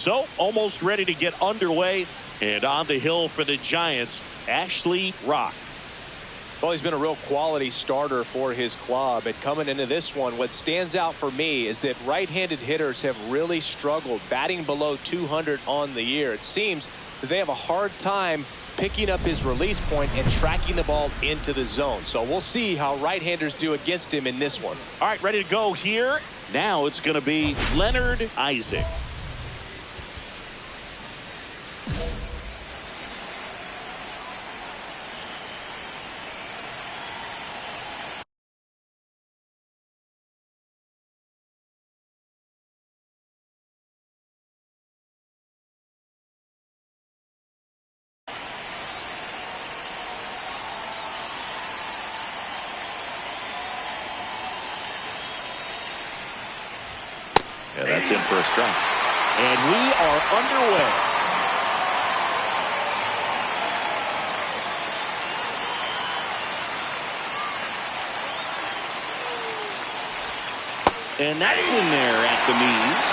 So almost ready to get underway, and on the hill for the Giants, Ashley Rock. Well, he's been a real quality starter for his club, and coming into this one, what stands out for me is that right-handed hitters have really struggled batting below 200 on the year. It seems that they have a hard time picking up his release point and tracking the ball into the zone. So we'll see how right-handers do against him in this one. All right, ready to go here. Now it's going to be Leonard Isaac. Yeah, that's in for a strike. And we are underway. And that's in there at the knees.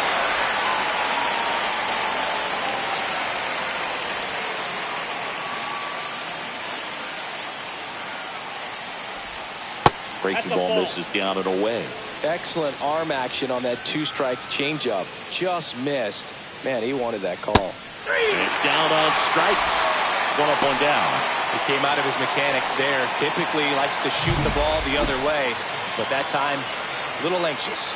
Breaking ball misses down and away. Excellent arm action on that two-strike changeup. Just missed. Man, he wanted that call. And down on strikes. One up, one down. He came out of his mechanics there. Typically likes to shoot the ball the other way, but that time, a little anxious.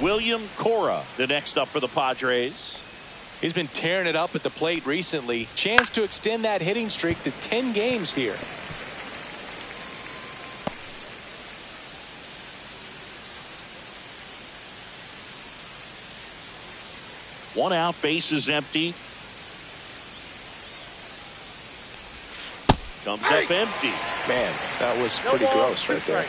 William Cora, the next up for the Padres. He's been tearing it up at the plate recently. Chance to extend that hitting streak to 10 games here. One out, bases empty. Comes up empty. Man, that was pretty gross right there.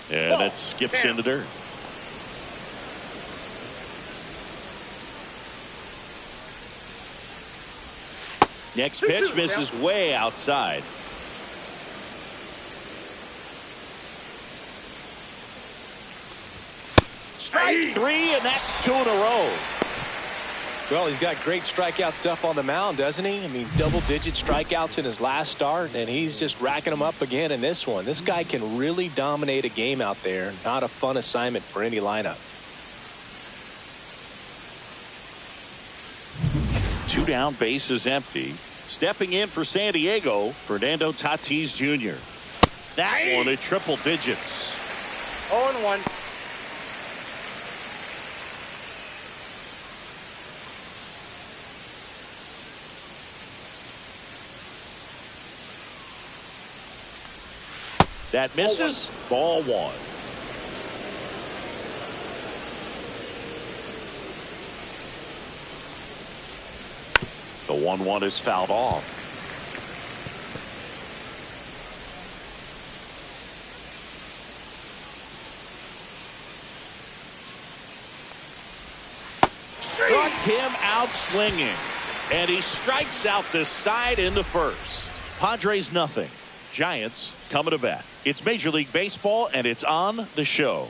And that skips into dirt. Next pitch misses way outside. Strike three, and that's 2 in a row. Well, he's got great strikeout stuff on the mound, doesn't he? I mean, double-digit strikeouts in his last start, and he's just racking them up again in this one. This guy can really dominate a game out there. Not a fun assignment for any lineup. 2 down, bases empty. Stepping in for San Diego, Fernando Tatis Jr. That one at triple digits. 0-1. That misses. Ball 1. The 1-1 is fouled off. Struck him out swinging, and he strikes out this side in the first. Padres nothing. Giants coming to bat. It's Major League Baseball, and it's on the show.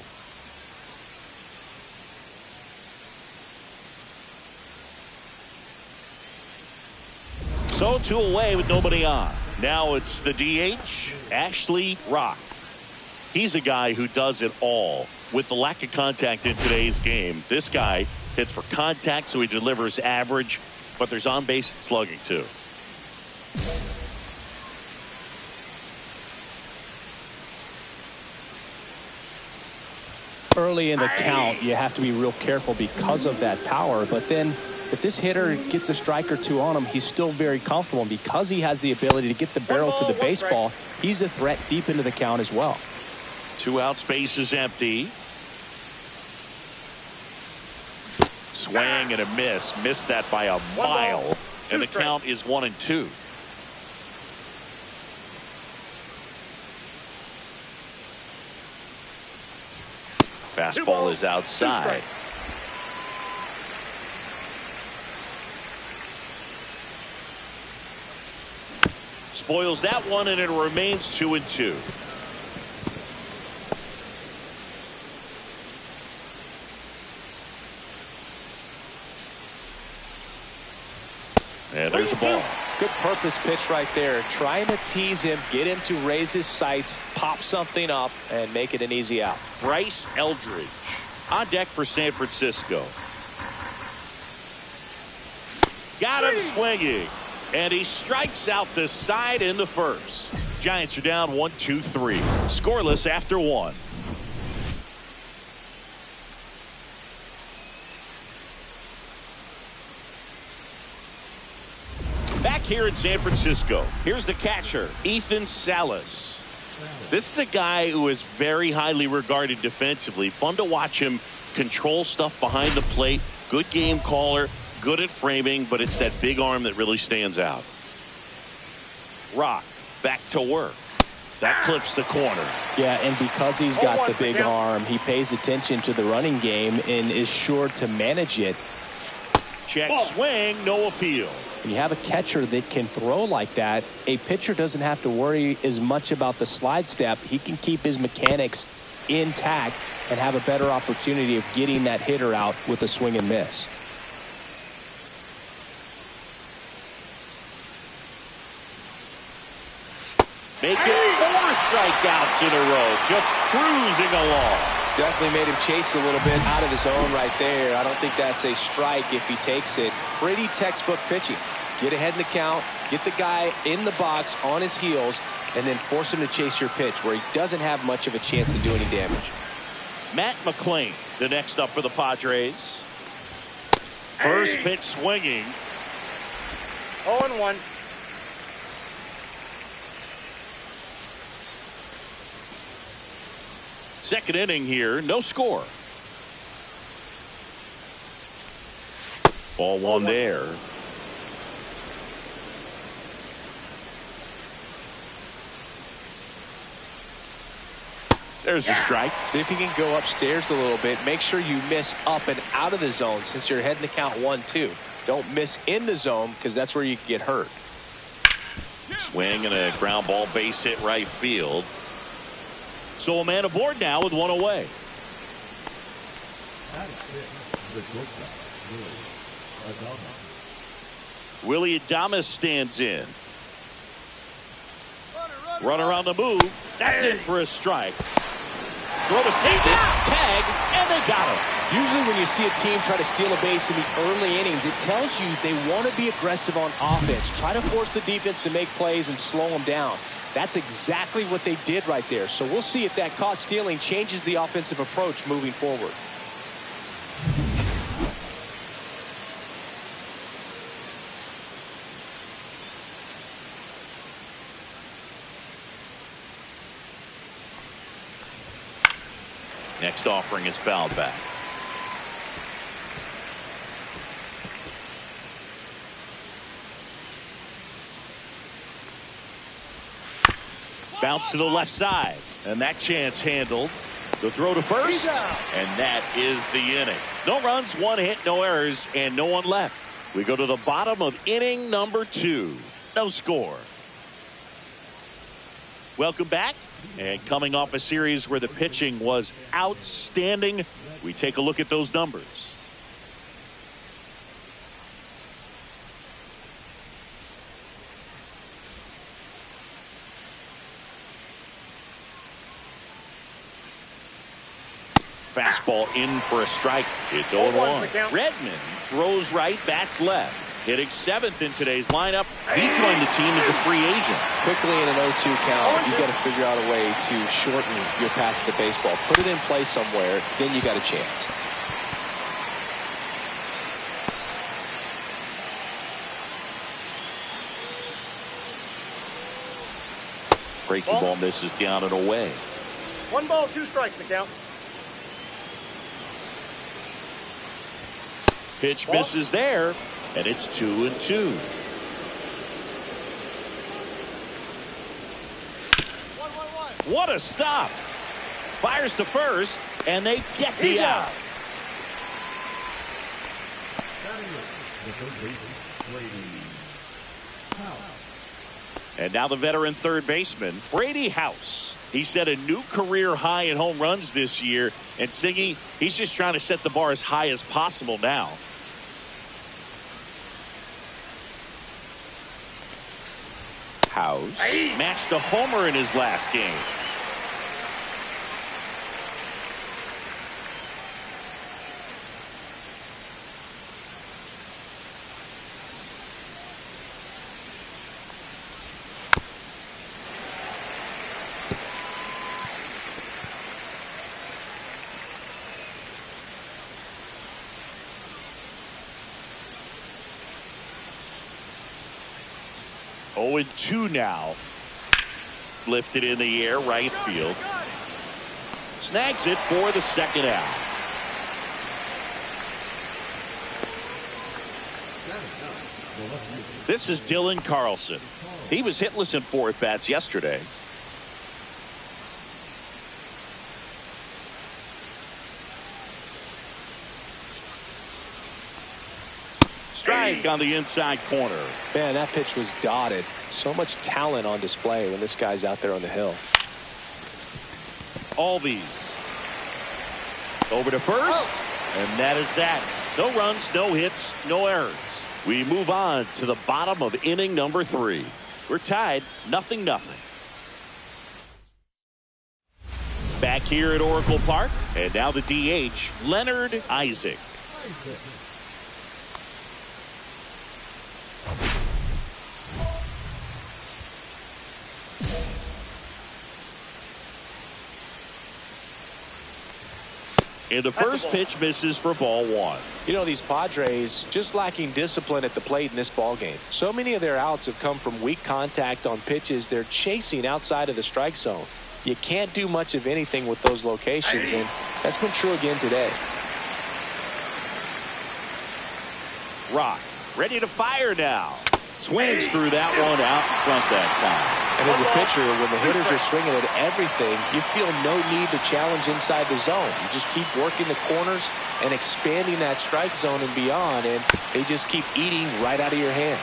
So 2 away with nobody on. Now it's the DH, Ashley Rock. He's a guy who does it all. With the lack of contact in today's game, this guy hits for contact, so he delivers average, but there's on-base slugging too. Early in the count, you have to be real careful because of that power, but then if this hitter gets a strike or 2 on him, he's still very comfortable. And because he has the ability to get the barrel to the baseball, he's a threat deep into the count as well. 2 outs, bases empty. Swing and a miss. Missed that by a mile. And the count is 1-2. Fastball is outside. Spoils that one, and it remains 2-2. And there's the ball. Good purpose pitch right there. Trying to tease him, get him to raise his sights, pop something up, and make it an easy out. Bryce Eldridge on deck for San Francisco. Got him swinging. And he strikes out the side in the first. Giants are down 1-2-3. Scoreless after one. Back here in San Francisco, here's the catcher, Ethan Salas. This is a guy who is very highly regarded defensively. Fun to watch him control stuff behind the plate. Good game caller. Good at framing, but it's that big arm that really stands out. Rock back to work. That clips the corner. Yeah, and because he's got the big arm, he pays attention to the running game and is sure to manage it. Check swing, no appeal. When you have a catcher that can throw like that, a pitcher doesn't have to worry as much about the slide step. He can keep his mechanics intact and have a better opportunity of getting that hitter out with a swing and miss. Making 4 strikeouts in a row, just cruising along. Definitely made him chase a little bit out of his zone right there. I don't think that's a strike if he takes it. Pretty textbook pitching. Get ahead in the count, get the guy in the box on his heels, and then force him to chase your pitch where he doesn't have much of a chance to do any damage. Matt McClain, the next up for the Padres. First pitch swinging. 0-1. Second inning here, no score. Ball one there. There's a strike. See if you can go upstairs a little bit. Make sure you miss up and out of the zone since you're heading to count 1-2. Don't miss in the zone because that's where you can get hurt. Swing and a ground ball base hit right field. So a man aboard now with one away. Willie Adames stands in. Runner on the move. That's in for a strike. Throw to second, tag, and they got him. Usually when you see a team try to steal a base in the early innings, it tells you they want to be aggressive on offense. Try to force the defense to make plays and slow them down. That's exactly what they did right there. So we'll see if that caught stealing changes the offensive approach moving forward. Next offering is fouled back. Bounce to the left side, and that chance handled. The throw to first, and that is the inning. No runs, 1 hit, no errors, and no one left. We go to the bottom of inning number 2. No score. Welcome back. And coming off a series where the pitching was outstanding, we take a look at those numbers. Fastball in for a strike. It's 0-1. Redmond throws right, bats left. Hitting 7th in today's lineup. He joined the team as a free agent. Quickly in an 0-2 count, you've got to figure out a way to shorten your path to the baseball. Put it in play somewhere, then you got a chance. Breaking ball misses down and away. 1 ball, 2 strikes to count. Pitch misses there, and it's 2-2. 1-1-1. What a stop. Fires to first, and they get the out. And now the veteran third baseman, Brady House. He set a new career high in home runs this year. And Siggy, he's just trying to set the bar as high as possible now. House matched a homer in his last game. Oh, and 2 now. Lifted in the air, right field. Snags it for the second out. This is Dylan Carlson. He was hitless in 4 at-bats yesterday. Strike on the inside corner. Man, that pitch was dotted. So much talent on display when this guy's out there on the hill. Albies. Over to first. And that is that. No runs, no hits, no errors. We move on to the bottom of inning number 3. We're tied 0-0. Back here at Oracle Park. And now the DH, Leonard Isaac. And the first pitch misses for ball 1. You know, these Padres just lacking discipline at the plate in this ball game. So many of their outs have come from weak contact on pitches they're chasing outside of the strike zone. You can't do much of anything with those locations, and that's been true again today. Rock ready to fire now. Swings through that one out in front that time. And as a pitcher, when the hitters are swinging at everything, you feel no need to challenge inside the zone. You just keep working the corners and expanding that strike zone and beyond, and they just keep eating right out of your hand.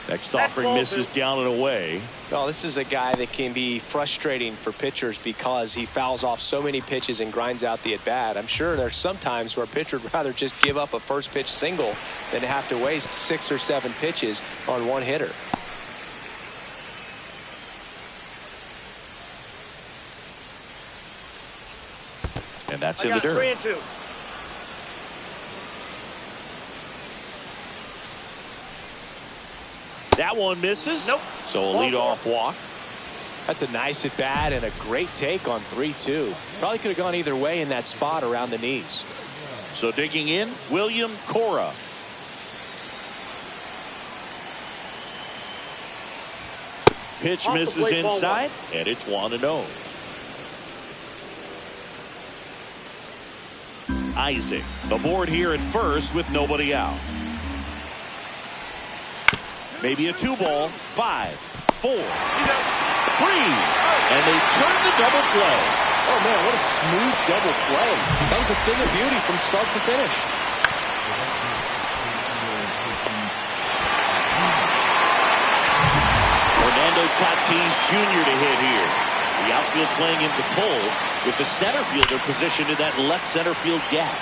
Next offering misses down and away. Well, this is a guy that can be frustrating for pitchers because he fouls off so many pitches and grinds out the at-bat. I'm sure there's some times where a pitcher would rather just give up a first pitch single than have to waste 6 or 7 pitches on one hitter. And that's in the dirt. 3-2. That one misses. Nope. So a leadoff walk. That's a nice at bat and a great take on 3-2. Probably could have gone either way in that spot around the knees. So digging in, William Cora. Pitch misses inside, and it's 1-0. Isaac aboard here at first with nobody out. Maybe a 2-ball, 5, 4, 3, and they turn the double play. Oh man, what a smooth double play. That was a thing of beauty from start to finish. Fernando Tatis Jr. to hit here. The outfield playing into pull with the center fielder positioned in that left center field gap.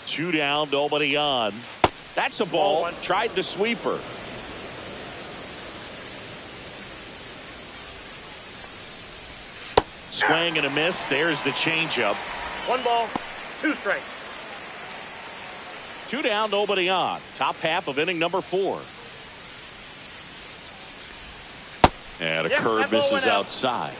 Two down, nobody on. That's a ball. Tried the sweeper. Swing and a miss. There's the changeup. 1 ball, 2 strikes. 2 down, nobody on. Top half of inning number 4. And a curve misses outside.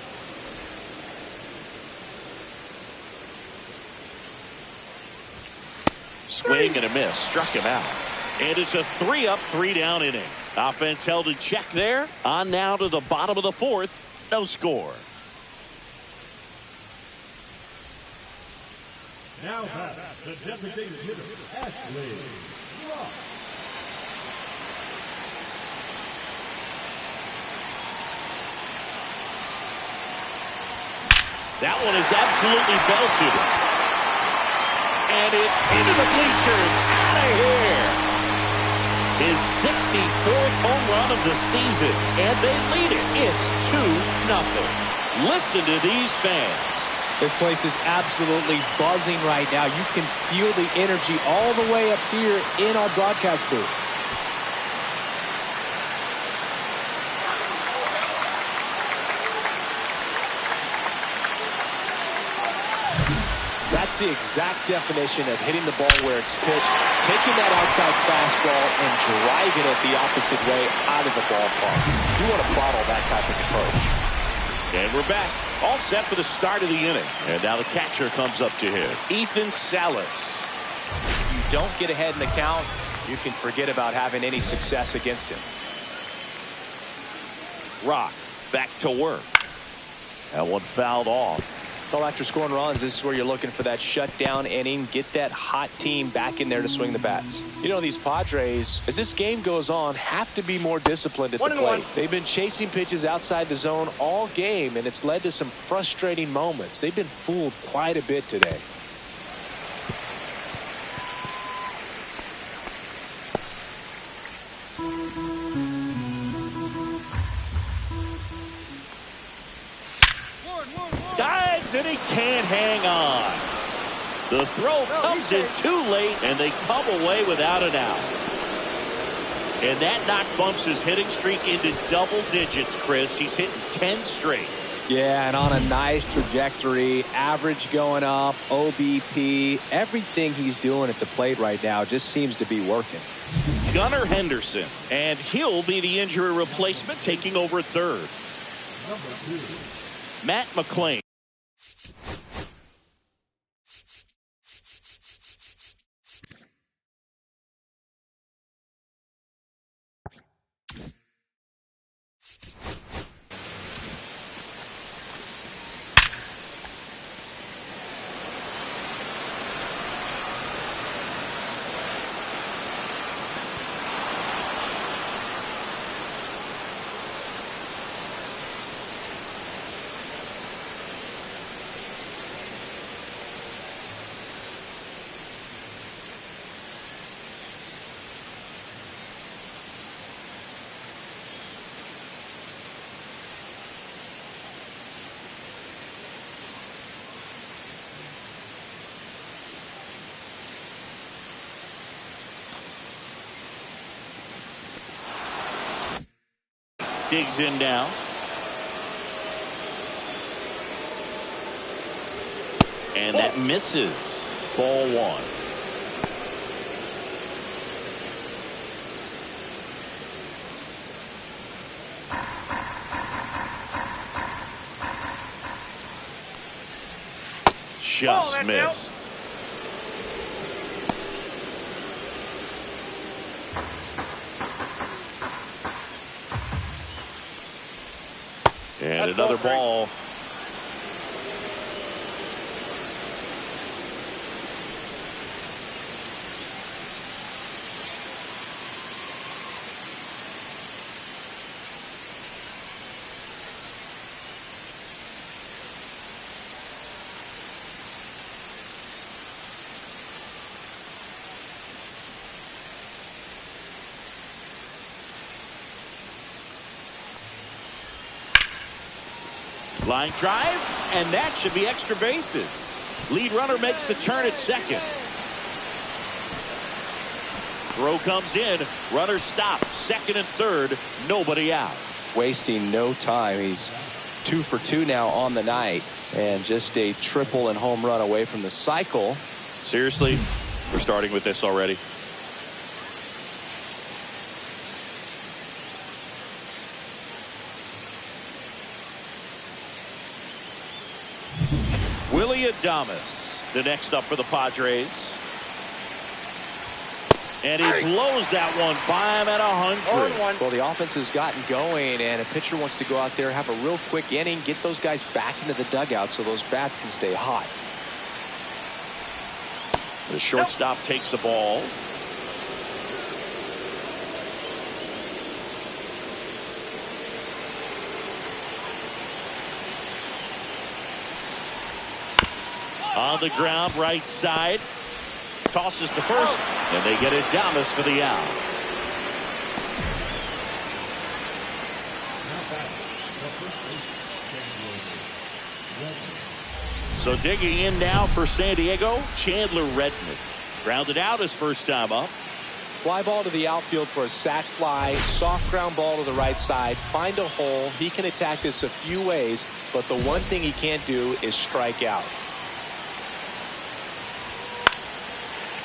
Swing and a miss. Struck him out. And it's a 3-up, 3-down inning. Offense held in check there. On now to the bottom of the fourth. No score. Now back the designated hitter, Ashley Rock. That one is absolutely belted. And it's into the bleachers. Out of here. His 64th home run of the season. And they lead it. It's 2-0. Listen to these fans. This place is absolutely buzzing right now. You can feel the energy all the way up here in our broadcast booth. That's the exact definition of hitting the ball where it's pitched, taking that outside fastball and driving it the opposite way out of the ballpark. You want to bottle that type of approach. And we're back. All set for the start of the inning. And now the catcher comes up to him. Ethan Salas. If you don't get ahead in the count, you can forget about having any success against him. Rock back to work. That one fouled off. Well, after scoring runs, this is where you're looking for that shutdown inning. Get that hot team back in there to swing the bats. You know, these Padres, as this game goes on, have to be more disciplined at the plate. They've been chasing pitches outside the zone all game, and it's led to some frustrating moments. They've been fooled quite a bit today. And he can't hang on. The throw comes in too late, and they come away without an out. And that knock bumps his hitting streak into double digits, Chris. He's hitting 10 straight. Yeah, and on a nice trajectory, average going up, OBP, everything he's doing at the plate right now just seems to be working. Gunnar Henderson, and he'll be the injury replacement, taking over at third. Matt McClain. Digs in now. And that misses. Ball one. Just missed. And another ball. Line drive, and that should be extra bases. Lead runner makes the turn at second. Throw comes in, runner stopped, second and third, nobody out. Wasting no time. He's 2 for 2 now on the night, and just a triple and home run away from the cycle. Seriously, we're starting with this already. Willie Adames, the next up for the Padres. And he blows that one by him at 100. Well, the offense has gotten going, and a pitcher wants to go out there, have a real quick inning, get those guys back into the dugout so those bats can stay hot. The shortstop takes the ball. On the ground, right side. Tosses to first, and they get it down for the out. So digging in now for San Diego, Chandler Redmond. Grounded out his first time up. Fly ball to the outfield for a sac fly, soft ground ball to the right side, find a hole. He can attack this a few ways, but the one thing he can't do is strike out.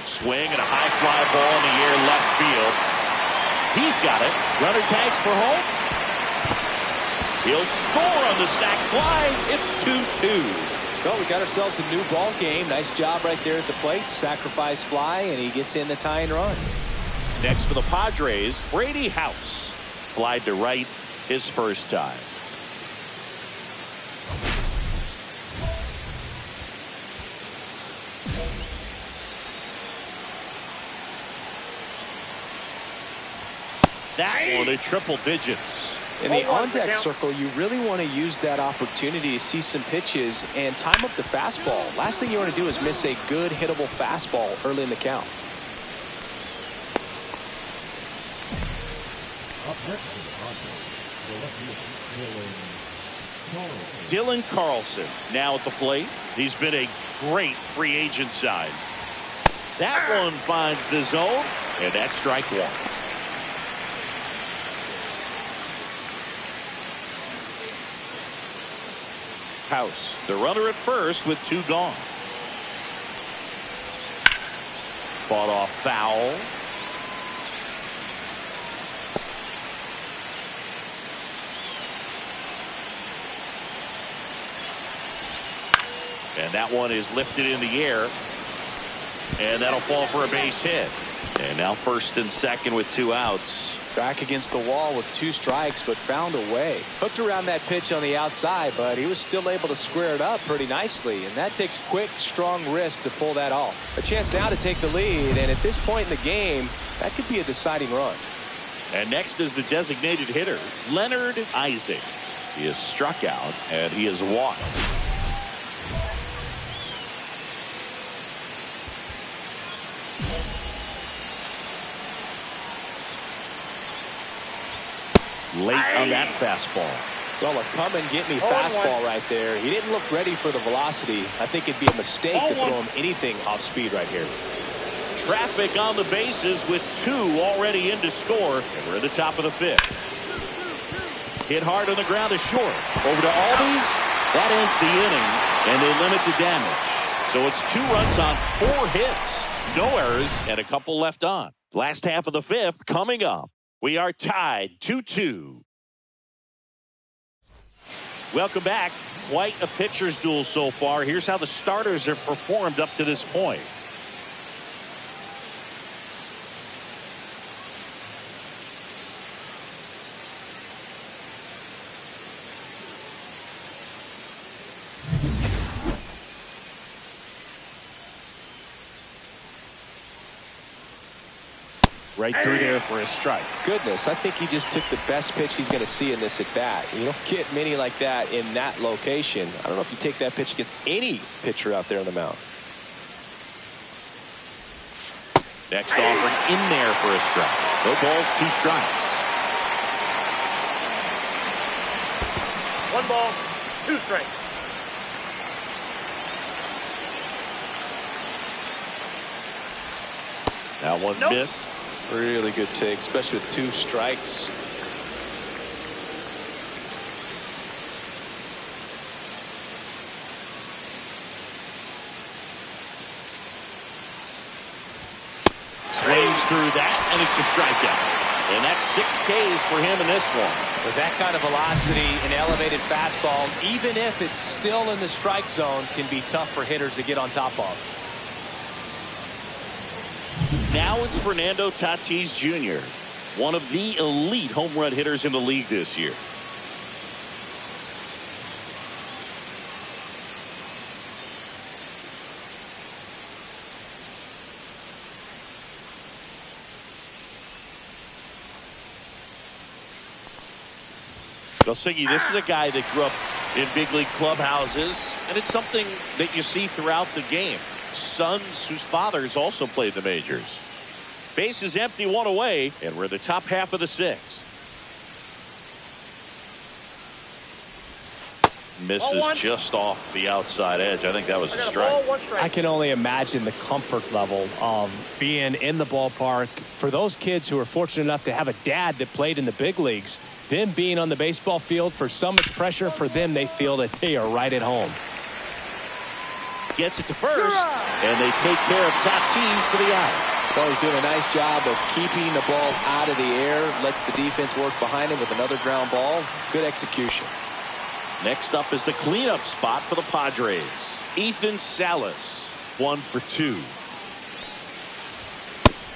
Swing and a high fly ball in the air left field. He's got it. Runner tags for home. He'll score on the sac fly. It's 2-2. Well, we got ourselves a new ball game. Nice job right there at the plate. Sacrifice fly, and he gets in the tying run. Next for the Padres, Brady House. Flied to right his first time. That one in triple digits. In the on-deck circle, you really want to use that opportunity to see some pitches and time up the fastball. Last thing you want to do is miss a good hittable fastball early in the count. Up next is Dylan Carlson now at the plate. He's been a great free agent sign. That one finds the zone, and that's strike one. House, the runner at first with two gone. Fought off foul. And that one is lifted in the air. And that'll fall for a base hit. And now first and second with two outs. Back against the wall with two strikes, but found a way. Hooked around that pitch on the outside, but he was still able to square it up pretty nicely. And that takes quick, strong wrist to pull that off. A chance now to take the lead, and at this point in the game, that could be a deciding run. And next is the designated hitter, Leonard Isaac. He is struck out, and he is walked. Late on that fastball. Well, a come-and-get-me fastball right there. He didn't look ready for the velocity. I think it'd be a mistake to throw him anything off speed right here. Traffic on the bases with two already in to score. And we're at the top of the fifth. Hit hard on the ground is short. Over to Albies. That ends the inning, and they limit the damage. So it's 2 runs on 4 hits. No errors, and a couple left on. Last half of the fifth coming up. We are tied 2-2. Welcome back. Quite a pitcher's duel so far. Here's how the starters have performed up to this point. Right through there for a strike. Goodness, I think he just took the best pitch he's going to see in this at bat. You don't get many like that in that location. I don't know if you take that pitch against any pitcher out there on the mound. Next offering in there for a strike. No balls, 2 strikes. 1 ball, 2 strikes. That one missed. Really good take, especially with 2 strikes. Swings through that, and it's a strikeout. And that's 6 Ks for him in this one. With that kind of velocity, an elevated fastball, even if it's still in the strike zone, can be tough for hitters to get on top of. Now it's Fernando Tatis Jr., one of the elite home run hitters in the league this year. Siggy, this is a guy that grew up in big league clubhouses, and it's something that you see throughout the game. Sons whose fathers also played the majors. Base is empty, one away, and we're the top half of the sixth. Misses just off the outside edge. I think that was a strike. I can only imagine the comfort level of being in the ballpark for those kids who are fortunate enough to have a dad that played in the big leagues. Them being on the baseball field, for some it's pressure. For them, they feel that they are right at home. Gets it to first, and they take care of Tatis for the out. Well, he's doing a nice job of keeping the ball out of the air, lets the defense work behind him with another ground ball. Good execution. Next up is the cleanup spot for the Padres. Ethan Salas, 1 for 2.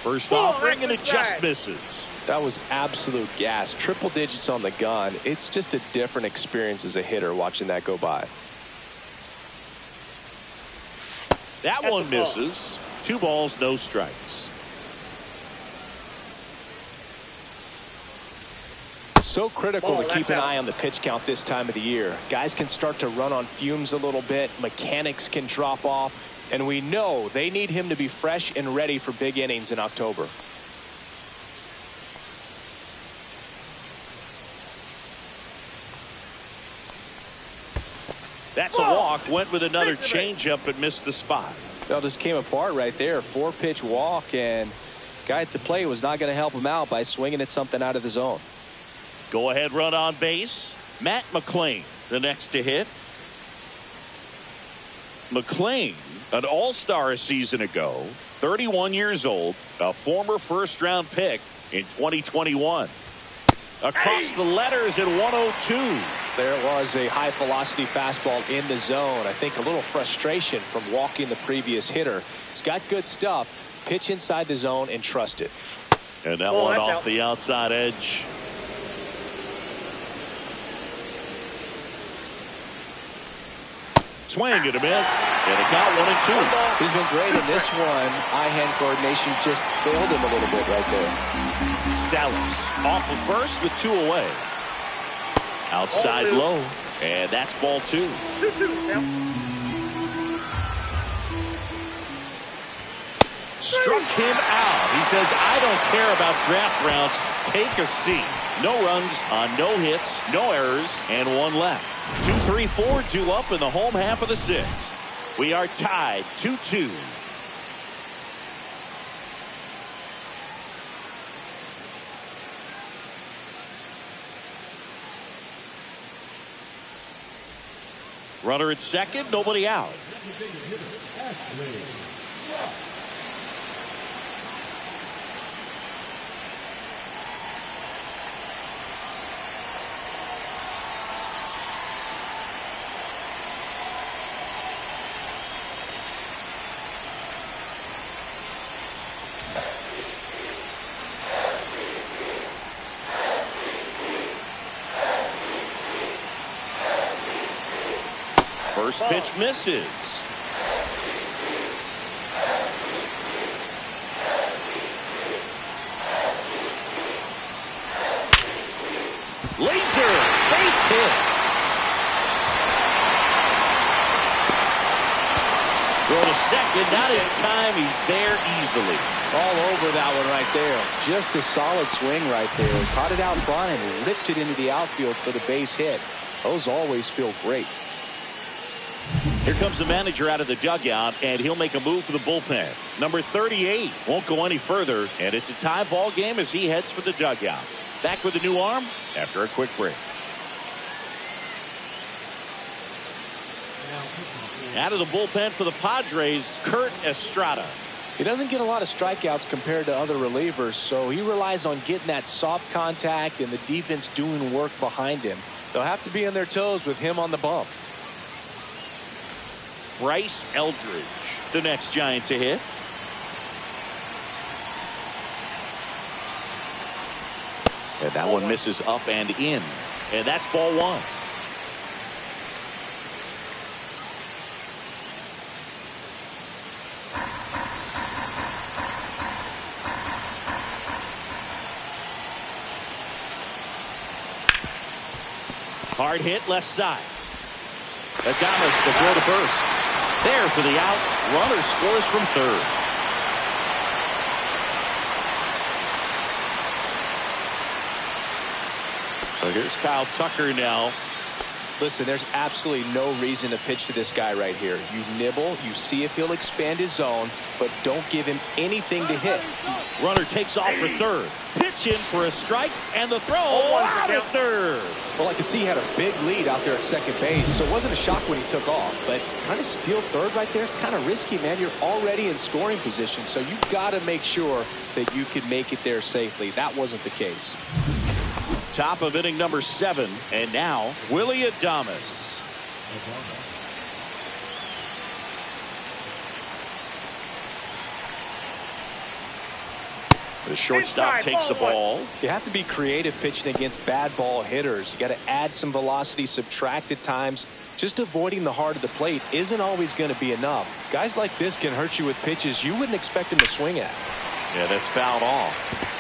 First offering, and it just misses. That was absolute gas. Triple digits on the gun. It's just a different experience as a hitter watching that go by. That one misses. 2 balls, no strikes. So critical to keep an eye on the pitch count this time of the year. Guys can start to run on fumes a little bit. Mechanics can drop off. And we know they need him to be fresh and ready for big innings in October. That's a walk. Went with another changeup and missed the spot. Well, just came apart right there. 4-pitch walk, and guy at the plate was not going to help him out by swinging at something out of the zone. Go ahead run on base. Matt McClain, the next to hit. McClain, an all-star a season ago, 31 years old, a former first-round pick in 2021. Across the letters at 102. There was a high-velocity fastball in the zone. I think a little frustration from walking the previous hitter. He's got good stuff. Pitch inside the zone and trust it. And that one off the outside edge. Swing and a miss, and it got 1 and 2. He's been great in this one. Eye-hand coordination just failed him a little bit right there. Salas off of first with 2 away. Outside low, and that's ball 2. Struck him out. He says, I don't care about draft rounds. Take a seat. No runs on no hits, no errors, and 1 left. 2, 3, 4 due up in the home half of the 6th. We are tied 2-2. Runner at second, nobody out. First pitch misses. Laser base hit. Throw to second, not in time. He's there easily. All over that one right there. Just a solid swing right there. Caught it out front and ripped it into the outfield for the base hit. Those always feel great. Here comes the manager out of the dugout, and he'll make a move for the bullpen. Number 38 won't go any further, and it's a tie ball game as he heads for the dugout. Back with a new arm after a quick break. Out of the bullpen for the Padres, Kurt Estrada. He doesn't get a lot of strikeouts compared to other relievers, so he relies on getting that soft contact and the defense doing work behind him. They'll have to be on their toes with him on the bump. Bryce Eldridge, the next Giant to hit. And that one misses up and in. And that's ball one. Hard hit left side. Adames to throw to first. There for the out. Runner scores from third. So here's Kyle Tucker now. Listen, there's absolutely no reason to pitch to this guy right here. You nibble, you see if he'll expand his zone, but don't give him anything to hit. Runner takes off for third. Pitch in for a strike, and the throw out at third. Well, I could see he had a big lead out there at second base, so it wasn't a shock when he took off. But trying to steal third right there, it's kind of risky, man. You're already in scoring position, so you've got to make sure that you can make it there safely. That wasn't the case. Top of inning number 7, and now Willie Adames. The shortstop takes the ball. You have to be creative pitching against bad ball hitters. You got to add some velocity, subtract at times. Just avoiding the heart of the plate isn't always going to be enough. Guys like this can hurt you with pitches you wouldn't expect them to swing at. Yeah, that's fouled off.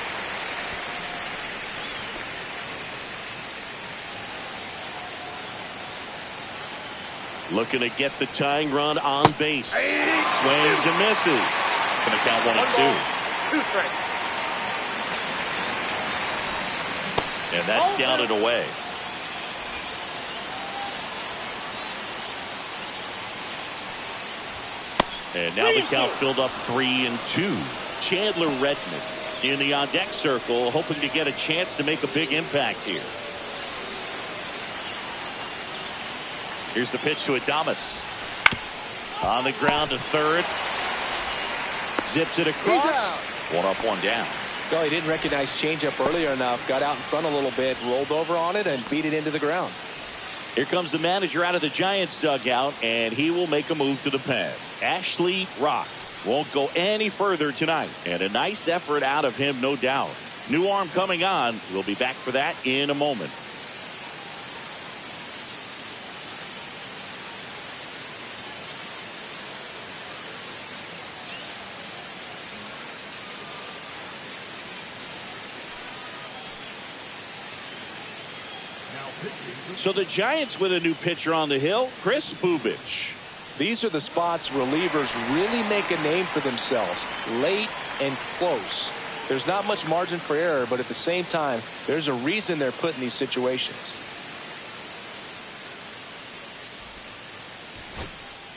Looking to get the tying run on base. Swings and misses. Going to count 1-2. 2 strikes. And that's down and away. And now the count filled up 3-2. Chandler Redmond in the on-deck circle, hoping to get a chance to make a big impact here. Here's the pitch to Adames. On the ground to third. Zips it across. 1 up, 1 down. Well, he didn't recognize changeup earlier enough. Got out in front a little bit, rolled over on it, and beat it into the ground. Here comes the manager out of the Giants dugout, and he will make a move to the pen. Ashley Rock won't go any further tonight. And a nice effort out of him, no doubt. New arm coming on. We'll be back for that in a moment. So the Giants with a new pitcher on the hill, Chris Bubich. These are the spots relievers really make a name for themselves. Late and close. There's not much margin for error, but at the same time, there's a reason they're put in these situations.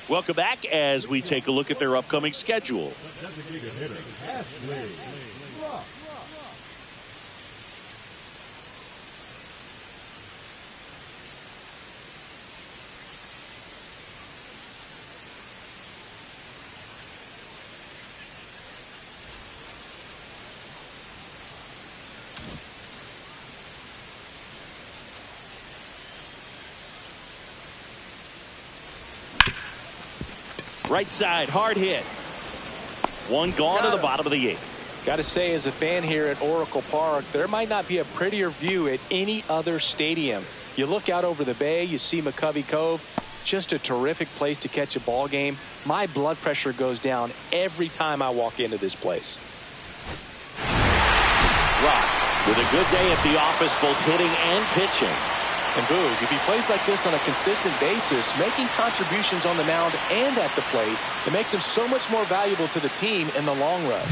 Welcome back as we take a look at their upcoming schedule. Right side, hard hit. One gone to the bottom of the 8th. Got to say, as a fan here at Oracle Park, there might not be a prettier view at any other stadium. You look out over the bay, you see McCovey Cove. Just a terrific place to catch a ball game. My blood pressure goes down every time I walk into this place. Rock with a good day at the office, both hitting and pitching. And Boog, if he plays like this on a consistent basis, making contributions on the mound and at the plate, it makes him so much more valuable to the team in the long run.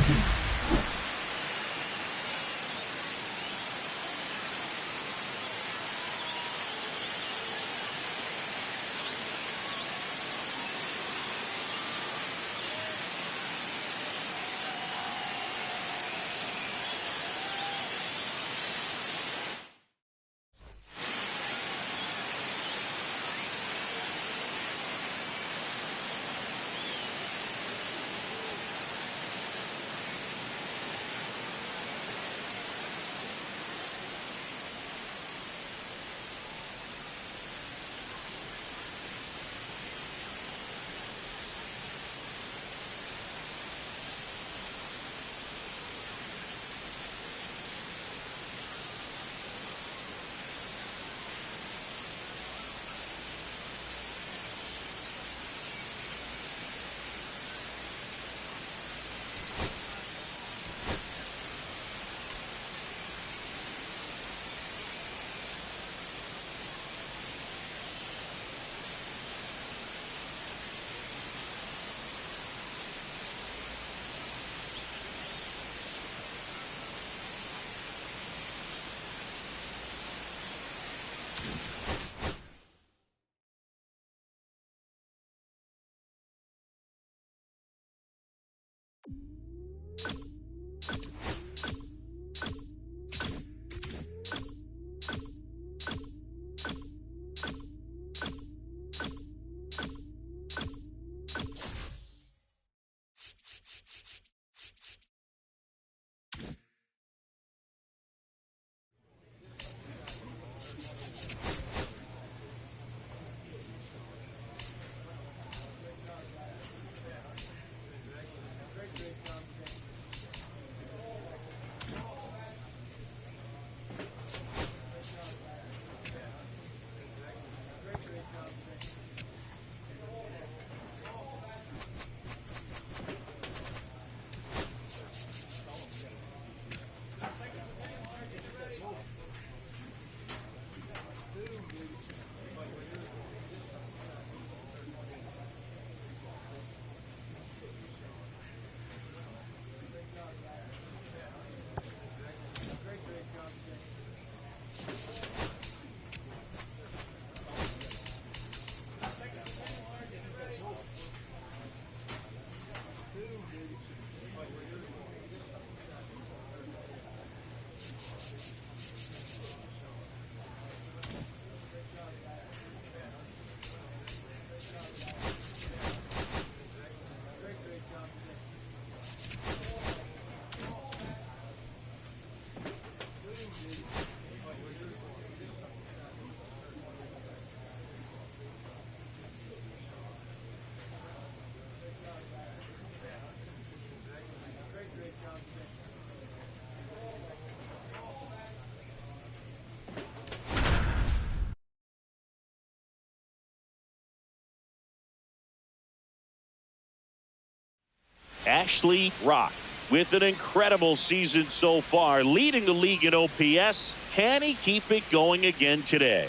Ashley Rock with an incredible season so far, leading the league in OPS. Can he keep it going again today?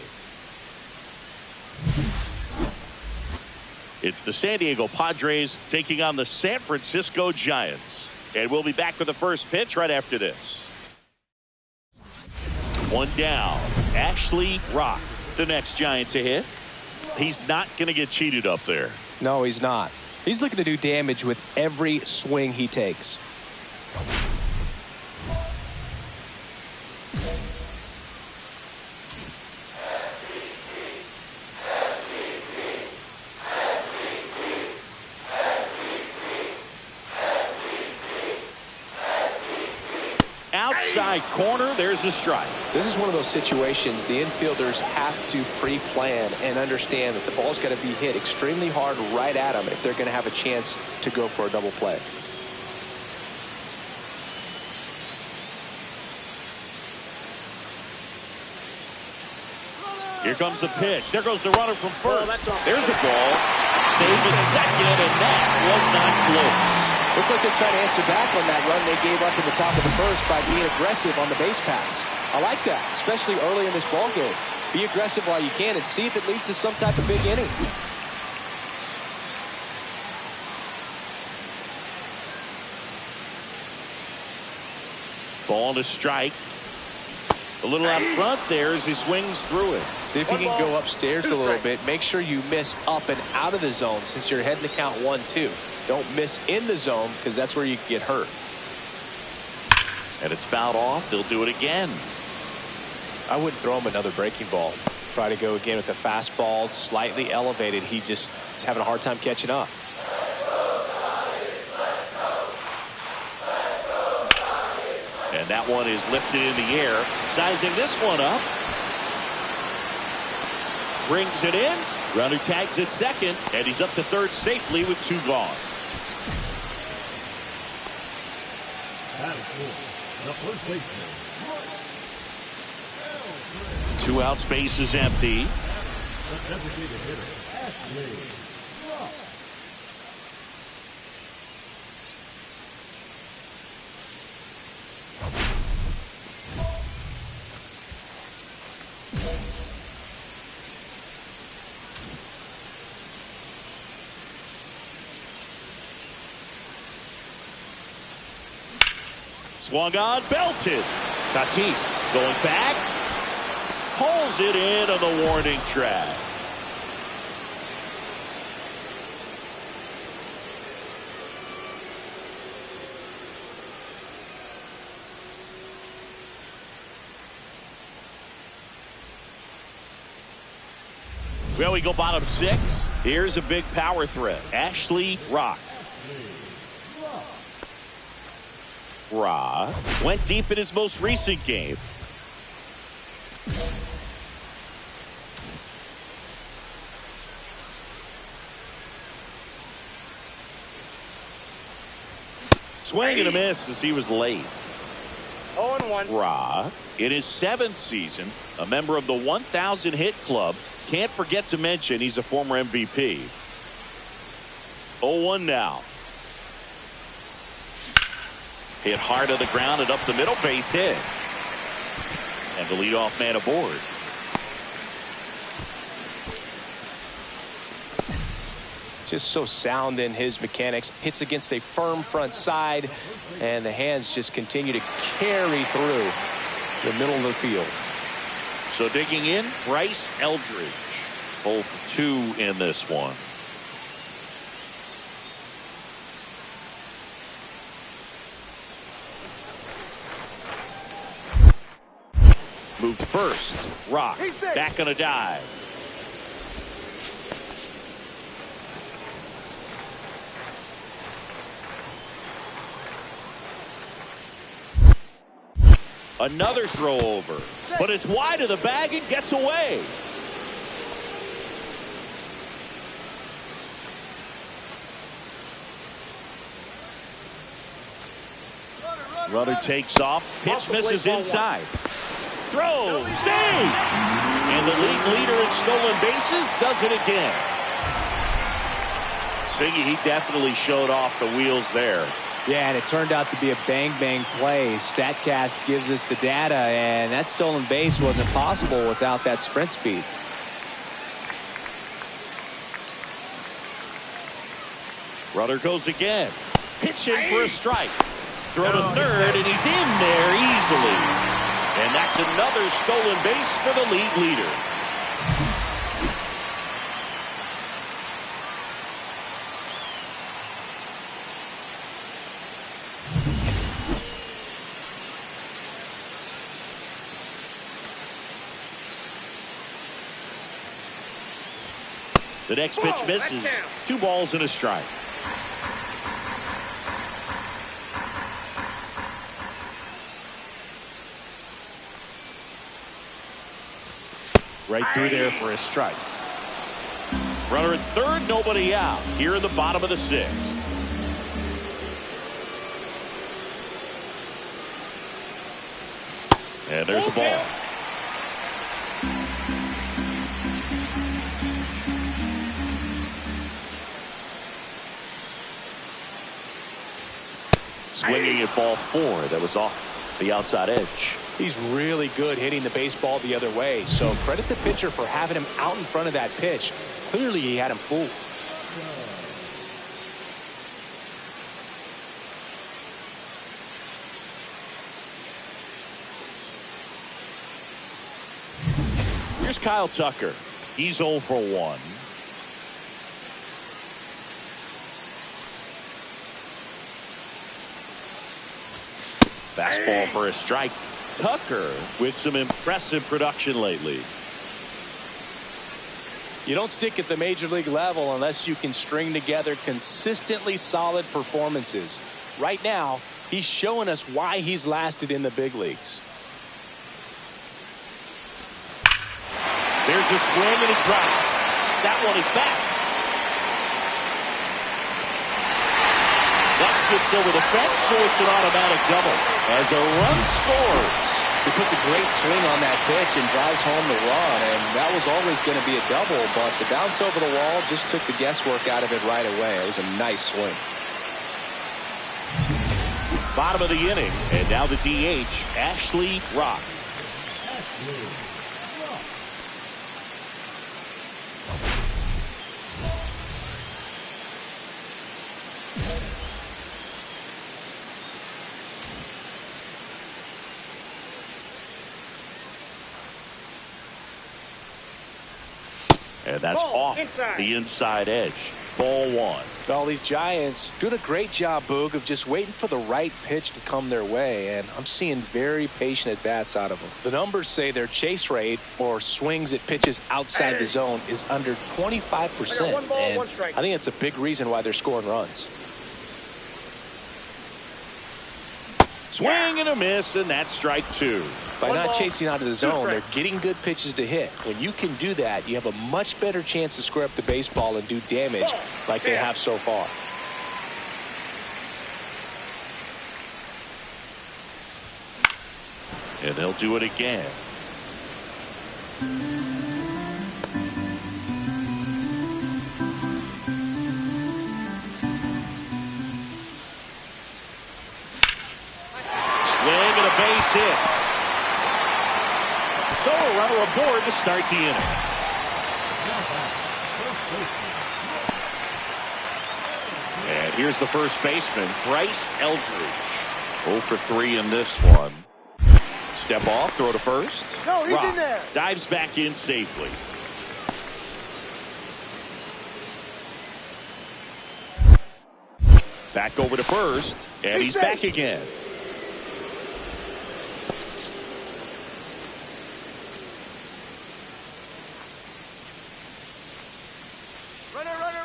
It's the San Diego Padres taking on the San Francisco Giants. And we'll be back with the first pitch right after this. One down. Ashley Rock, the next Giant to hit. He's not going to get cheated up there. No, he's not. He's looking to do damage with every swing he takes. Outside corner, there's a strike. This is one of those situations the infielders have to pre-plan and understand that the ball's got to be hit extremely hard right at them if they're going to have a chance to go for a double play. Here comes the pitch. There goes the runner from first. There's a ball. Saved at second, and that was not close. Looks like they're trying to answer back on that run they gave up in the top of the first by being aggressive on the base paths. I like that, especially early in this ball game. Be aggressive while you can and see if it leads to some type of big inning. Ball to strike. A little out front there as he swings through it. See if you can go upstairs a little bit. Make sure you miss up and out of the zone since you're heading to count 1-2. Don't miss in the zone because that's where you can get hurt. And it's fouled off. They'll do it again. I wouldn't throw him another breaking ball. Try to go again with the fastball slightly elevated. He just is having a hard time catching up. And that one is lifted in the air. Sizing this one up. Brings it in. Runner tags at second. And he's up to third safely with 2 gone. The first baseman. 2 outs, base is empty. The designated hitter, Ashley Rock. Swung on, belted. Tatis going back. pulls it in on the warning track. Well, we go bottom 6. Here's a big power threat. Ashley Rock. Rock went deep in his most recent game. Swing and a miss as he was late. 0-1. Rock, in his 7th season, a member of the 1,000 hit club. Can't forget to mention he's a former MVP. 0-1 now. Hit hard to the ground and up the middle, base hit. And the leadoff man aboard. Just so sound in his mechanics. Hits against a firm front side, and the hands just continue to carry through the middle of the field. So digging in, Bryce Eldridge. Both 2 in this one. Moved first. Rock back on a dive. Another throw over, but it's wide of the bag and gets away. Runner takes off. Pitch misses inside. Throw, save! And the league leader in stolen bases does it again. Siggy, he definitely showed off the wheels there. Yeah, and it turned out to be a bang-bang play. StatCast gives us the data, and that stolen base wasn't possible without that sprint speed. Runner goes again. Pitching for a strike. Throw to third, and he's in there easily. And that's another stolen base for the league leader. The next pitch misses. 2 balls and a strike. Right through there for a strike. Runner at third, nobody out. Here in the bottom of the 6th. And there's the ball. Swinging at ball 4. That was off the outside edge. He's really good hitting the baseball the other way. So credit the pitcher for having him out in front of that pitch. Clearly he had him fooled. Here's Kyle Tucker. He's 0 for 1. Fastball for a strike. Tucker with some impressive production lately. You don't stick at the major league level unless you can string together consistently solid performances. Right now, he's showing us why he's lasted in the big leagues. There's a swing and a drive. That one is back. That skips over the fence, so it's an automatic double. As a run scores. He puts a great swing on that pitch and drives home the run, and that was always going to be a double, but the bounce over the wall just took the guesswork out of it right away. It was a nice swing. Bottom of the inning, and now the DH, Ashley Rock. And that's off the inside edge. Ball one. All these Giants doing a great job, Boog, of just waiting for the right pitch to come their way, and I'm seeing very patient at-bats out of them. The numbers say their chase rate, or swings at pitches outside the zone, is under 25%, and I think it's a big reason why they're scoring runs. Swing and a miss, and that's strike two. By not chasing out of the zone, they're getting good pitches to hit. When you can do that, you have a much better chance to square up the baseball and do damage like they have so far. And they'll do it again. Swing and a base hit. So a runner aboard to start the inning. And here's the first baseman, Bryce Eldridge. 0 for 3 in this one. Step off, throw to first. No, he's in there. Dives back in safely. Back over to first, and he's back again.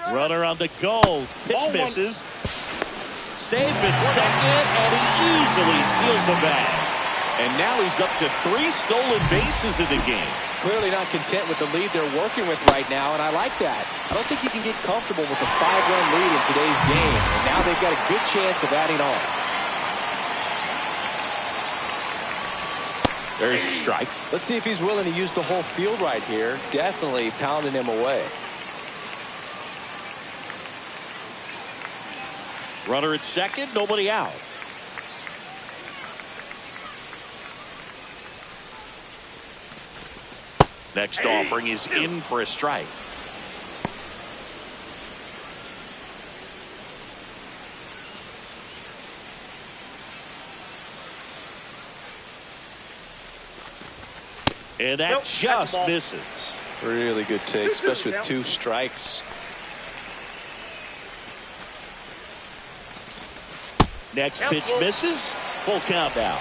Runner on the go. Pitch misses. Saved at second, and he easily steals the bag. And now he's up to 3 stolen bases in the game. Clearly not content with the lead they're working with right now, and I like that. I don't think you can get comfortable with a 5-run lead in today's game, and now they've got a good chance of adding on. There's a strike. Let's see if he's willing to use the whole field right here. Definitely pounding him away. Runner at second, nobody out. Next offering is in for a strike. And that just misses. Really good take, especially with 2 strikes. Next pitch misses. Full count now.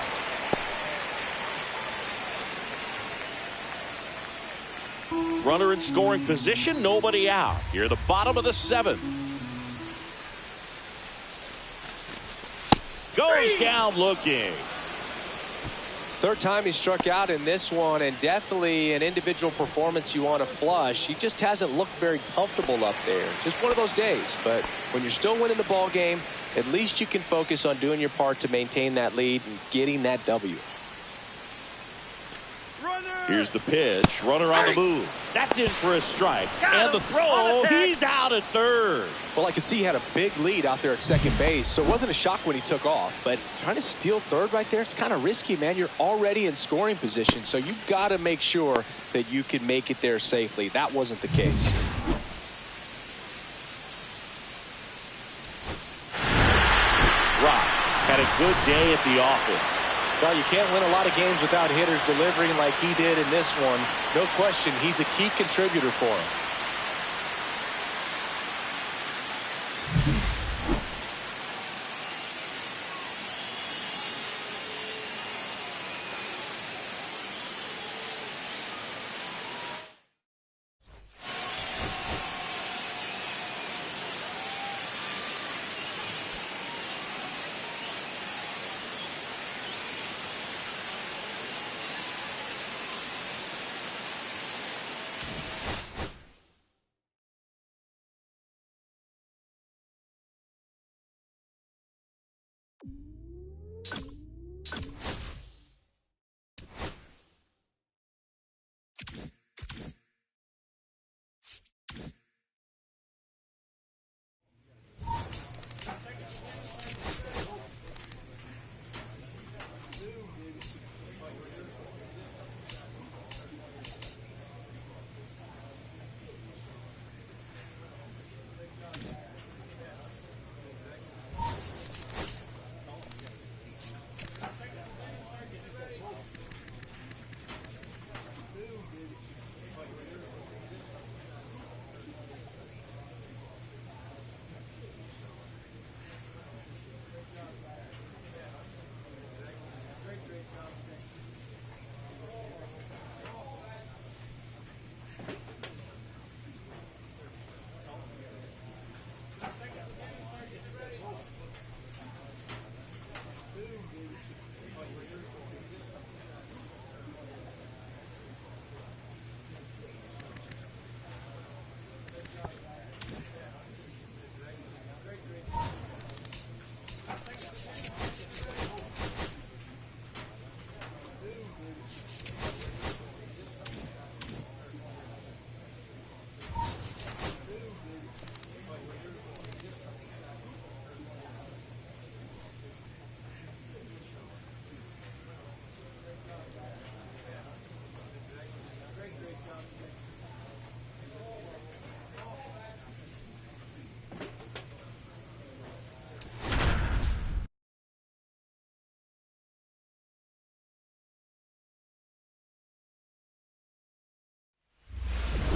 Runner in scoring position, nobody out. Here, the bottom of the 7th. Goes down looking. Third time he struck out in this one, and definitely an individual performance you want to flush. He just hasn't looked very comfortable up there. Just one of those days. But when you're still winning the ball game, at least you can focus on doing your part to maintain that lead and getting that W. Here's the pitch. Runner on the move. That's in for a strike. And the throw. He's out at third. Well, I could see he had a big lead out there at second base, so it wasn't a shock when he took off. But trying to steal third right there, it's kind of risky, man. You're already in scoring position, so you've got to make sure that you can make it there safely. That wasn't the case. Rock had a good day at the office. Well, you can't win a lot of games without hitters delivering like he did in this one. No question, he's a key contributor for him.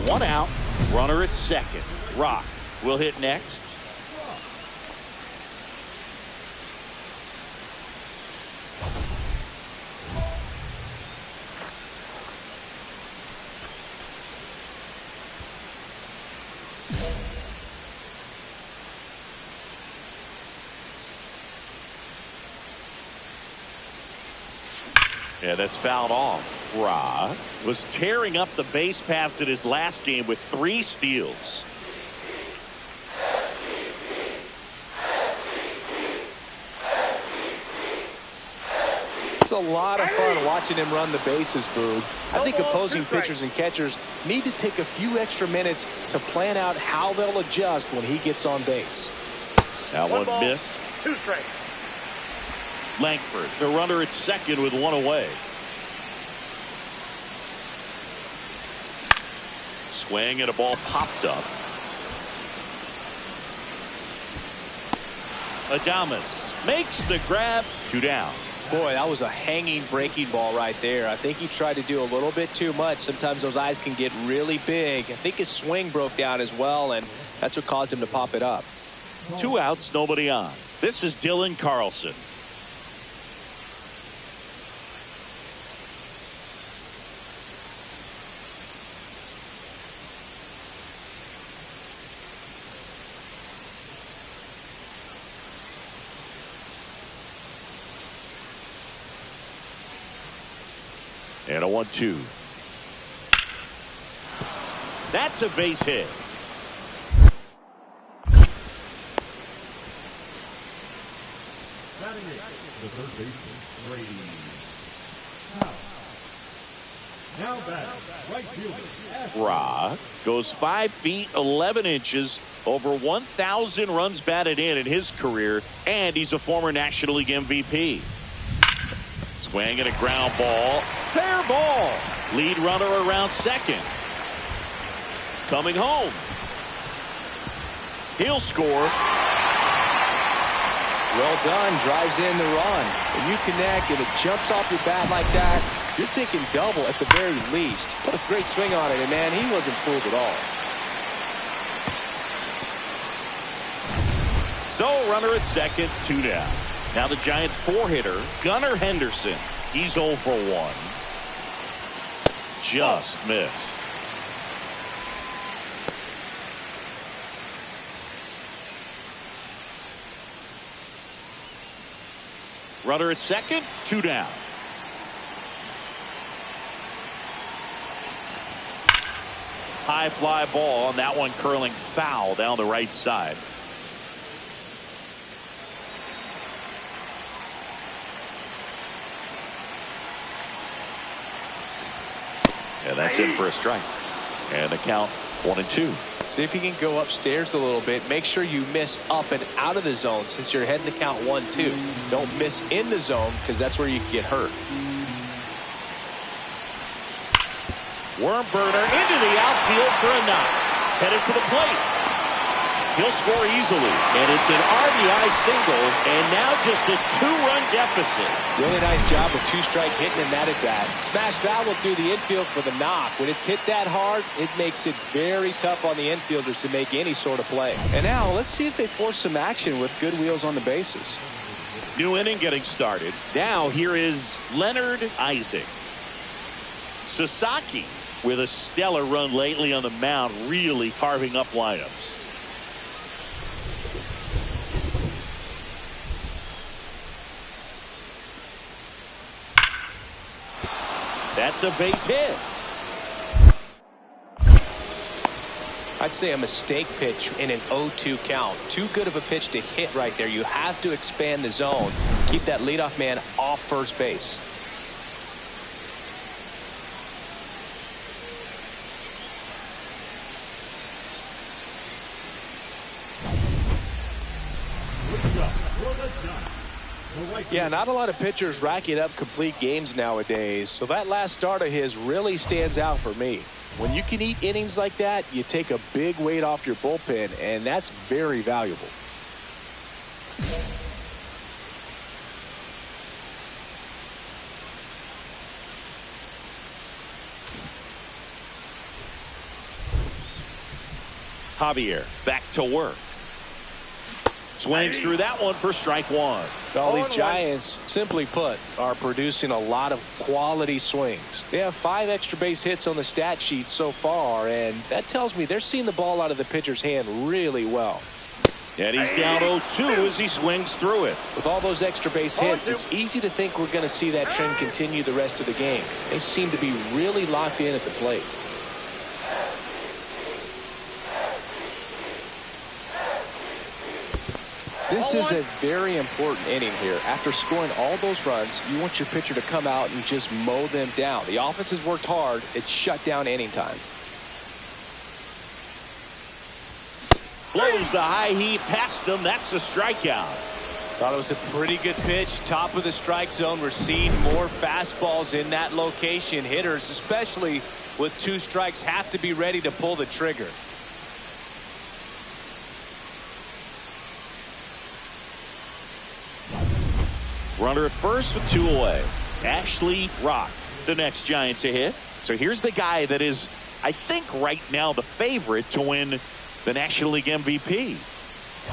One out, runner at second. Rock will hit next. Yeah, that's fouled off. Ra was tearing up the base paths in his last game with 3 steals. It's a lot of fun watching him run the bases, Boog. I think opposing pitchers and catchers need to take a few extra minutes to plan out how they'll adjust when he gets on base. That one missed. 2 straight. Langford, the runner at second with 1 away. Swing and a ball popped up. Adames makes the grab. 2 down. Boy, that was a hanging breaking ball right there. I think he tried to do a little bit too much. Sometimes those eyes can get really big. I think his swing broke down as well, and that's what caused him to pop it up. 2 outs, nobody on. This is Dylan Carlson. And a 1-2. That's a base hit. Batting it, the third baseman, Brady. Now batting, right fielder. Ra goes 5 feet 11 inches, over 1,000 runs batted in his career, and he's a former National League MVP. Swing and a ground ball. Fair ball. Lead runner around second. Coming home. He'll score. Well done. Drives in the run. When you connect and it jumps off your bat like that, you're thinking double at the very least. Put a great swing on it, and man, he wasn't fooled at all. So runner at second, 2 down. Now the Giants' 4-hitter, Gunnar Henderson. He's 0 for 1. Just missed. Runner at second, 2 down. High fly ball, and that one curling foul down the right side. And that's in for a strike. And the count 1-2. See if you can go upstairs a little bit. Make sure you miss up and out of the zone since you're heading to count 1-2. Don't miss in the zone because that's where you can get hurt. Worm burner into the outfield for a knock. Headed for the plate. He'll score easily, and it's an RBI single, and now just a 2-run deficit. Really nice job with 2-strike hitting in that at bat. Smash that one through the infield for the knock. When it's hit that hard, it makes it very tough on the infielders to make any sort of play. And now let's see if they force some action with good wheels on the bases. New inning getting started. Now here is Leonard Isaac. Sasaki with a stellar run lately on the mound, really carving up lineups. That's a base hit. I'd say a mistake pitch in an 0-2 count. Too good of a pitch to hit right there. You have to expand the zone. Keep that leadoff man off first base. Yeah, not a lot of pitchers racking up complete games nowadays, so that last start of his really stands out for me. When you can eat innings like that, you take a big weight off your bullpen, and that's very valuable. Javier back to work. Swings through that one for strike one. All these Giants, simply put, are producing a lot of quality swings. They have 5 extra base hits on the stat sheet so far, and that tells me they're seeing the ball out of the pitcher's hand really well. And he's down 0-2 as he swings through it. With all those extra base hits, it's easy to think we're going to see that trend continue the rest of the game. They seem to be really locked in at the plate. This is a very important inning here. After scoring all those runs, you want your pitcher to come out and just mow them down. The offense has worked hard. It's shut down inning time. Blows the high heat past him. That's a strikeout. Thought it was a pretty good pitch. Top of the strike zone. We're seeing more fastballs in that location. Hitters, especially with 2 strikes, have to be ready to pull the trigger. Runner at first with 2 away. Ashley Rock, the next Giant to hit. So here's the guy that is, I think, right now the favorite to win the National League MVP.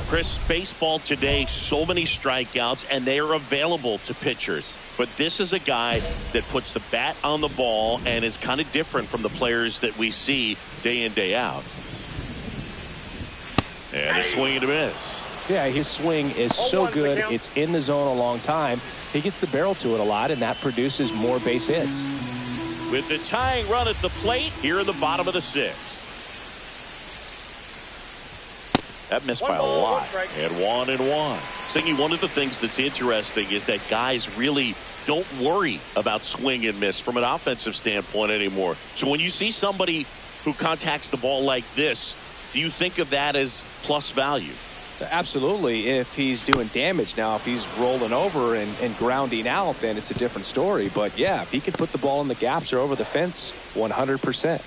Chris, baseball today, so many strikeouts, and they are available to pitchers. But this is a guy that puts the bat on the ball and is kind of different from the players that we see day in, day out. And a swing and a miss. Yeah, his swing is so good. It's in the zone a long time. He gets the barrel to it a lot, and that produces more base hits. With the tying run at the plate here in the bottom of the 6th. That missed by a lot. And 1-1. Singy, one of the things that's interesting is that guys really don't worry about swing and miss from an offensive standpoint anymore. So when you see somebody who contacts the ball like this, do you think of that as plus value? Absolutely, if he's doing damage. Now, if he's rolling over and grounding out, then it's a different story. But, yeah, if he can put the ball in the gaps or over the fence, 100%.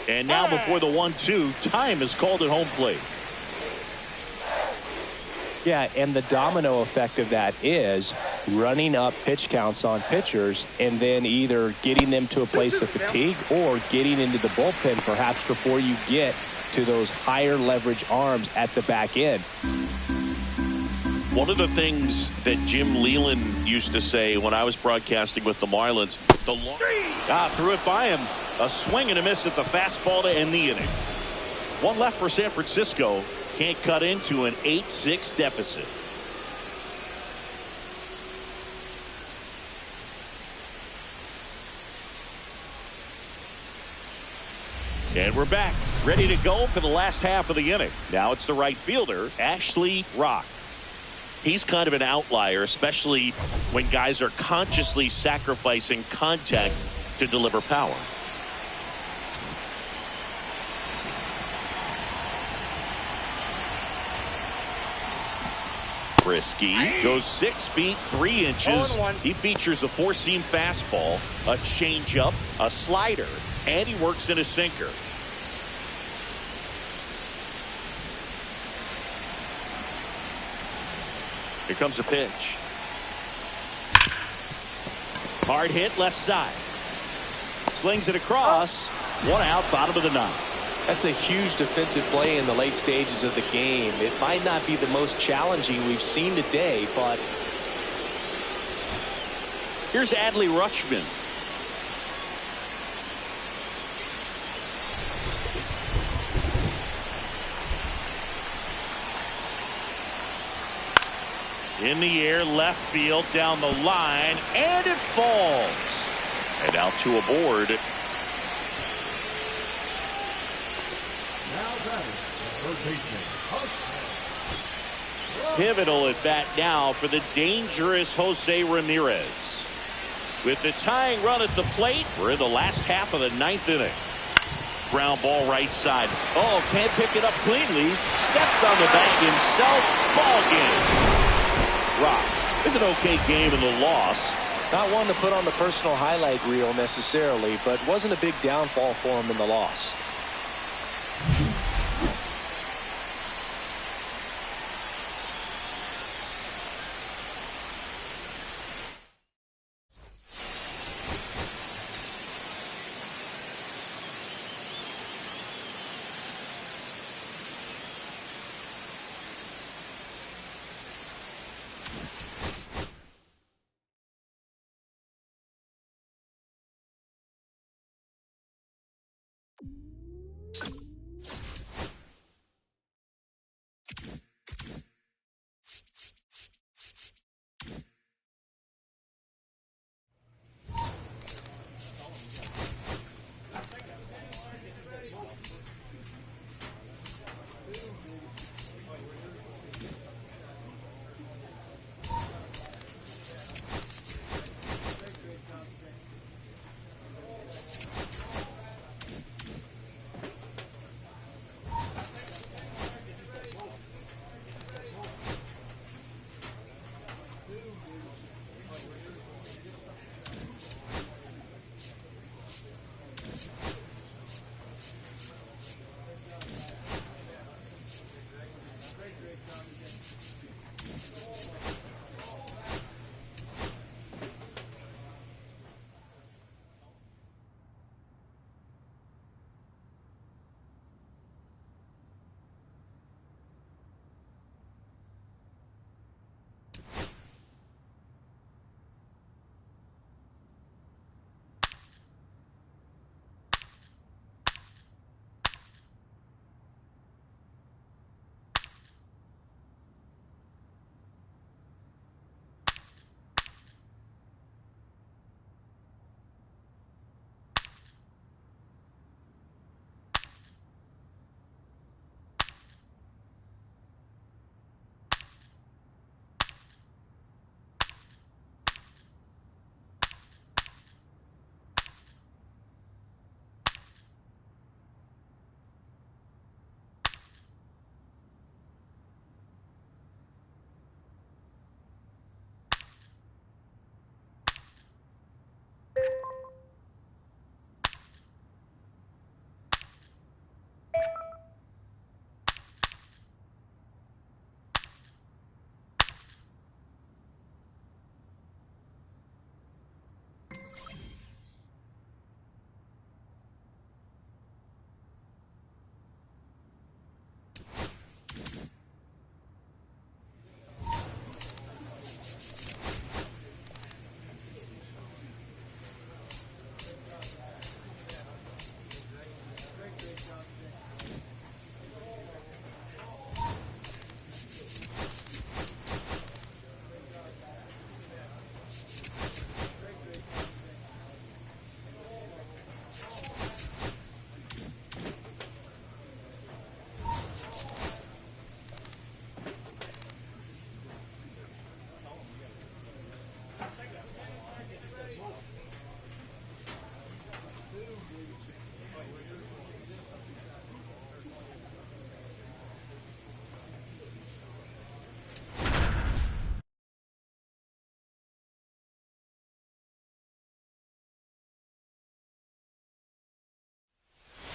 And now before the 1-2, time is called at home plate. Yeah, and the domino effect of that is running up pitch counts on pitchers and then either getting them to a place of fatigue or getting into the bullpen perhaps before you get to those higher leverage arms at the back end. One of the things that Jim Leland used to say when I was broadcasting with the Marlins, threw it by him. A swing and a miss at the fastball to end the inning. 1 left for San Francisco. Can't cut into an 8-6 deficit. And we're back, ready to go for the last half of the inning. Now it's the right fielder, Ashley Rock. He's kind of an outlier, especially when guys are consciously sacrificing contact to deliver power. Frisky goes 6 feet 3 inches. He features a 4-seam fastball, a changeup, a slider, and he works in a sinker. Here comes a pitch. Hard hit left side. Slings it across. 1 out, bottom of the 9th. That's a huge defensive play in the late stages of the game. It might not be the most challenging we've seen today, but here's Adley Rutschman. In the air, left field, down the line, and it falls. And out to aboard. Pivotal at bat now for the dangerous Jose Ramirez. With the tying run at the plate, we're in the last half of the 9th inning. Ground ball right side. Oh, can't pick it up cleanly. Steps on the bag himself. Ball game. Rock with an okay game in the loss. Not one to put on the personal highlight reel necessarily, but wasn't a big downfall for him in the loss.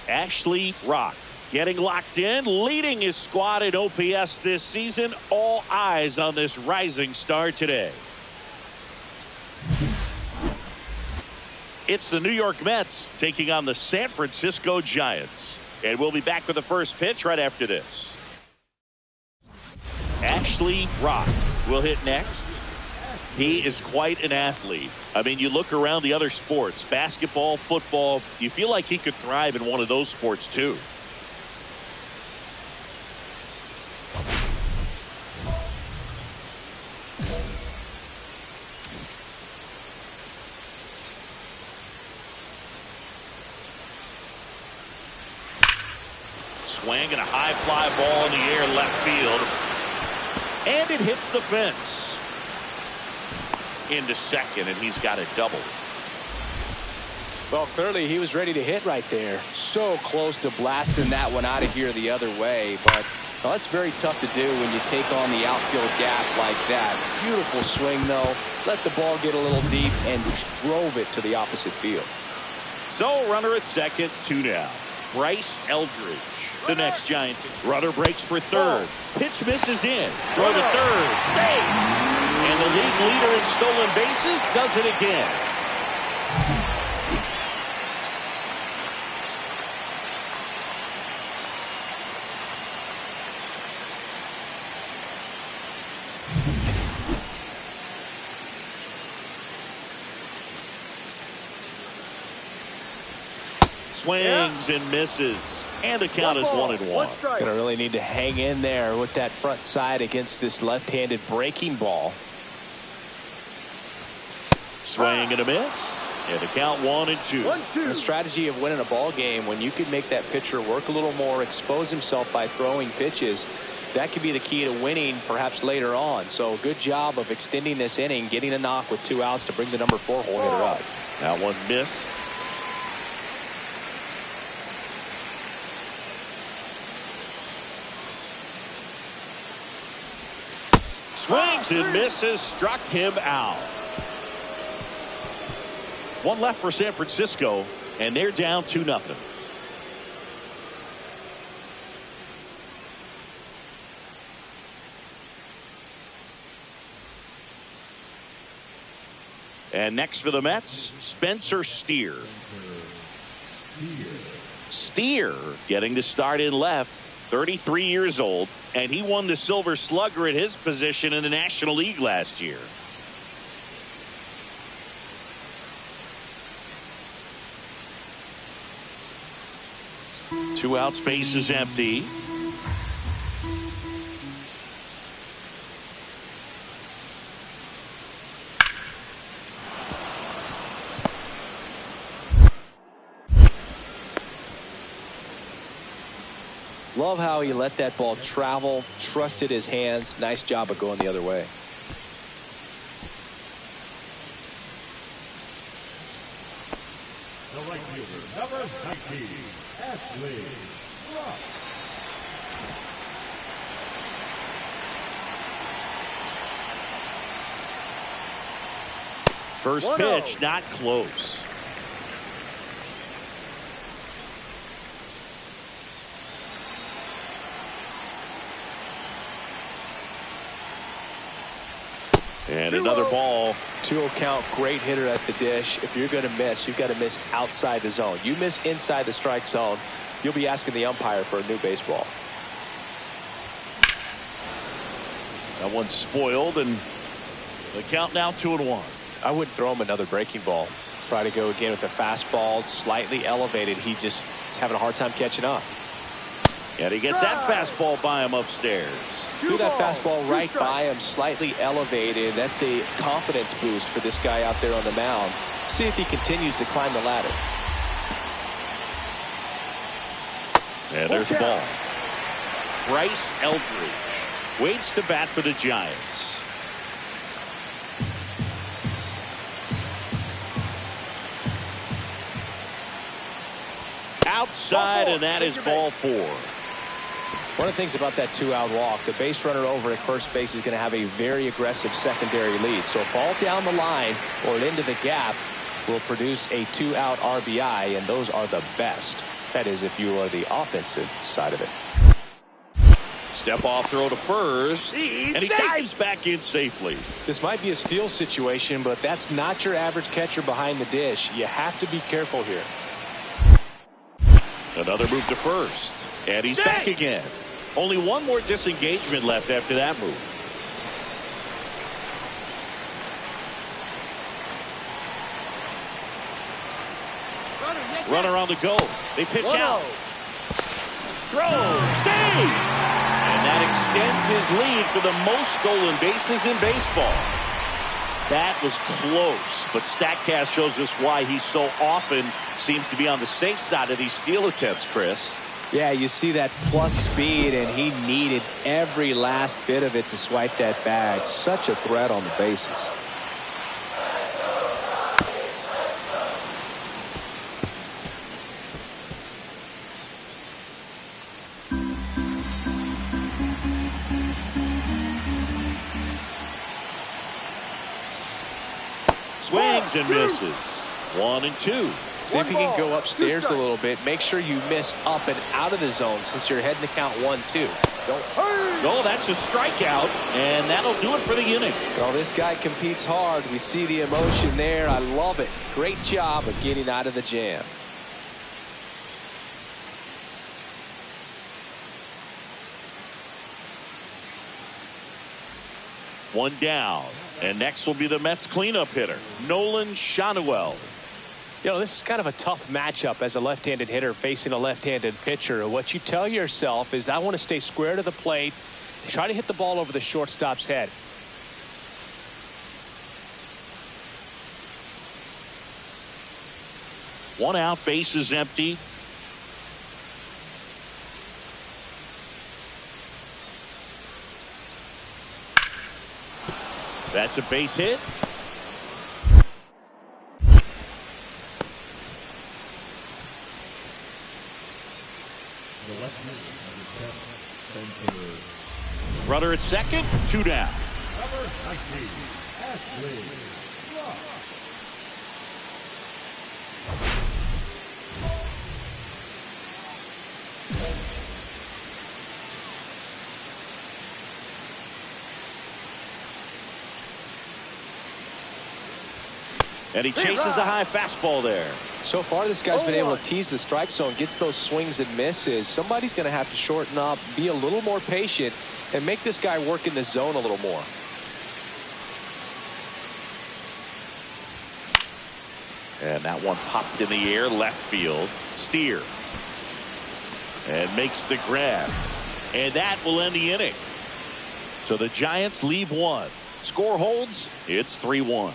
Ashley Rock getting locked in, leading his squad in OPS this season. All eyes on this rising star today. It's the New York Mets taking on the San Francisco Giants. And we'll be back with the first pitch right after this. Ashley Rock will hit next. He is quite an athlete. I mean, you look around the other sports, basketball, football, you feel like he could thrive in one of those sports too. Swing and a high fly ball in the air left field. And it hits the fence. Into second, and he's got a double. Well, clearly he was ready to hit right there. So close to blasting that one out of here the other way, but well, that's very tough to do when you take on the outfield gap like that. Beautiful swing, though. Let the ball get a little deep and drove it to the opposite field. So, runner at second, 2 down. Bryce Eldridge, the next Giant. Runner breaks for third. Pitch misses in. Throw to third. Save. And the league leader in stolen bases does it again. Swings and misses, and the count is 1-1. Gonna really need to hang in there with that front side against this left-handed breaking ball. Swing and a miss, and the count 1-2. The strategy of winning a ball game, when you can make that pitcher work a little more, expose himself by throwing pitches, that could be the key to winning perhaps later on. So good job of extending this inning, getting a knock with 2 outs to bring the number 4 hole hitter up. That one missed. Swings and misses, struck him out. 1 left for San Francisco, and they're down 2-0. And next for the Mets, Spencer Steer. Steer getting to start in left, 33 years old, and he won the Silver Slugger at his position in the National League last year. Two out, space is empty. Love how he let that ball travel, trusted his hands. Nice job of going the other way. The right fielder, number 19, Ashley Rock. First pitch, not close. And another ball. 2-0 count, great hitter at the dish. If you're going to miss, you've got to miss outside the zone. You miss inside the strike zone, you'll be asking the umpire for a new baseball. That one's spoiled, and the count now 2-1. I wouldn't throw him another breaking ball. Try to go again with the fastball, slightly elevated. He just is having a hard time catching up. And he gets that fastball by him upstairs. Threw that fastball right by him, slightly elevated. That's a confidence boost for this guy out there on the mound. See if he continues to climb the ladder. And there's the ball. Bryce Eldridge waits to bat for the Giants. outside, and that is ball 4. One of the things about that 2-out walk, the base runner over at first base is going to have a very aggressive secondary lead. So a ball down the line or into the gap will produce a 2-out RBI, and those are the best. That is, if you are the offensive side of it. Step off throw to first, and he dives back in safely. This might be a steal situation, but that's not your average catcher behind the dish. You have to be careful here. Another move to first, and he's back again. Only one more disengagement left after that move. Runner on the go. They pitch out. Throw. Save. And that extends his lead for the most stolen bases in baseball. That was close, but StatCast shows us why he so often seems to be on the safe side of these steal attempts, Chris. Yeah, you see that plus speed, and he needed every last bit of it to swipe that bag. Such a threat on the bases. Swings and misses. 1 and 2. See if you can go upstairs a little bit. Make sure you miss up and out of the zone since you're heading to count 1-2. No, that's a strikeout, and that'll do it for the inning. Well, this guy competes hard. We see the emotion there. I love it. Great job of getting out of the jam. One down, and next will be the Mets cleanup hitter, Nolan Schanuel. You know, this is kind of a tough matchup as a left-handed hitter facing a left-handed pitcher. What you tell yourself is, I want to stay square to the plate, try to hit the ball over the shortstop's head. One out, base is empty. That's a base hit. Runner at second, 2 down. Number 19, Ashley Rock. And he chases a high fastball there. So far, this guy's been able to tease the strike zone, gets those swings and misses. Somebody's going to have to shorten up, be a little more patient, and make this guy work in the zone a little more. And that one popped in the air, left field. Steer. And makes the grab. And that will end the inning. So the Giants leave one. Score holds. It's 3-1.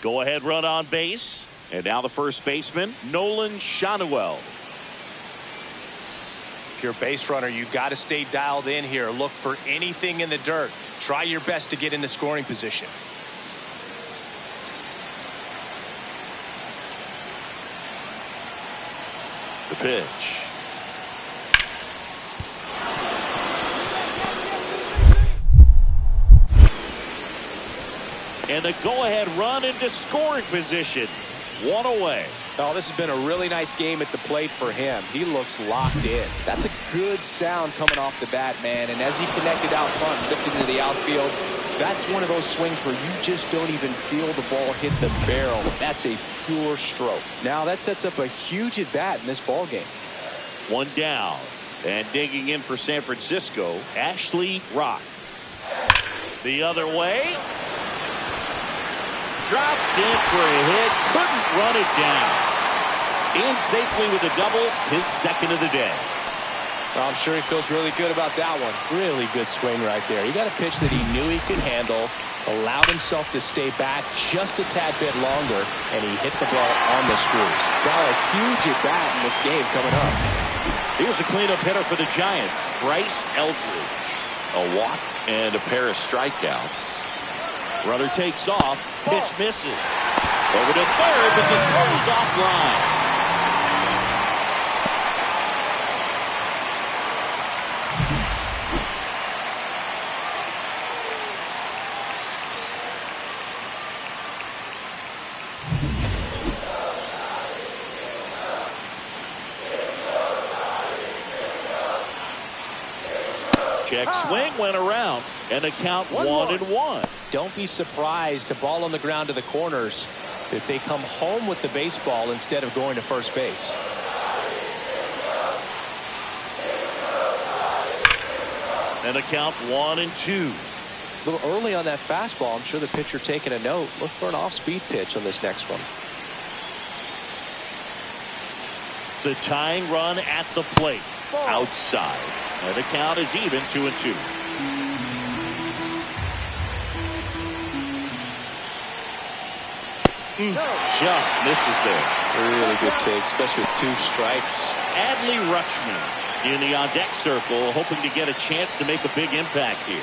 Go ahead run on base. And now the first baseman, Nolan Schanuel. If you're a base runner, you've got to stay dialed in here. Look for anything in the dirt. Try your best to get into scoring position. The pitch. And the go-ahead run into scoring position. 1 away. Oh, this has been a really nice game at the plate for him. He looks locked in. That's a good sound coming off the bat, man. And as he connected out front and lifted into the outfield, that's one of those swings where you just don't even feel the ball hit the barrel. That's a pure stroke. Now that sets up a huge at-bat in this ball game. 1 down. And digging in for San Francisco, Ashley Rock. The other way. Drops in for a hit. Couldn't run it down. In safely with a double, his second of the day. Well, I'm sure he feels really good about that one. Really good swing right there. He got a pitch that he knew he could handle, allowed himself to stay back just a tad bit longer, and he hit the ball on the screws. Now a huge at-bat in this game coming up. Here's a cleanup hitter for the Giants, Bryce Eldridge. A walk and a pair of strikeouts. Runner takes off. Pitch misses. Over to third, but the throw is offline. Check swing went around and a count 1-1. Don't be surprised to ball on the ground to the corners if they come home with the baseball instead of going to first base. And a count 1-2. A little early on that fastball. I'm sure the pitcher taking a note. Look for an off-speed pitch on this next one. The tying run at the plate. Outside. And the count is even 2-2. Just misses there. Really good take, especially with 2 strikes. Adley Rutschman in the on-deck circle, hoping to get a chance to make a big impact here.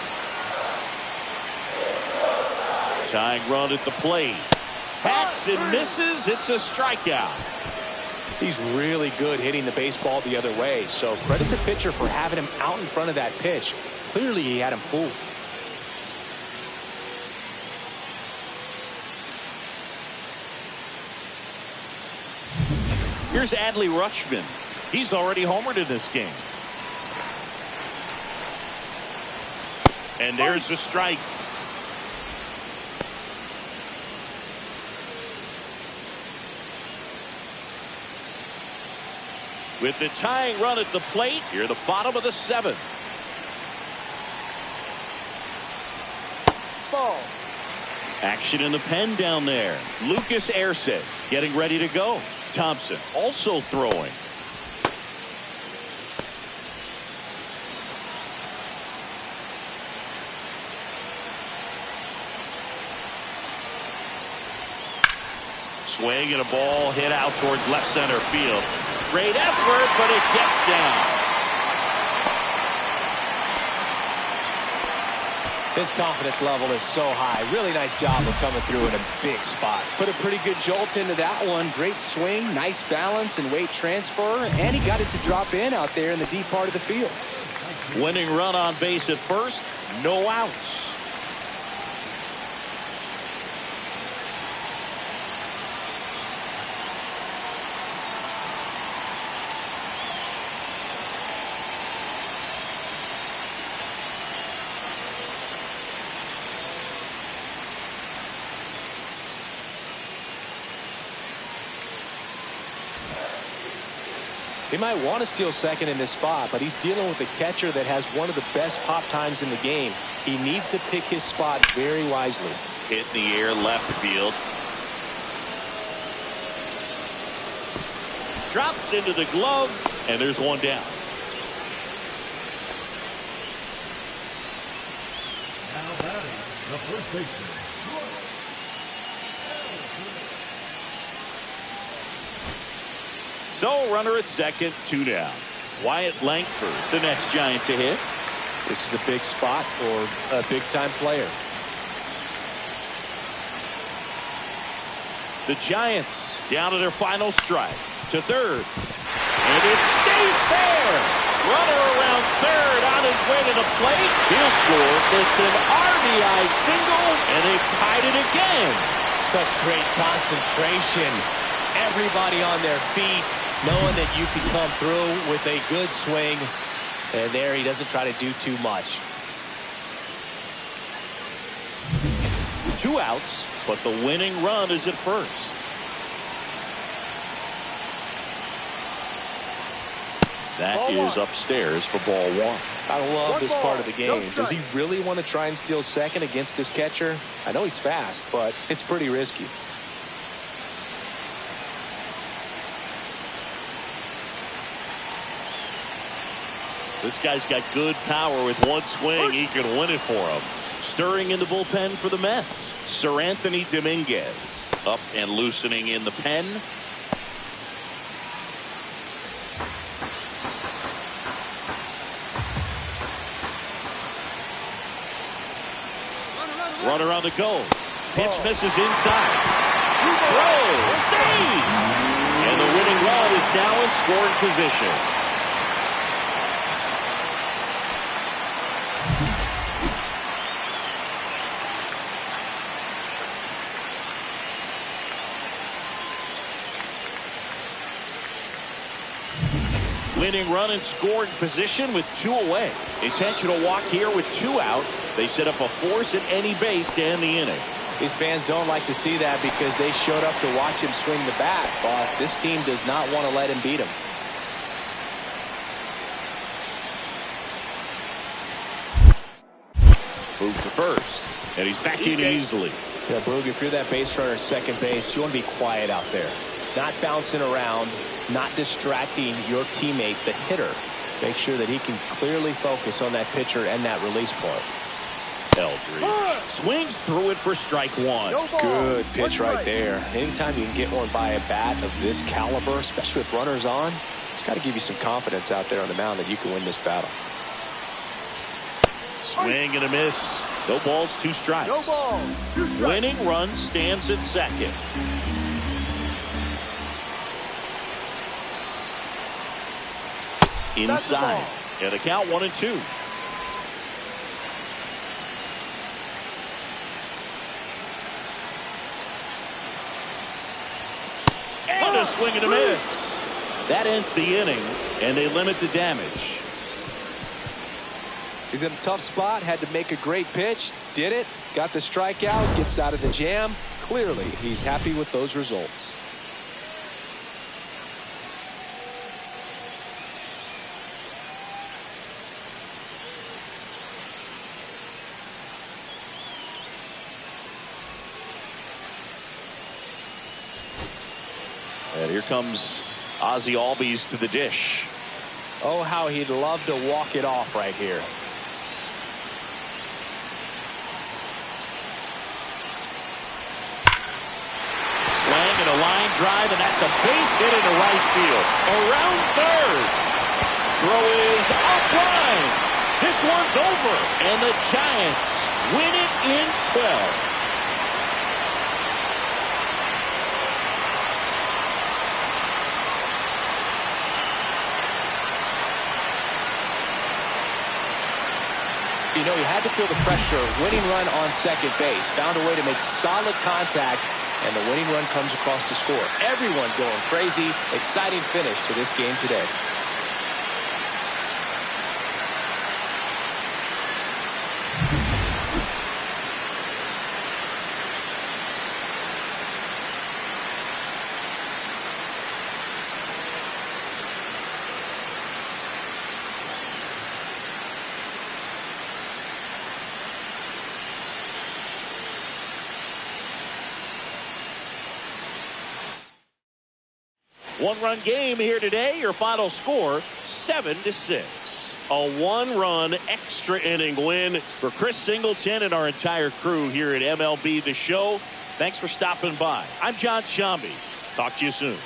Tying run at the plate. Hacks and misses. It's a strikeout. He's really good hitting the baseball the other way, so credit the pitcher for having him out in front of that pitch. Clearly he had him fooled. Here's Adley Rutschman. He's already homered in this game. And there's the strike. With the tying run at the plate, you're the bottom of the 7th. Ball. Action in the pen down there. Lucas Erceg getting ready to go. Thompson also throwing. Swing and a ball hit out towards left center field. Great effort, but it gets down. His confidence level is so high. Really nice job of coming through in a big spot. Put a pretty good jolt into that one. Great swing, nice balance and weight transfer, and he got it to drop in out there in the deep part of the field. Winning run on base at first, no outs. He might want to steal second in this spot, but he's dealing with a catcher that has one of the best pop times in the game. He needs to pick his spot very wisely. Hit in the air left field. Drops into the glove, and there's one down. Now batting, the first baseman. So runner at second, 2 down. Wyatt Langford, the next Giant to hit. This is a big spot for a big-time player. The Giants down to their final strike. To third. And it stays fair. Runner around third on his way to the plate. He'll score. It's an RBI single, and they've tied it again. Such great concentration. Everybody on their feet, knowing that you can come through with a good swing. And there he doesn't try to do too much. 2 outs, but the winning run is at first. That is upstairs for ball 1. I love this part of the game. Does he really want to try and steal second against this catcher? I know he's fast, but it's pretty risky. This guy's got good power. With one swing, he can win it for him. Stirring in the bullpen for the Mets, Sir Anthony Dominguez. Up and loosening in the pen. Runner on the go. Pitch misses inside. Throw. Save. And the winning run is now in scoring position. Winning run in scoring position with 2 away. Intentional walk here with 2 out. They set up a force at any base to end the inning. These fans don't like to see that because they showed up to watch him swing the bat, but this team does not want to let him beat him. Move to first, and he's back in easily. Yeah, Boog, if you're that base runner at second base, you want to be quiet out there. Not bouncing around, not distracting your teammate, the hitter. Make sure that he can clearly focus on that pitcher and that release point. Eldridge swings through it for strike 1. Good pitch right there. Anytime you can get one by a bat of this caliber, especially with runners on, it's got to give you some confidence out there on the mound that you can win this battle. Swing and a miss. No balls, 2 strikes. No ball. 2 strikes. Winning run stands at second. Inside. And a count 1-2. And a swing and a miss. That ends the inning, and they limit the damage. He's in a tough spot, had to make a great pitch, did it, got the strikeout, gets out of the jam. Clearly, he's happy with those results. And here comes Ozzie Albies to the dish. Oh, how he'd love to walk it off right here. Swing and a line drive, and that's a base hit into right field. Around third. Throw is up line. This one's over, and the Giants win it in 12. You know, he had to feel the pressure. Winning run on second base. Found a way to make solid contact, and the winning run comes across to score. Everyone going crazy. Exciting finish to this game today. One-run game here today. Your final score, 7-6. A 1-run extra inning win for Chris Singleton and our entire crew here at MLB The Show. Thanks for stopping by. I'm John Shambi. Talk to you soon.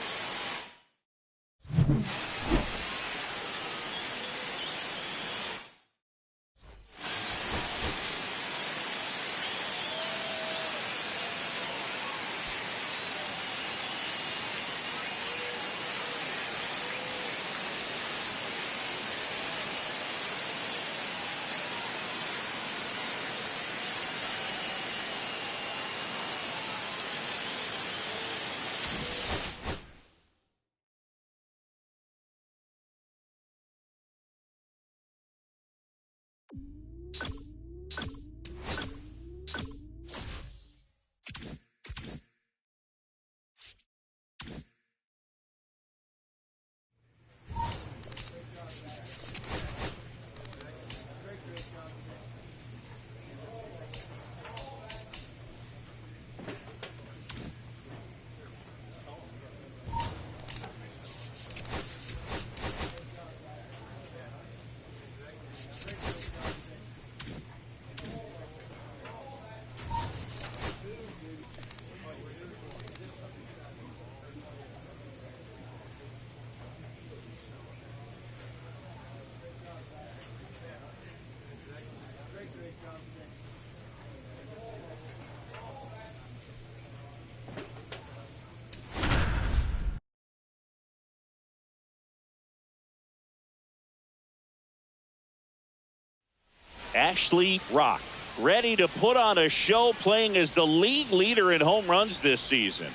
Ashley Rock, ready to put on a show, playing as the league leader in home runs this season.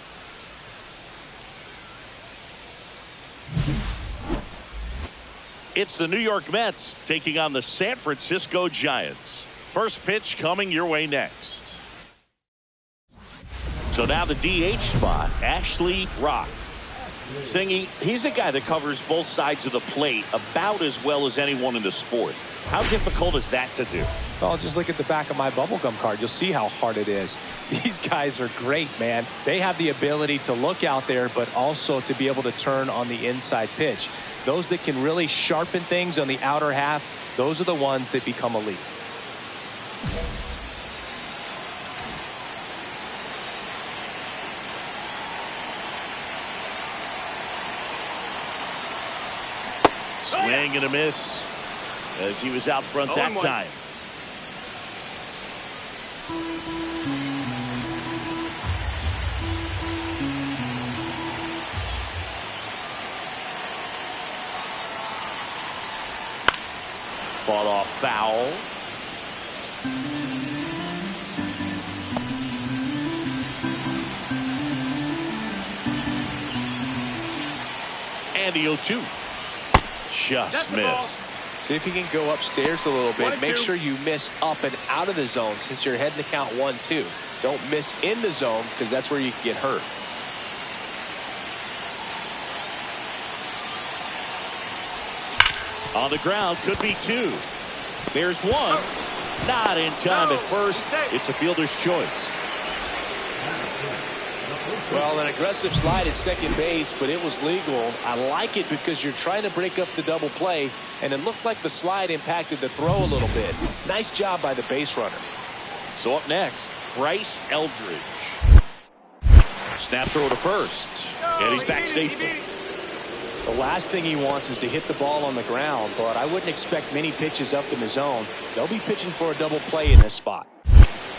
It's the New York Mets taking on the San Francisco Giants. First pitch coming your way next. So now the DH spot, Ashley Rock. Singy, he's a guy that covers both sides of the plate about as well as anyone in the sport. How difficult is that to do? Well, just look at the back of my bubblegum card. You'll see how hard it is. These guys are great, man. They have the ability to look out there, but also to be able to turn on the inside pitch. Those that can really sharpen things on the outer half, those are the ones that become elite. Swing and a miss as he was out front that time. Fought off foul. And the 0-2. Just missed. See if you can go upstairs a little bit. Make sure you miss up and out of the zone since you're heading to count 1-2. Don't miss in the zone because that's where you can get hurt. On the ground, could be 2. There's 1. Not in time at first. It's a fielder's choice. Well, an aggressive slide at second base, but it was legal. I like it because you're trying to break up the double play, and it looked like the slide impacted the throw a little bit. Nice job by the base runner. So up next, Bryce Eldridge. Snap throw to first, and he's back safely. The last thing he wants is to hit the ball on the ground, but I wouldn't expect many pitches up in the zone. They'll be pitching for a double play in this spot.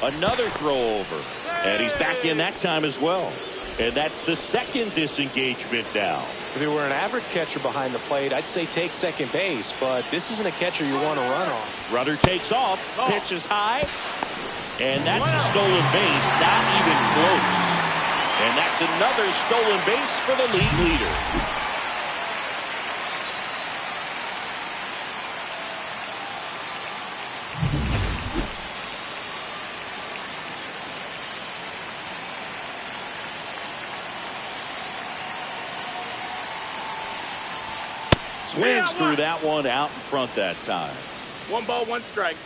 Another throw over, and he's back in that time as well. And that's the second disengagement now. If he were an average catcher behind the plate, I'd say take second base, but this isn't a catcher you want to run on. Runner takes off, pitch is high, and that's a stolen base, not even close. And that's another stolen base for the league leader. Swings through that one, out in front that time. 1 ball, 1 strike.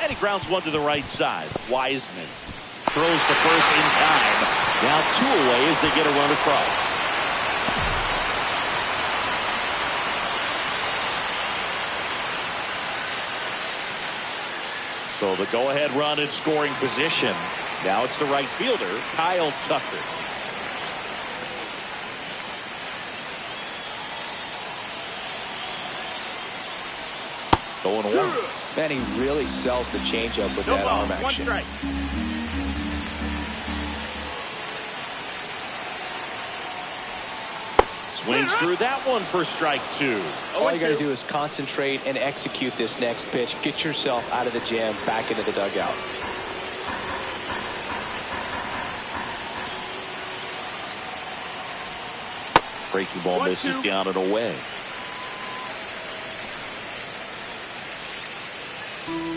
And he grounds one to the right side. Wiseman throws the first in time. Now 2 away as they get a run across. So the go-ahead run in scoring position. Now it's the right fielder, Kyle Tucker. Going 1. Man, he really sells the changeup with that arm action. 1 strike. Swings through that one for strike 2. All you got to do is concentrate and execute this next pitch. Get yourself out of the jam, back into the dugout. Breaking ball misses down and away.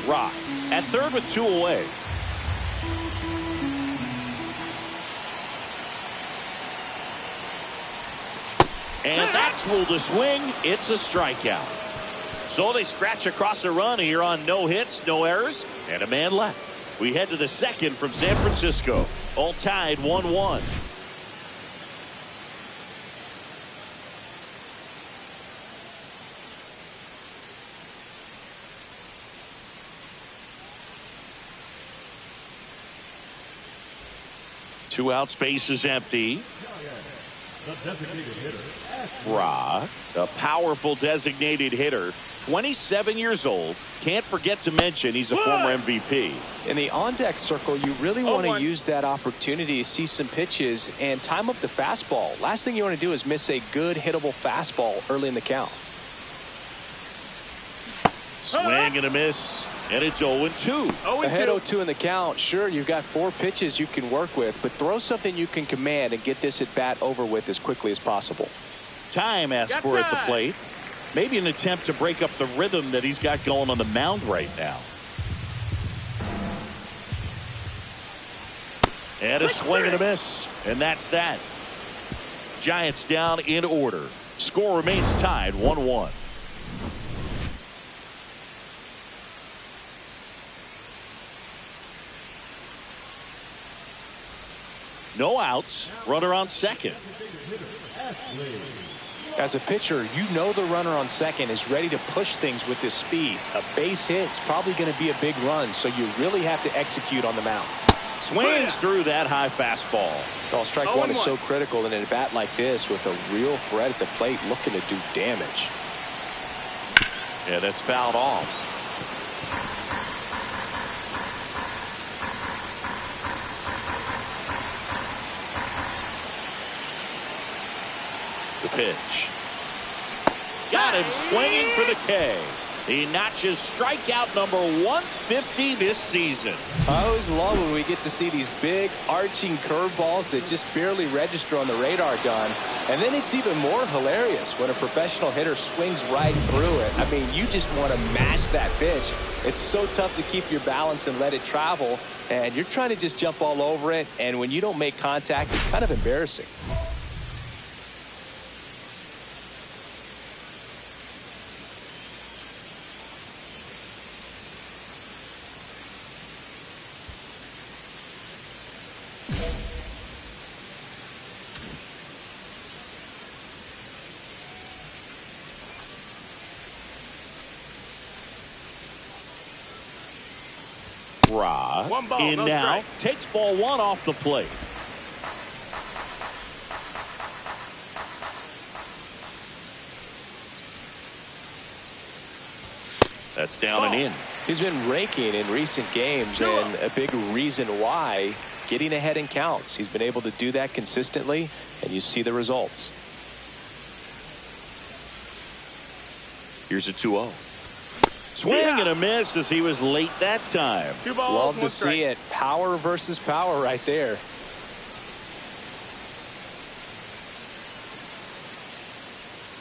Rock at third with 2 away. And that's ruled a swing. It's a strikeout. So they scratch across a run here on no hits, no errors, and a man left. We head to the second from San Francisco. All tied 1-1. Two out, space is empty. the designated hitter, Rock, a powerful designated hitter, 27 years old. Can't forget to mention he's a former MVP. In the on-deck circle, you really want to use that opportunity to see some pitches and time up the fastball. Last thing you want to do is miss a good hittable fastball early in the count. Swing and a miss, and it's 0-2. Ahead 0-2 in the count. Sure, you've got 4 pitches you can work with, but throw something you can command and get this at bat over with as quickly as possible. Time asked for at the plate. Maybe an attempt to break up the rhythm that he's got going on the mound right now. And a swing and a miss, and that's that. Giants down in order. Score remains tied 1-1. No outs. Runner on second. As a pitcher, you know the runner on second is ready to push things with his speed. A base hit's probably going to be a big run, so you really have to execute on the mound. Swings through that high fastball. Well, strike one is so critical in a bat like this with a real threat at the plate looking to do damage. Yeah, that's fouled off. The pitch. Got him swinging for the K. He notches strikeout number 150 this season. I always love when we get to see these big arching curveballs that just barely register on the radar gun. And then it's even more hilarious when a professional hitter swings right through it. I mean, you just want to mash that pitch. It's so tough to keep your balance and let it travel. And you're trying to just jump all over it. And when you don't make contact, it's kind of embarrassing. Rock One ball, in no now. strikes. Takes ball 1 off the plate. That's down and in. He's been raking in recent games, and a big reason why, getting ahead in counts. He's been able to do that consistently, and you see the results. Here's a 2-0. Swing and a miss as he was late that time. 2 balls, Love 1 to strike. see it. Power versus power right there.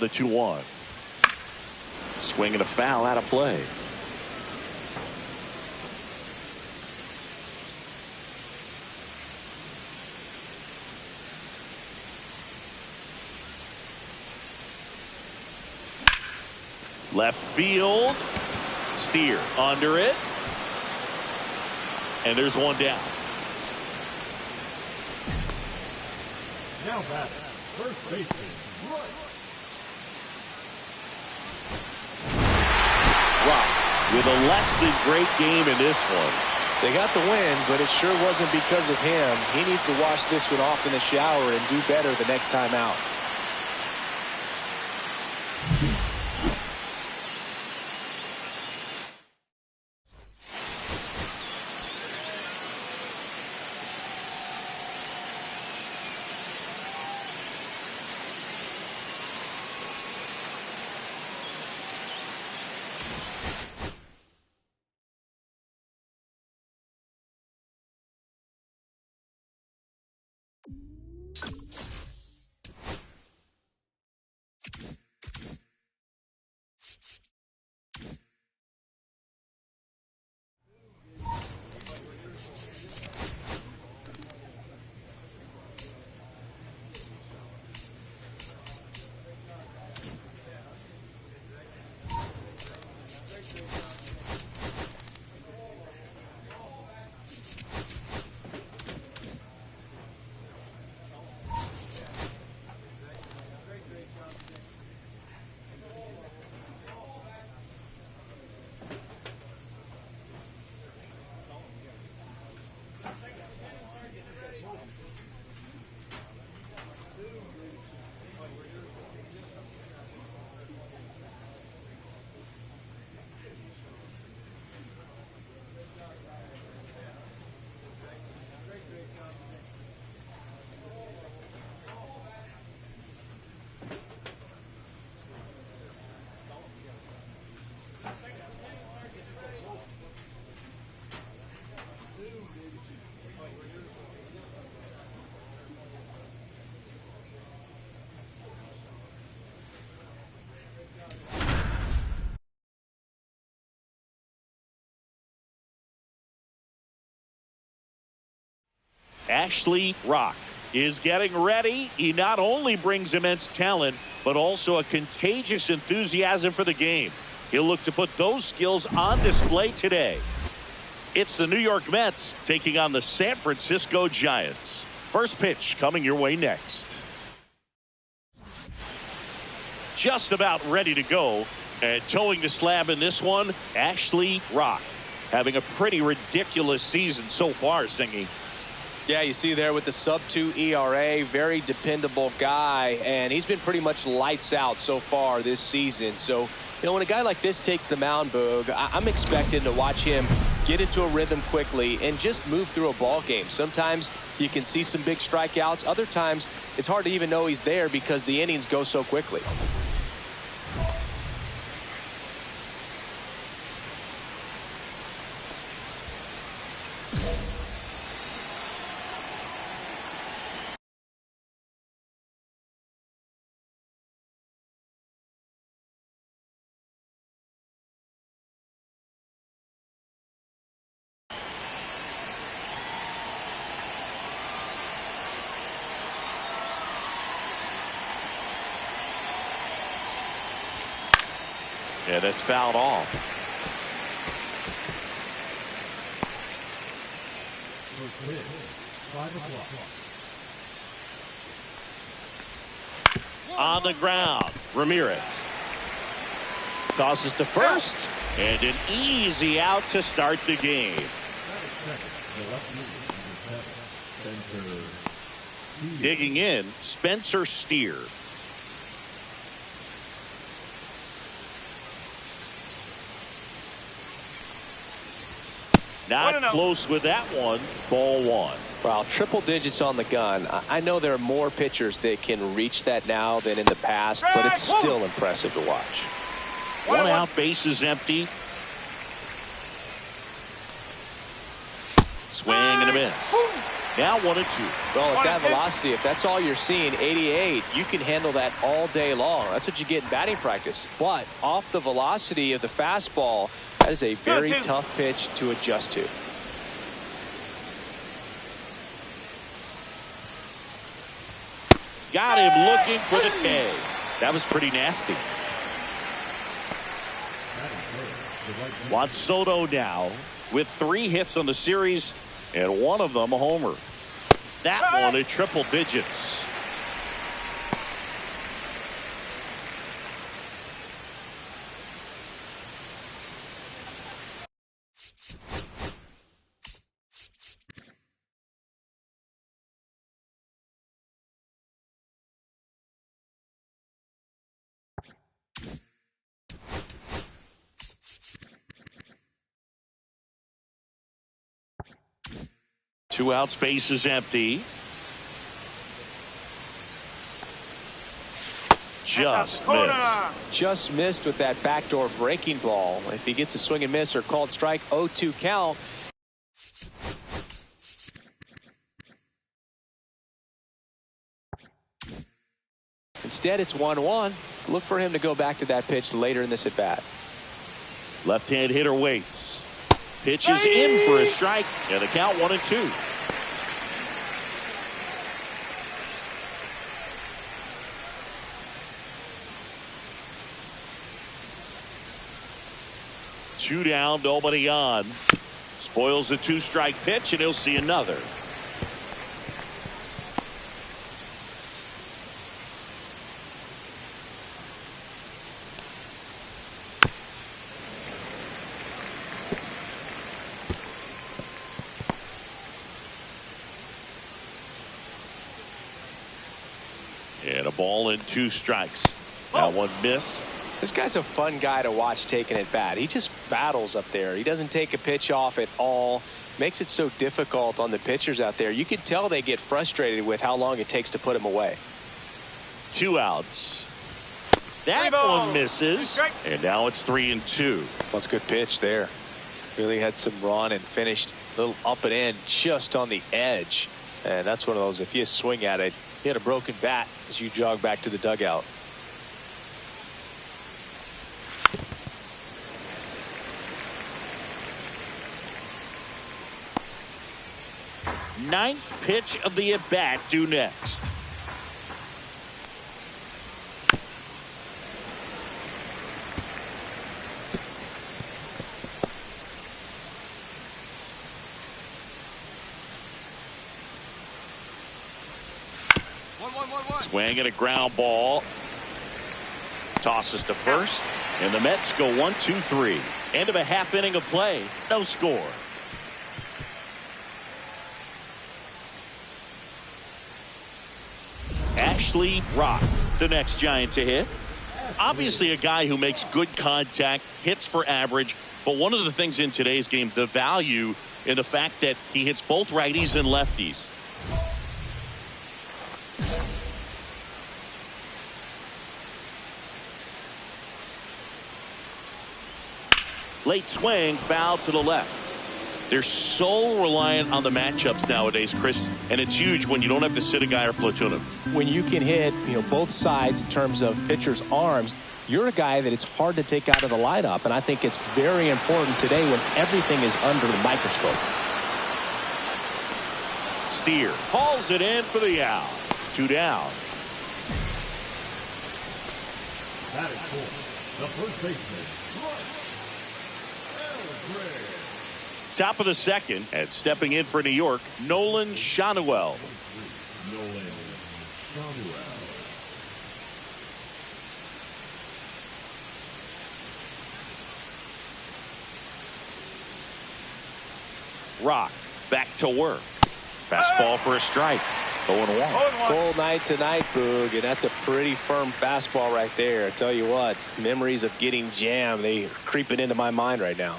The 2-1. Swing and a foul out of play. Left field. Steer under it. And there's one down. now batting, first baseman, Rock with a less than great game in this one. They got the win, but it sure wasn't because of him. He needs to wash this one off in the shower and do better the next time out. Ashley Rock is getting ready. He not only brings immense talent, but also a contagious enthusiasm for the game. He'll look to put those skills on display today. It's the New York Mets taking on the San Francisco Giants. First pitch coming your way next. Just about ready to go. And towing the slab in this one, Ashley Rock. Having a pretty ridiculous season so far, Singy. Yeah, you see there with the sub-2 ERA, very dependable guy, and he's been pretty much lights out so far this season. So, you know, when a guy like this takes the mound, Boog, I'm expecting to watch him get into a rhythm quickly and just move through a ball game. Sometimes you can see some big strikeouts. Other times it's hard to even know he's there because the innings go so quickly. Yeah, that's fouled off. On the ground, Ramirez tosses to first, and an easy out to start the game. Digging in, Spencer Steer. Not close with that one. Ball one. Wow, triple digits on the gun. I know there are more pitchers that can reach that now than in the past, but it's still impressive to watch. One out, base is empty. Swing and a miss. Now 1-2. Well, at that velocity, if that's all you're seeing, 88, you can handle that all day long. That's what you get in batting practice. But off the velocity of the fastball, that is a very tough pitch to adjust to. Got him looking for the K. That was pretty nasty. Juan Soto now with 3 hits on the series and one of them a homer. That one at triple digits. Two out, space is empty. Just missed. Just missed with that backdoor breaking ball. If he gets a swing and miss or called strike, 0-2 count. Instead, it's 1-1. Look for him to go back to that pitch later in this at bat. Left-hand hitter waits. Pitches in for a strike, and the count 1-2. Two down, nobody on. Spoils the 2-strike pitch, and he'll see another. And a ball and 2 strikes. That one missed. This guy's a fun guy to watch taking at bat. He just battles up there. He doesn't take a pitch off at all. Makes it so difficult on the pitchers out there. You can tell they get frustrated with how long it takes to put him away. 2 outs. That one misses. And now it's 3-2. Well, that's a good pitch there. Really had some run and finished a little up and in just on the edge. And that's one of those, if you swing at it, you had a broken bat as you jog back to the dugout. ninth pitch of the at-bat due next. Swing and a ground ball. Tosses to first. And the Mets go 1-2-3. End of a half inning of play. No score. Ashley Rock, the next Giant to hit. Obviously a guy who makes good contact, hits for average. But one of the things in today's game, the value in the fact that he hits both righties and lefties. Late swing, foul to the left. They're so reliant on the matchups nowadays, Chris, and it's huge when you don't have to sit a guy or platoon him. When you can hit, both sides in terms of pitchers' arms, you're a guy that it's hard to take out of the lineup, and I think it's very important today when everything is under the microscope. Steer hauls it in for the out. 2 down. That is for the first baseman. Top of the second, and stepping in for New York, Nolan Shanuel. Rock back to work. Fastball for a strike. 0-1. Cold night tonight, Boog, and that's a pretty firm fastball right there. I tell you what, memories of getting jammed, they are creeping into my mind right now.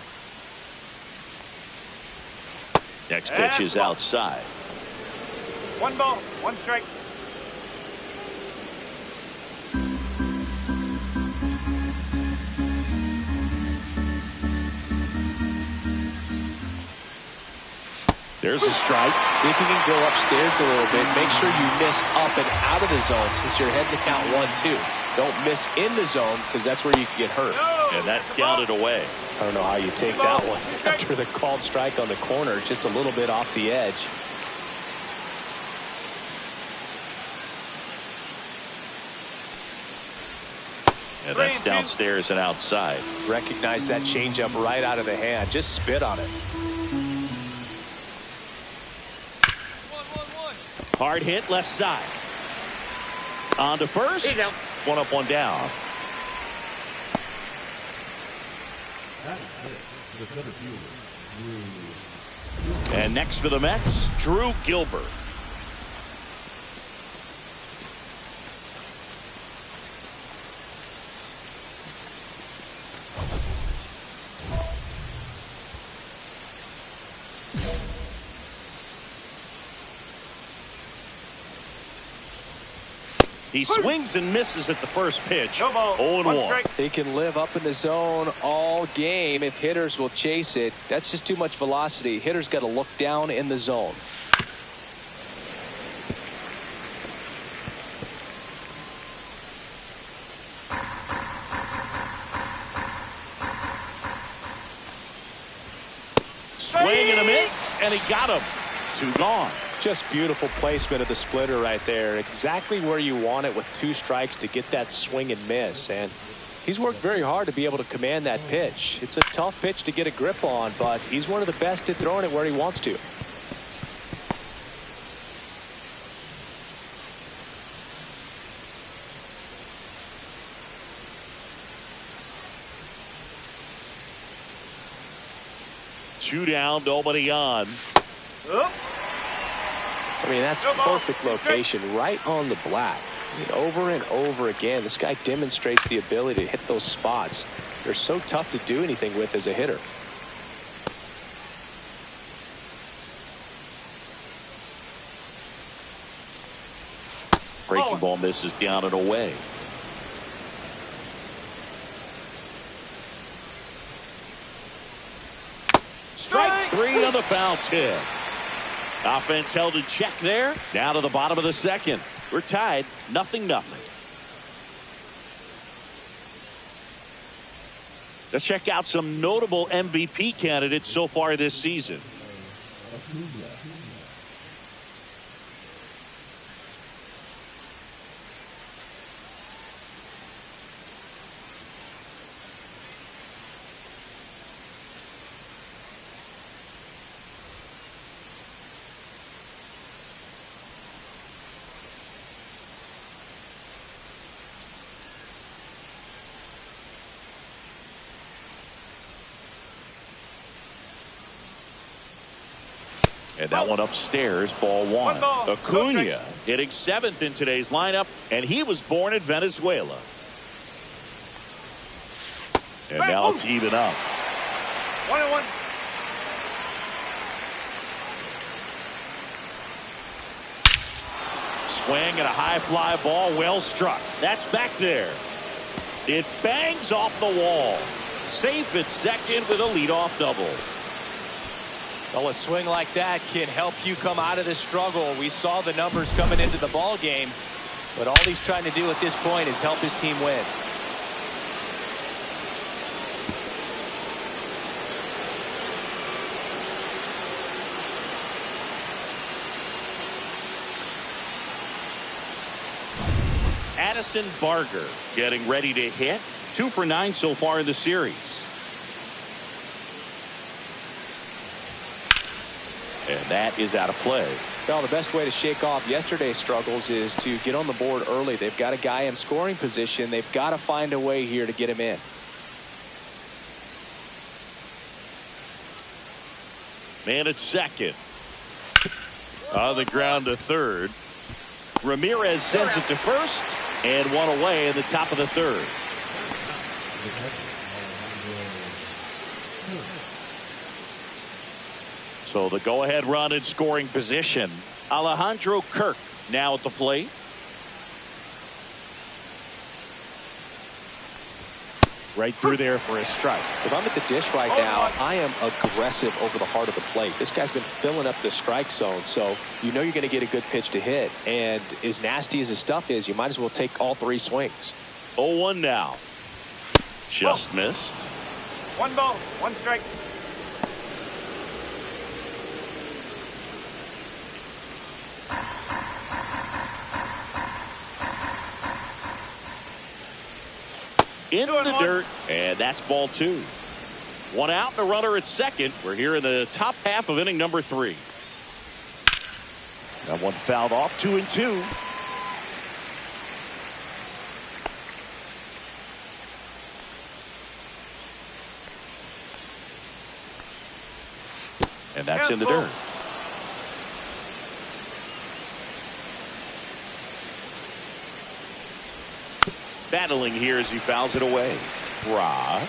Next pitch is outside. 1 ball, 1 strike. There's a strike. See if you can go upstairs a little bit. Make sure you miss up and out of the zone since you're heading to count 1-2. Don't miss in the zone because that's where you can get hurt. And that's down and away. I don't know how you take that one after the called strike on the corner, just a little bit off the edge. And that's downstairs and outside. Recognize that changeup right out of the hand. Just spit on it. Hard hit left side. On to first. 1 up, 1 down. And next for the Mets, Drew Gilbert. He swings and misses at the first pitch. 0-1. He can live up in the zone all game if hitters will chase it. That's just too much velocity. Hitters got to look down in the zone. Swing and a miss, and he got him. 2 gone. Just beautiful placement of the splitter right there. Exactly where you want it with 2 strikes to get that swing and miss. And he's worked very hard to be able to command that pitch. It's a tough pitch to get a grip on, but he's one of the best at throwing it where he wants to. Two down, nobody on. I mean, that's perfect location, right on the black. I mean, over and over again, this guy demonstrates the ability to hit those spots. They're so tough to do anything with as a hitter. Breaking ball misses down and away. Strike 3 on the foul tip. Offense held in check there. Down to the bottom of the second. We're tied 0-0. Let's check out some notable MVP candidates so far this season. And that one upstairs, ball one. Acuna hitting 7th in today's lineup, and he was born in Venezuela. And now it's even up. 1-1. Swing and a high fly ball, well struck. That's back there. It bangs off the wall. Safe at second with a leadoff double. Well, a swing like that can help you come out of the struggle. We saw the numbers coming into the ball game, but all he's trying to do at this point is help his team win. Addison Barger getting ready to hit. 2 for 9 so far in the series. And that is out of play. Well, the best way to shake off yesterday's struggles is to get on the board early. They've got a guy in scoring position. They've got to find a way here to get him in. Man at second. On the ground to third. Ramirez sends it to first, and one away in the top of the third. So the go-ahead run in scoring position. Alejandro Kirk now at the plate. Right through there for a strike. If I'm at the dish right now, I am aggressive over the heart of the plate. This guy's been filling up the strike zone, so you know you're going to get a good pitch to hit. And as nasty as his stuff is, you might as well take all 3 swings. 0-1 now. Just missed. 1 ball, 1 strike. In the dirt, and that's ball 2. 1 out and a runner at second. We're here in the top half of inning number 3. That one fouled off. 2-2. And that's in the dirt. Battling here as he fouls it away. Ra,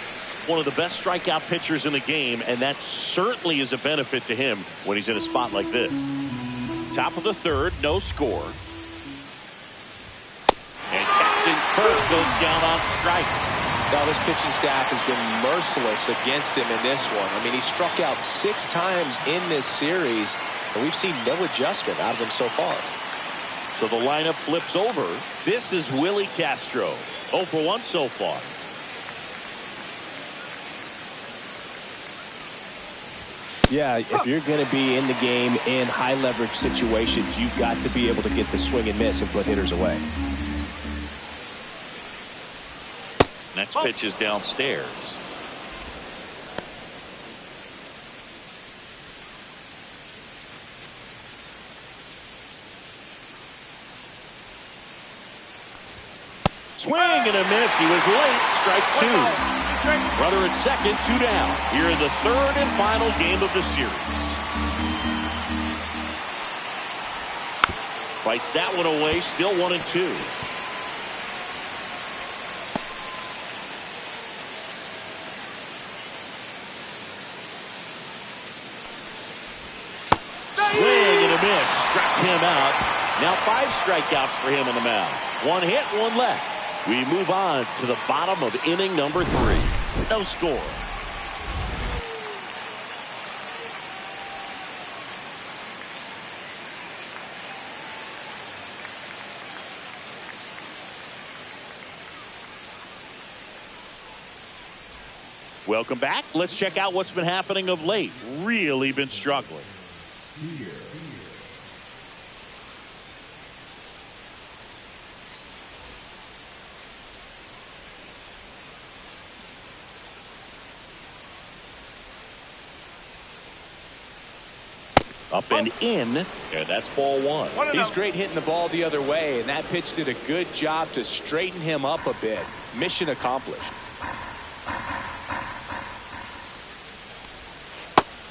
one of the best strikeout pitchers in the game, and that certainly is a benefit to him when he's in a spot like this. Top of the third, no score. And Captain Kirk goes down on strikes. Now this pitching staff has been merciless against him in this one. I mean, he struck out 6 times in this series, and we've seen no adjustment out of him so far. So the lineup flips over. This is Willie Castro. 0 for 1 so far. Yeah, if you're going to be in the game in high leverage situations, you've got to be able to get the swing and miss and put hitters away. Next pitch is downstairs. Swing and a miss. He was late. Strike 2. Runner at second, 2 down. Here in the third and final game of the series. Fights that one away. Still 1-2. Swing and a miss. Struck him out. Now 5 strikeouts for him on the mound. 1 hit, 1 left. We move on to the bottom of inning number 3. No score. Welcome back. Let's check out what's been happening of late. Really been struggling. Up and in, and that's ball 1. He's great hitting the ball the other way, and that pitch did a good job to straighten him up a bit. Mission accomplished.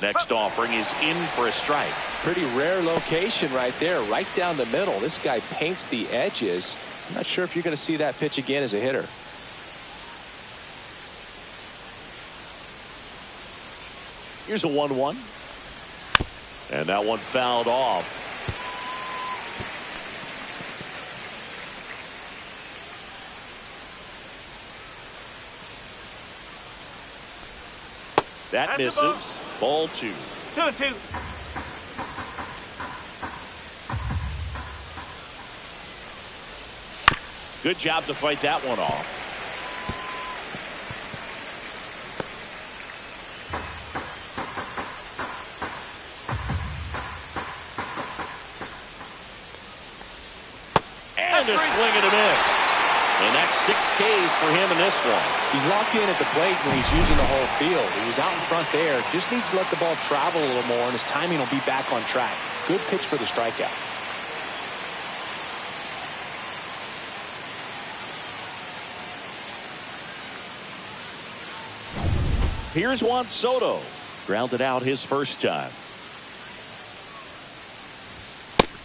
Next offering is in for a strike. Pretty rare location right there, right down the middle. This guy paints the edges. I'm not sure if you're going to see that pitch again as a hitter. Here's a 1-1. And that one fouled off. That misses. Ball 2. 2-2. Good job to fight that one off. And a swing and a miss. And that's 6 Ks for him in this one. He's locked in at the plate when he's using the whole field. He was out in front there. Just needs to let the ball travel a little more, and his timing will be back on track. Good pitch for the strikeout. Here's Juan Soto. Grounded out his first time.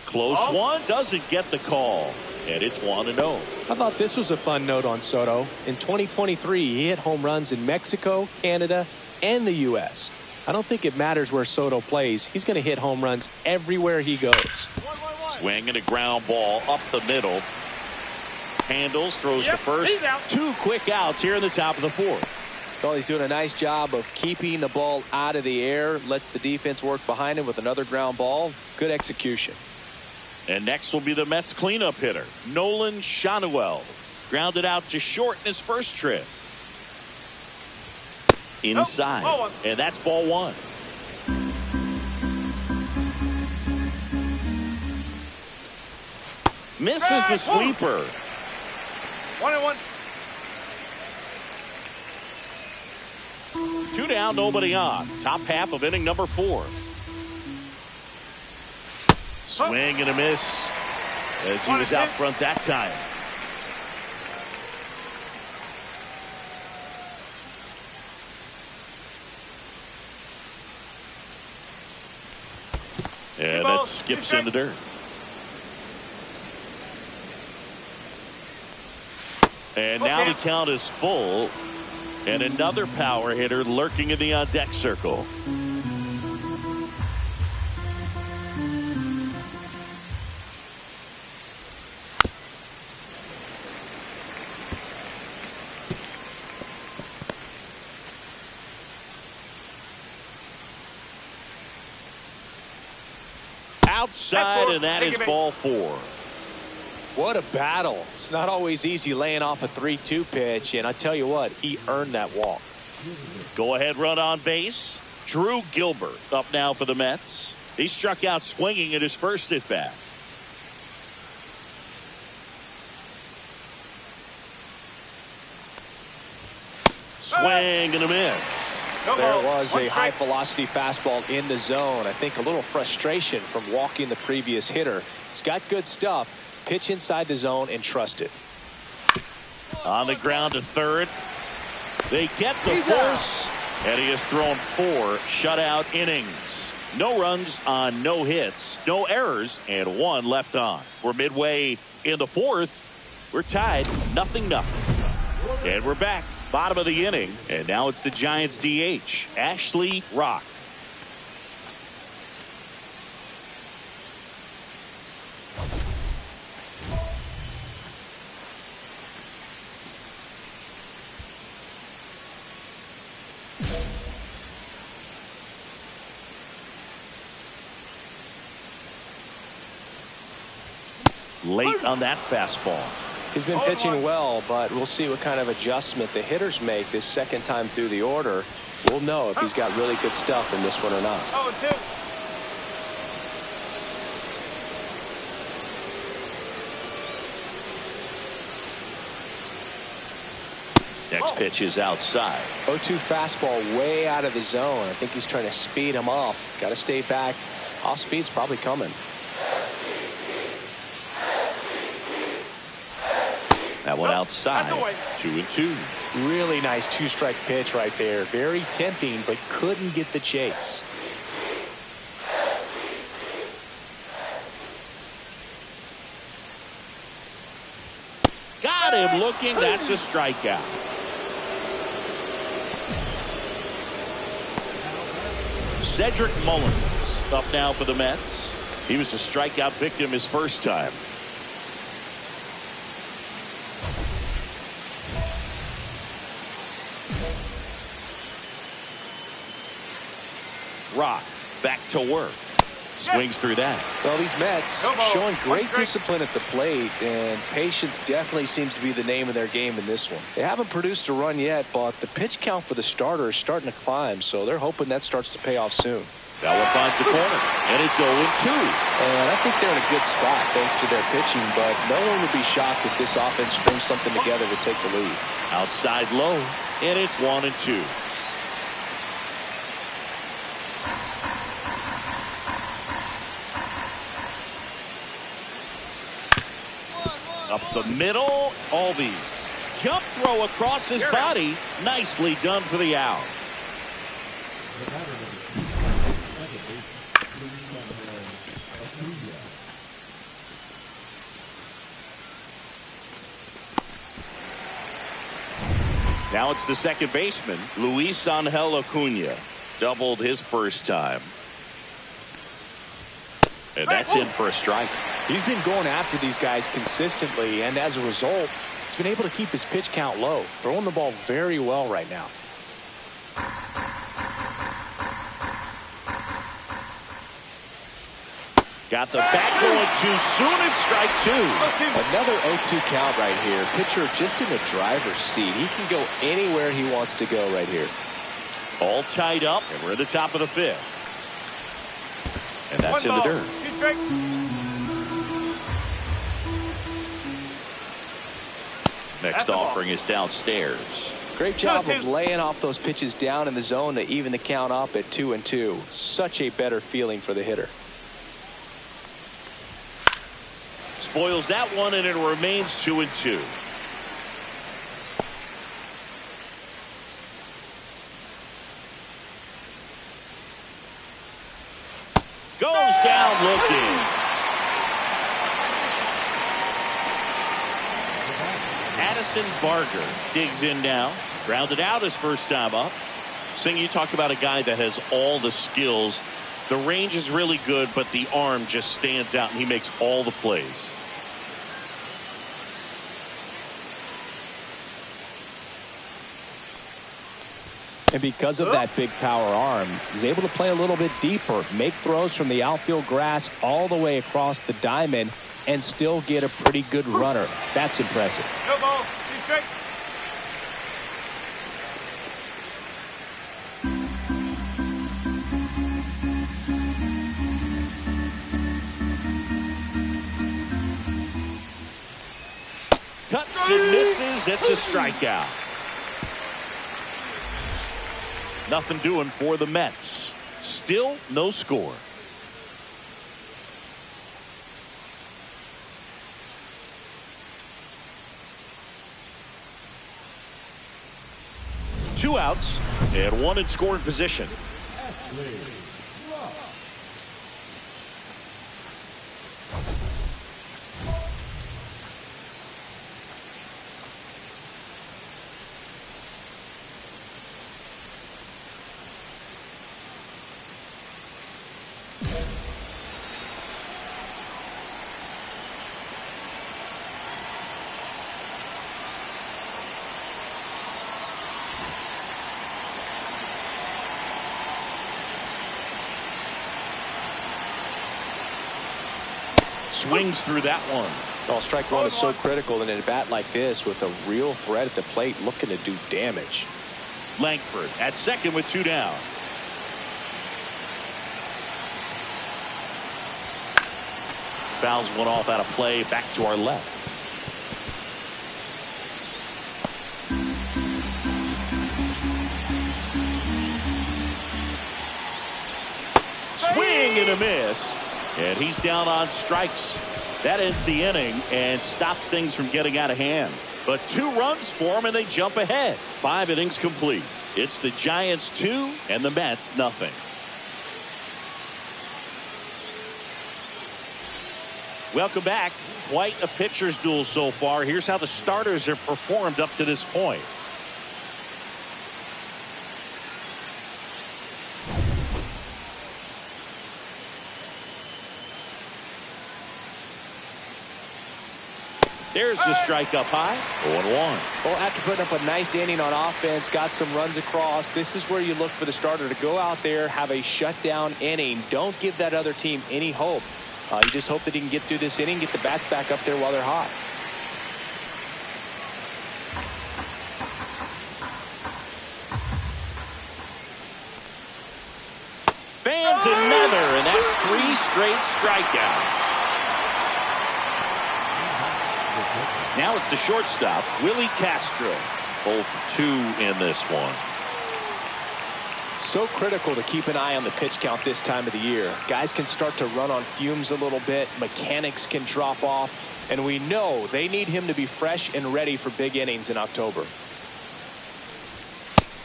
Close one. Doesn't get the call. And it's 1-0. I thought this was a fun note on Soto. In 2023, he hit home runs in Mexico, Canada, and the U.S. I don't think it matters where Soto plays. He's going to hit home runs everywhere he goes. Swing and a ground ball up the middle. Handles, throws to first. 2 quick outs here in the top of the 4th. Well, he's doing a nice job of keeping the ball out of the air. Lets the defense work behind him with another ground ball. Good execution. And next will be the Mets cleanup hitter, Nolan Shanuel. Grounded out to short in his first trip. Inside. And that's ball 1. Misses the sweeper. 1-1. 2 down, nobody on. Top half of inning number 4. Swing and a miss as he was out front that time. And that skips in the dirt. And now the count is full. And another power hitter lurking in the on-deck circle. Outside, and that is ball 4. What a battle. It's not always easy laying off a 3-2 pitch, and I tell you what, he earned that walk. Go ahead run on base. Drew Gilbert up now for the Mets. He struck out swinging at his first at bat. Swing and a miss. There was a high velocity fastball in the zone. I think a little frustration from walking the previous hitter. He's got good stuff. Pitch inside the zone and trust it. On the ground to third. They get the force. And he has thrown 4 shutout innings. No runs on no hits, no errors, and 1 left on. We're midway in the 4th. We're tied 0-0. And we're back. Bottom of the inning, and now it's the Giants DH, Ashley Rock. Late on that fastball. He's been pitching well, but we'll see what kind of adjustment the hitters make this second time through the order. We'll know if he's got really good stuff in this one or not. 0-2. Next pitch is outside. 0-2 fastball way out of the zone. I think he's trying to speed him up. Got to stay back. Off speed's probably coming. That one outside. 2-2. Really nice 2-strike pitch right there. Very tempting, but couldn't get the chase. Got him looking. That's a strikeout. Cedric Mullins up now for the Mets. He was a strikeout victim his first time. Rock back to work. Swings through that. Well, these Mets showing great discipline at the plate, and patience definitely seems to be the name of their game in this one. They haven't produced a run yet, but the pitch count for the starter is starting to climb, so they're hoping that starts to pay off soon. That one finds the corner, and it's 0-2. And I think they're in a good spot thanks to their pitching, but no one would be shocked if this offense strings something together to take the lead. Outside low, and it's 1-2. Up the middle, Albies. Jump throw across his body. Nicely done for the out. Now it's the second baseman, Luis Angel Acuna. Doubled his first time. And that's in for a strike. He's been going after these guys consistently, and as a result, he's been able to keep his pitch count low, throwing the ball very well right now. Got the bat going too soon. It's strike two. Another 0-2 count right here. Pitcher just in the driver's seat. He can go anywhere he wants to go right here. All tied up, and we're at the top of the fifth. And that's in the dirt. Next offering is downstairs. Great job of laying off those pitches down in the zone to even the count up at 2-2. Such a better feeling for the hitter. Spoils that one, and it remains 2-2. Goes down looking. Addison Barger digs in now. Grounded out his first time up. Singh, you talk about a guy that has all the skills. The range is really good, but the arm just stands out, and he makes all the plays. And because of that big power arm, he's able to play a little bit deeper, make throws from the outfield grass all the way across the diamond, and still get a pretty good runner. That's impressive. No ball. Strike. Cuts and misses. It's a strikeout. Nothing doing for the Mets. Still no score. Two outs and one in scoring position. Swings through that one. Well, strike one is so critical in a bat like this with a real threat at the plate looking to do damage. Langford at second with two down. Fouls one off out of play, back to our left. Swing and a miss. And he's down on strikes. That ends the inning and stops things from getting out of hand. But 2 runs for him, and they jump ahead. 5 innings complete. It's the Giants 2 and the Mets nothing. Welcome back. Quite a pitcher's duel so far. Here's how the starters have performed up to this point. There's the strike up high. 0-1. Well, after putting up a nice inning on offense, got some runs across, this is where you look for the starter to go out there, have a shutdown inning. Don't give that other team any hope. You just hope that he can get through this inning, get the bats back up there while they're hot. Fans another, and that's 3 straight strikeouts. Now it's the shortstop, Willie Castro. 0 for 2 in this one. So critical to keep an eye on the pitch count this time of the year. Guys can start to run on fumes a little bit. Mechanics can drop off. And we know they need him to be fresh and ready for big innings in October.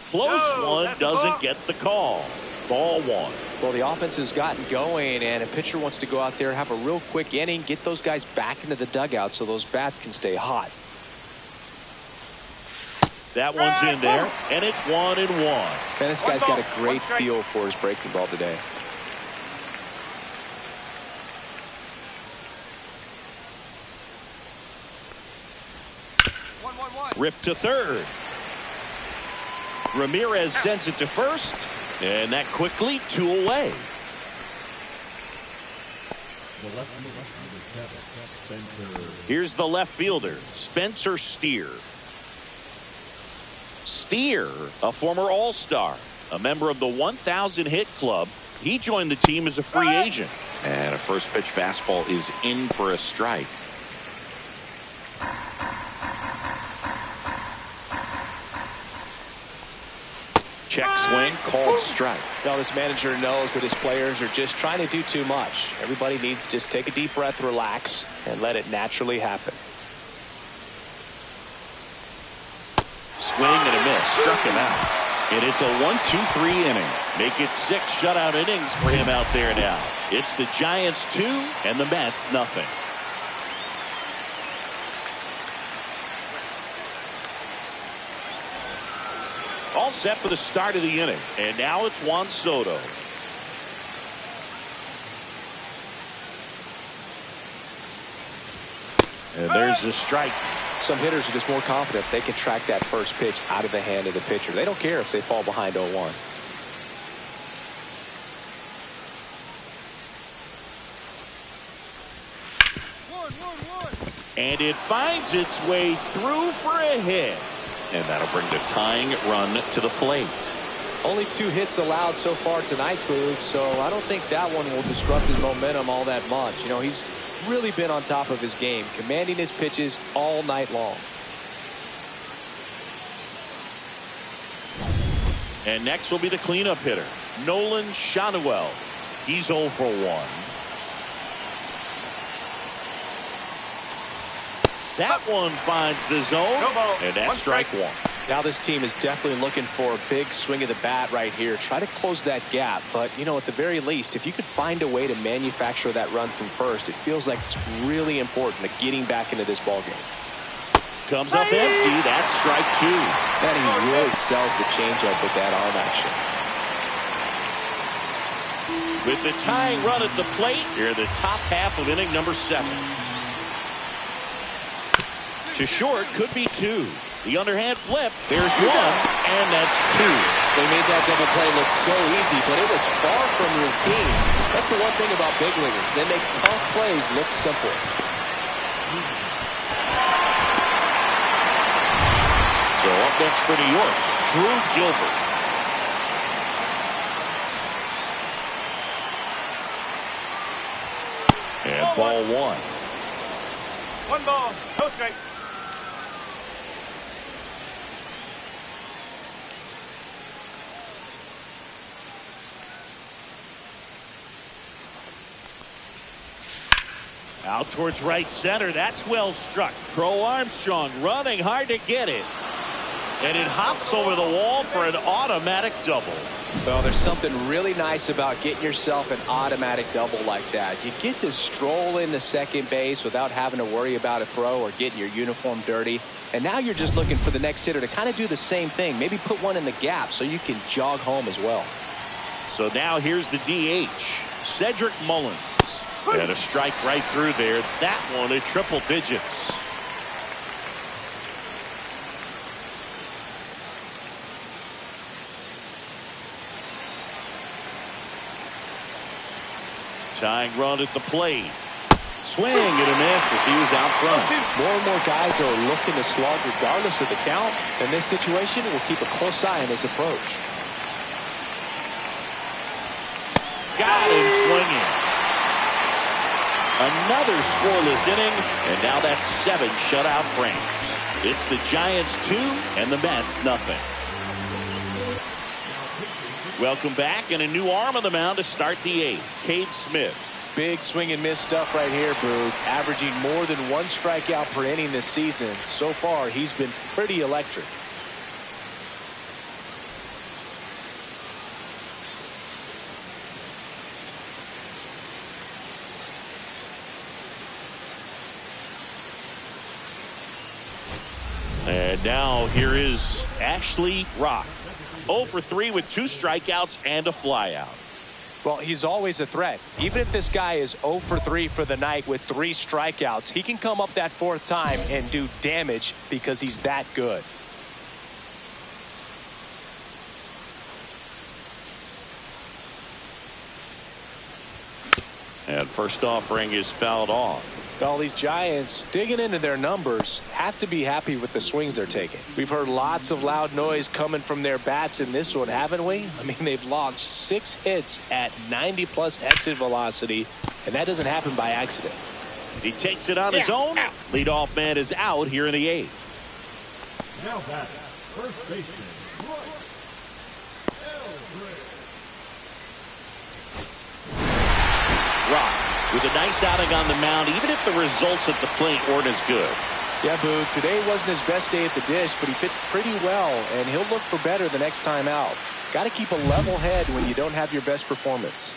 Close one doesn't get the call. Ball 1. Well, the offense has gotten going, and a pitcher wants to go out there, have a real quick inning, get those guys back into the dugout so those bats can stay hot. That one's in there, and it's 1-1. And this guy's got a great feel for his breaking ball today. Ripped to third. Ramirez sends it to first, and that quickly 2 away. Here's the left fielder, Spencer Steer. Steer, a former All-Star, a member of the 1,000 hit club. He joined the team as a free agent. And a first pitch fastball is in for a strike. Check swing, called strike. Now this manager knows that his players are just trying to do too much. Everybody needs to just take a deep breath, relax, and let it naturally happen. Swing and a miss, struck him out. And it's a 1-2-3 inning. Make it 6 shutout innings for him out there now. It's the Giants 2 and the Mets nothing. All set for the start of the inning. And now it's Juan Soto. And there's the strike. Some hitters are just more confident they can track that first pitch out of the hand of the pitcher. They don't care if they fall behind 0-1. And it finds its way through for a hit. And that'll bring the tying run to the plate. Only 2 hits allowed so far tonight, Boog, so I don't think that one will disrupt his momentum all that much. You know, he's really been on top of his game, commanding his pitches all night long. And next will be the cleanup hitter, Nolan Shanuel. He's 0 for 1. That one finds the zone, and that's strike 1. Now this team is definitely looking for a big swing of the bat right here. Try to close that gap, but you know, at the very least, if you could find a way to manufacture that run from first, it feels like it's really important to getting back into this ball game. Comes up empty. That's strike 2. And he really sells the changeup with that arm action. With the tying run at the plate, here the top half of inning number 7. To short, could be 2. The underhand flip. There's 1, and that's 2. They made that double play look so easy, but it was far from routine. That's the one thing about big leaguers. They make tough plays look simple. So up next for New York, Drew Gilbert. And ball 1. 1 ball, no strike. Out towards right center. That's well struck. Crow Armstrong running hard to get it. And it hops over the wall for an automatic double. Well, there's something really nice about getting yourself an automatic double like that. You get to stroll into second base without having to worry about a throw or getting your uniform dirty. And now you're just looking for the next hitter to kind of do the same thing. Maybe put one in the gap so you can jog home as well. So now here's the DH, Cedric Mullins. And a strike right through there. That one at triple digits. Tying run at the plate. Swing and a miss as he was out front. More and more guys are looking to slug regardless of the count. In this situation, we'll keep a close eye on his approach. Got him swinging. Another scoreless inning, and now that's 7 shutout frames. It's the Giants 2 and the Mets nothing. Welcome back, and a new arm on the mound to start the 8th, Cade Smith. Big swing and miss stuff right here, Boog. Averaging more than 1 strikeout per inning this season. So far, he's been pretty electric. And now here is Ashley Rock. 0 for 3 with 2 strikeouts and a flyout. Well, he's always a threat. Even if this guy is 0 for 3 for the night with 3 strikeouts, he can come up that 4th time and do damage because he's that good. And first offering is fouled off. Well, these Giants, digging into their numbers, have to be happy with the swings they're taking. We've heard lots of loud noise coming from their bats in this one, haven't we? I mean, they've logged 6 hits at 90-plus exit velocity, and that doesn't happen by accident. He takes it on his own. Leadoff man is out here in the 8th. Now back, first baseman, Rock with a nice outing on the mound, even if the results at the plate weren't as good. Yeah, Boo, today wasn't his best day at the dish, but he pitched pretty well, and he'll look for better the next time out. Got to keep a level head when you don't have your best performance.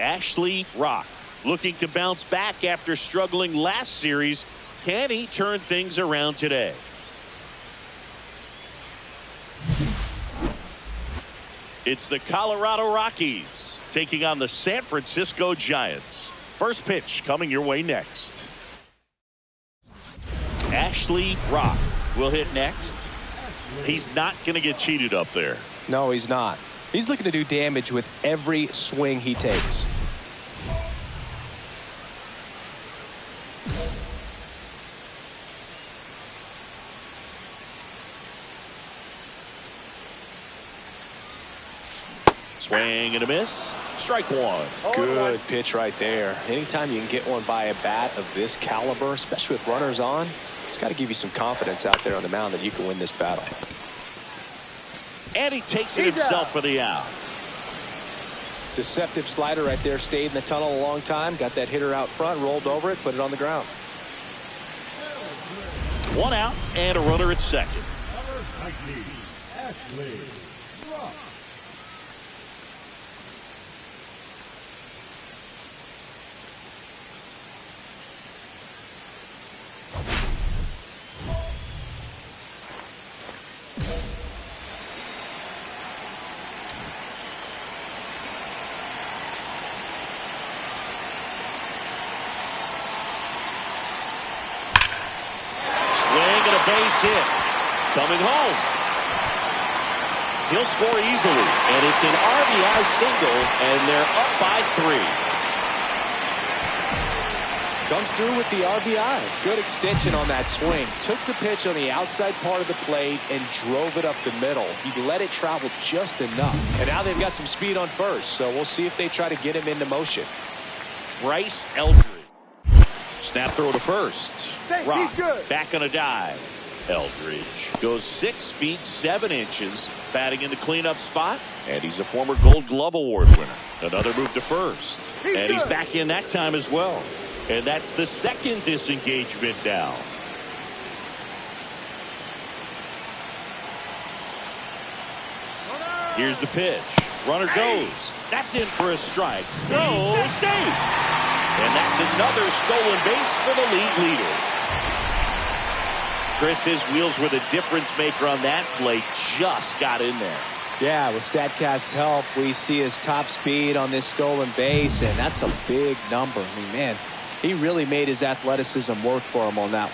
Ashley Rock looking to bounce back after struggling last series. Can he turn things around today? It's the Colorado Rockies taking on the San Francisco Giants. First pitch coming your way next. Ashley Rock will hit next. He's not going to get cheated up there. No, he's not. He's looking to do damage with every swing he takes. Swing and a miss. Strike one. Good pitch right there. Anytime you can get one by a bat of this caliber, especially with runners on, it's got to give you some confidence out there on the mound that you can win this battle. And he takes it himself for the out. Deceptive slider right there. Stayed in the tunnel a long time. Got that hitter out front, rolled over it, put it on the ground. One out and a runner at second. Ashley Rock. Base hit. Coming home. He'll score easily, and it's an RBI single, and they're up by 3. Comes through with the RBI. Good extension on that swing. Took the pitch on the outside part of the plate and drove it up the middle. He let it travel just enough. And now they've got some speed on first, so we'll see if they try to get him into motion. Bryce Eldridge. Snap throw to first. Rock back on a dive. Eldridge goes 6 feet 7 inches, batting in the cleanup spot, and he's a former Gold Glove Award winner. Another move to first, and he's back in that time as well. And that's the second disengagement now. Here's the pitch. Runner goes. That's in for a strike. Throw, safe. And that's another stolen base for the league leader. Chris, his wheels were the difference maker on that play. Just got in there. Yeah, with StatCast's help, we see his top speed on this stolen base, and that's a big number. I mean, man, he really made his athleticism work for him on that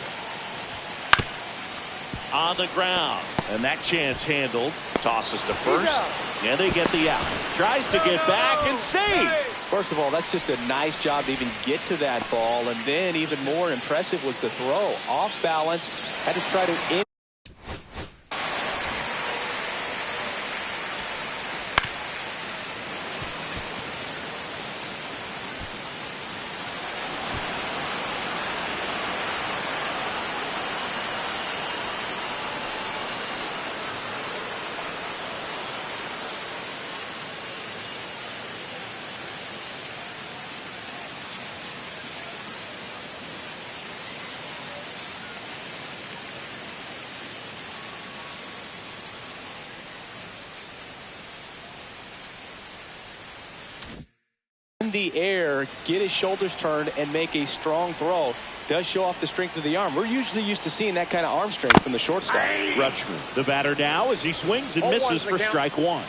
one. On the ground, and that chance handled. Tosses to first, and they get the out. Tries to get back and save. First of all, that's just a nice job to even get to that ball, and then even more impressive was the throw. Off balance, had to try to... the air, get his shoulders turned, and make a strong throw. Does show off the strength of the arm. We're usually used to seeing that kind of arm strength from the shortstop. Rutschman, the batter now, as he swings and misses for strike one.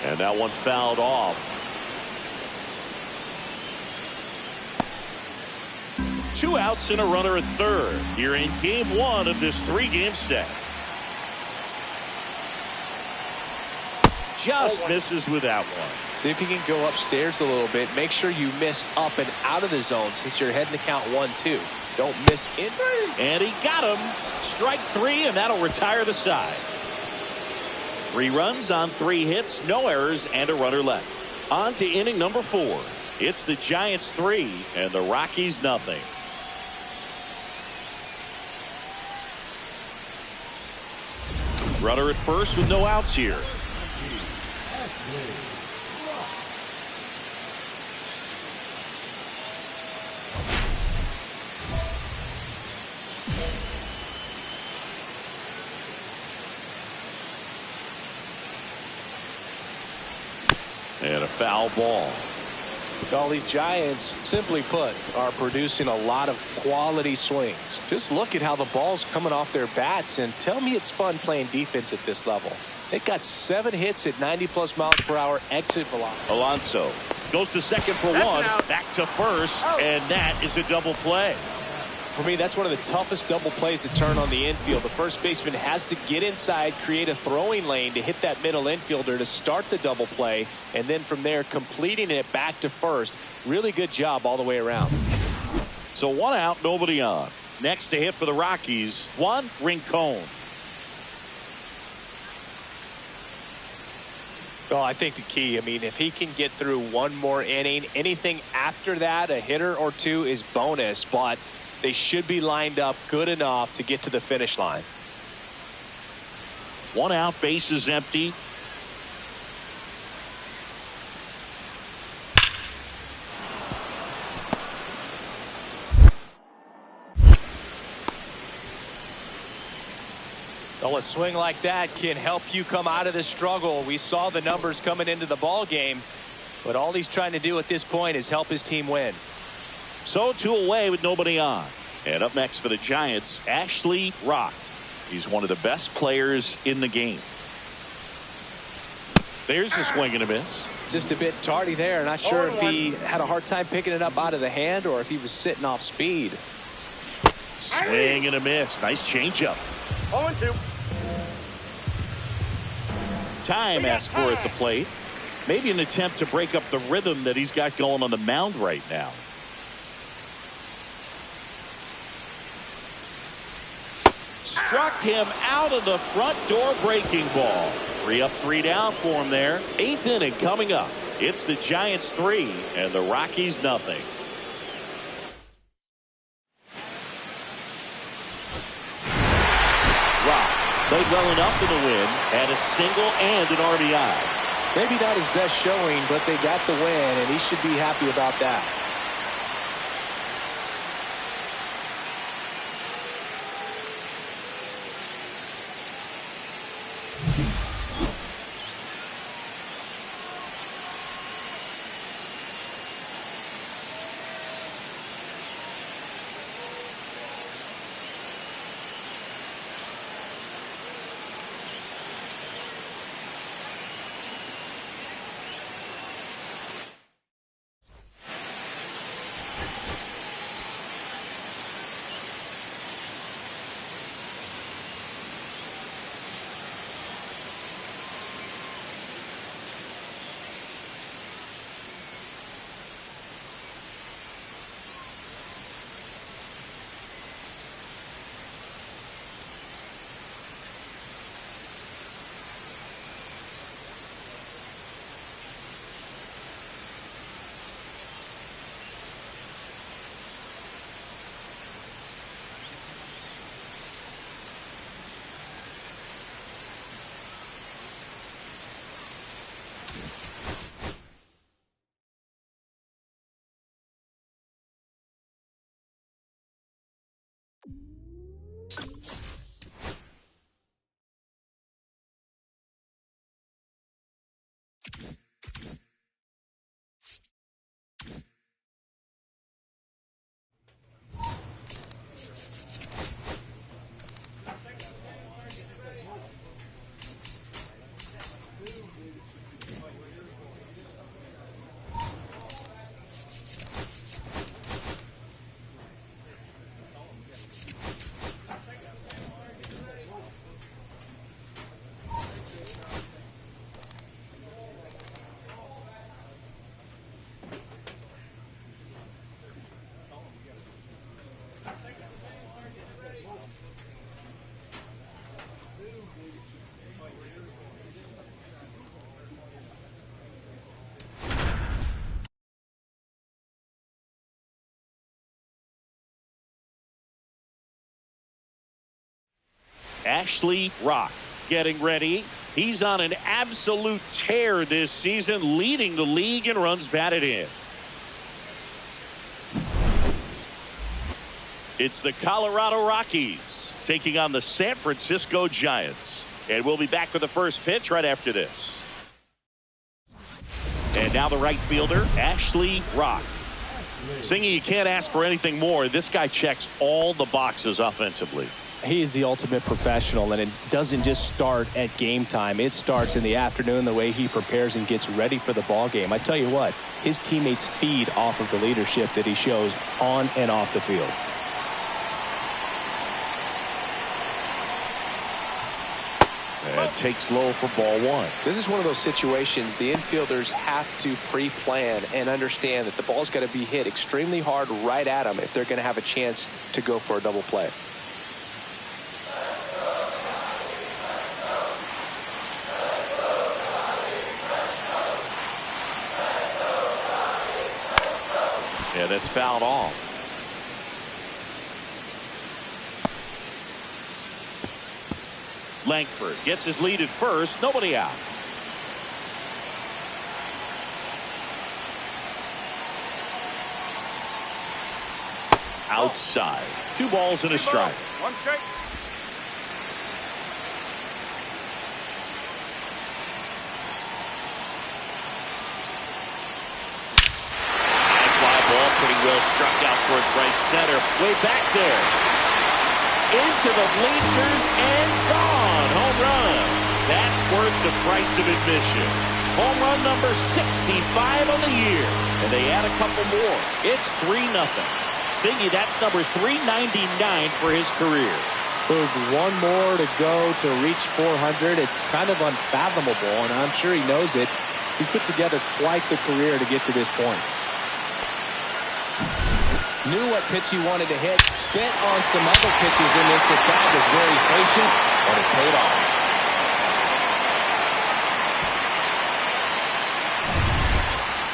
And that one fouled off. 2 outs and a runner at third here in game 1 of this 3-game set. Just misses with that one. See if you can go upstairs a little bit. Make sure you miss up and out of the zone since you're heading to count 1-2. Don't miss in. And he got him. Strike 3, and that'll retire the side. 3 runs on 3 hits, no errors, and a runner left. On to inning number 4. It's the Giants 3 and the Rockies nothing. Runner at first with no outs here. And a foul ball. All these Giants, simply put, are producing a lot of quality swings. Just look at how the ball's coming off their bats, and tell me it's fun playing defense at this level. They got 7 hits at 90+ miles per hour exit velocity. Alonso goes to second for one, back to first, and that is a double play. For me, that's one of the toughest double plays to turn on the infield. The first baseman has to get inside, create a throwing lane to hit that middle infielder to start the double play, and then from there completing it back to first. Really good job all the way around. So 1 out, nobody on. Next to hit for the Rockies, Juan Rincon. Well, I think the key, I mean, if he can get through one more inning, anything after that, a hitter or 2 is bonus, but they should be lined up good enough to get to the finish line. 1 out, bases empty. Well, a swing like that can help you come out of this struggle. We saw the numbers coming into the ball game, but all he's trying to do at this point is help his team win. So 2 away with nobody on. And up next for the Giants, Ashley Rock. He's one of the best players in the game. There's the swing and a miss. Just a bit tardy there. Not sure if he had a hard time picking it up out of the hand or if he was sitting off speed. Swing and a miss. Nice changeup. 0-2. Time asked for at the plate. Maybe an attempt to break up the rhythm that he's got going on the mound right now. Struck him out of the front door breaking ball. 3 up, 3 down for him there. 8th inning coming up. It's the Giants 3 and the Rockies nothing. Rock played well enough in the win, had a single and an RBI. Maybe not his best showing, but they got the win, and he should be happy about that. Ashley Rock getting ready. He's on an absolute tear this season, leading the league in runs batted in. It's the Colorado Rockies taking on the San Francisco Giants. And we'll be back with the first pitch right after this. And now the right fielder, Ashley Rock. Singy, you can't ask for anything more. This guy checks all the boxes offensively. He is the ultimate professional, and it doesn't just start at game time. It starts in the afternoon, the way he prepares and gets ready for the ball game. I tell you what, his teammates feed off of the leadership that he shows on and off the field. And takes low for ball one. This is one of those situations the infielders have to pre-plan and understand that the ball's got to be hit extremely hard right at them if they're going to have a chance to go for a double play. Yeah, that's fouled off. Langford gets his lead at first. Nobody out. Outside. 2 balls and a strike. 1 strike. Pretty well struck out towards right center. Way back there. Into the bleachers and gone. Home run. That's worth the price of admission. Home run number 65 on the year. And they add a couple more. It's 3-0. Singy, that's number 399 for his career. Boog, one more to go to reach 400. It's kind of unfathomable, and I'm sure he knows it. He's put together quite the career to get to this point. Knew what pitch he wanted to hit. Spent on some other pitches in this at-bat. Was very patient, and it paid off.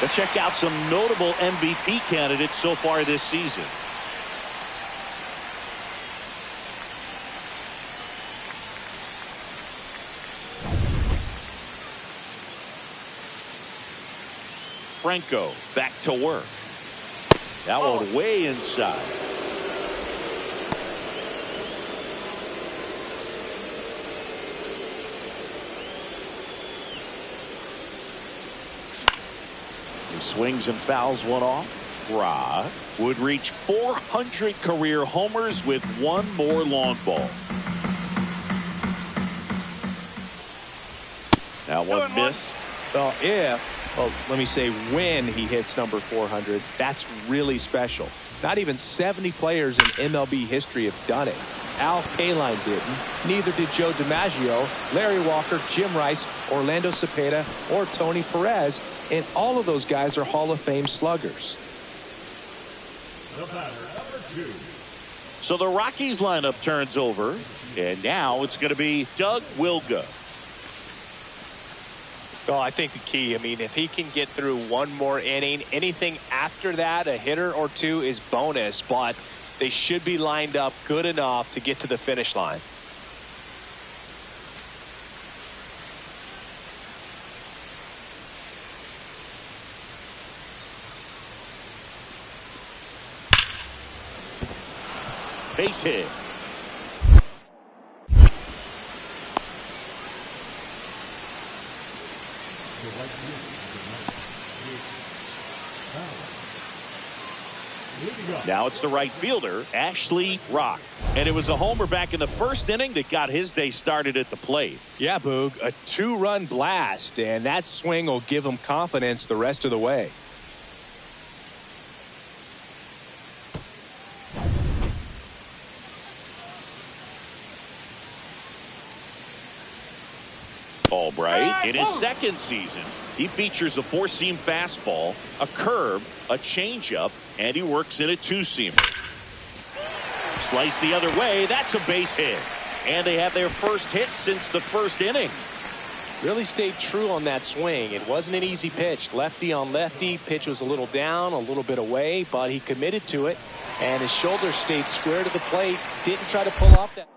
Let's check out some notable MVP candidates so far this season. Franco back to work. That one way inside. He swings and fouls one off. Ra would reach 400 career homers with one more long ball. That one missed. Well, let me say when he hits number 400, that's really special. Not even 70 players in MLB history have done it. Al Kaline didn't. Neither did Joe DiMaggio, Larry Walker, Jim Rice, Orlando Cepeda, or Tony Perez. And all of those guys are Hall of Fame sluggers. The batter, number 2. So the Rockies lineup turns over. And now it's going to be Doug Wilga. Well, I think the key, if he can get through one more inning, anything after that, a hitter or two is bonus, but they should be lined up good enough to get to the finish line. base hit. Now it's the right fielder, Ashley Rock. And it was a homer back in the first inning that got his day started at the plate. Yeah, Boog, a 2-run blast, and that swing will give him confidence the rest of the way. Albright, in his second season, he features a 4-seam fastball, a curve, a changeup, and he works in a 2-seamer. Slice the other way, that's a base hit. And they have their first hit since the first inning. Really stayed true on that swing. It wasn't an easy pitch. Lefty on lefty. Pitch was a little down, a little bit away, but he committed to it. And his shoulder stayed square to the plate. Didn't try to pull off that.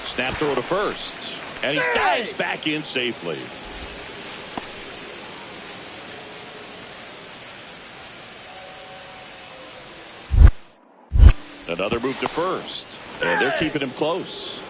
Snap throw to first. And he dives back in safely. Another move to first. And they're keeping him close.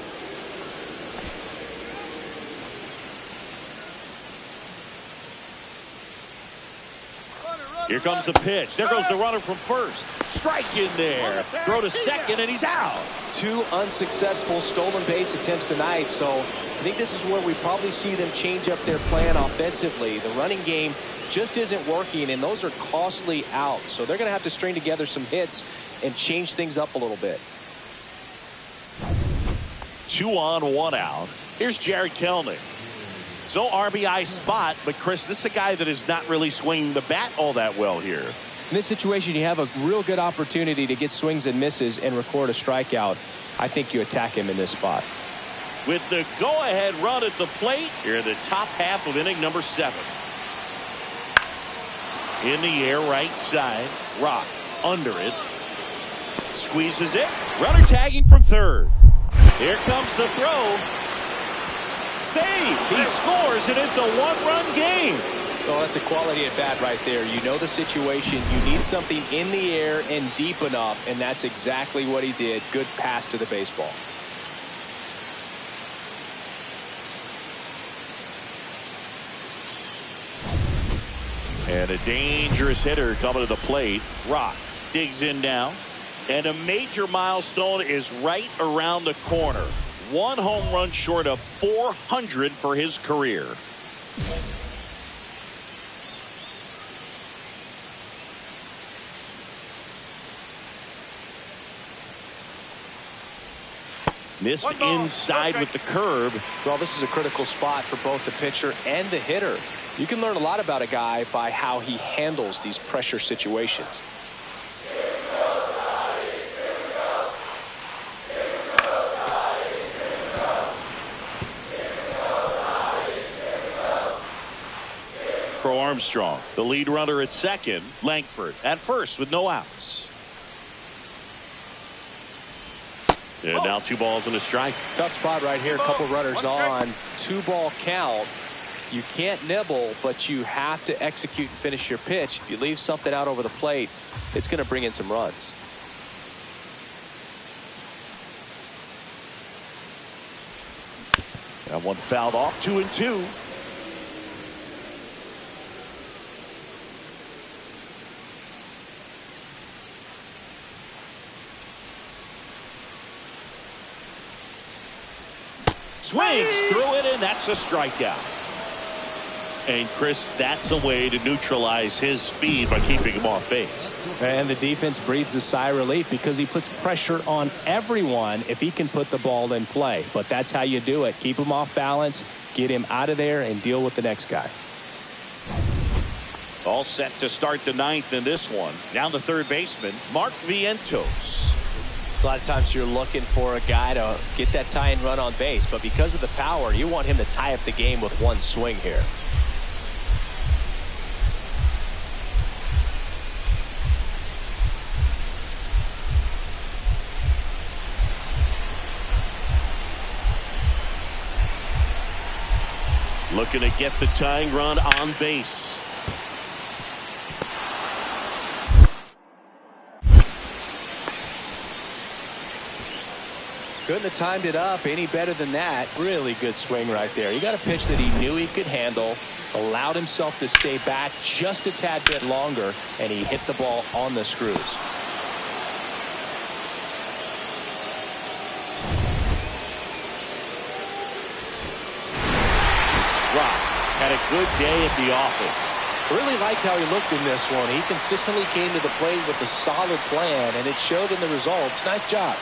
Here comes the pitch. There goes the runner from first. Strike in there. Throw to second, and he's out. 2 unsuccessful stolen base attempts tonight. So I think this is where we probably see them change up their plan offensively. The running game just isn't working, and those are costly outs. So they're going to have to string together some hits and change things up a little bit. 2 on, 1 out. Here's Jared Kelnick. So RBI spot, but Chris, this is a guy that is not really swinging the bat all that well here. In this situation, you have a real good opportunity to get swings and misses and record a strikeout. I think you attack him in this spot. With the go-ahead run at the plate, here in the top half of inning number 7. In the air, right side. Rock under it. Squeezes it. Runner tagging from third. Here comes the throw. Save. He scores, and it's a 1-run game. Oh, that's a quality at bat right there. You know the situation. You need something in the air and deep enough, and that's exactly what he did. Good pass to the baseball. And a dangerous hitter coming to the plate. Rock digs in now. And a major milestone is right around the corner. 1 home run short of 400 for his career. Missed inside with the curve. Well, this is a critical spot for both the pitcher and the hitter. You can learn a lot about a guy by how he handles these pressure situations. Pro Armstrong, the lead runner at second. Langford at first with no outs. And now 2 balls and a strike. Tough spot right here. A couple runners on. 2-ball count. You can't nibble, but you have to execute and finish your pitch. If you leave something out over the plate, it's going to bring in some runs. That one fouled off. 2-2. Swings through it, and that's a strikeout. And Chris, that's a way to neutralize his speed by keeping him off base. And the defense breathes a sigh of relief because he puts pressure on everyone if he can put the ball in play. But that's how you do it. Keep him off balance, get him out of there, and deal with the next guy. All set to start the 9th in this one. Now the third baseman, Mark Vientos. A lot of times you're looking for a guy to get that tie-in run on base, but because of the power, you want him to tie up the game with 1 swing here. Looking to get the tying run on base. Couldn't have timed it up any better than that. Really good swing right there. He got a pitch that he knew he could handle, allowed himself to stay back just a tad bit longer, and he hit the ball on the screws. Rock had a good day at the office. Really liked how he looked in this one. He consistently came to the plate with a solid plan, and it showed in the results. Nice job.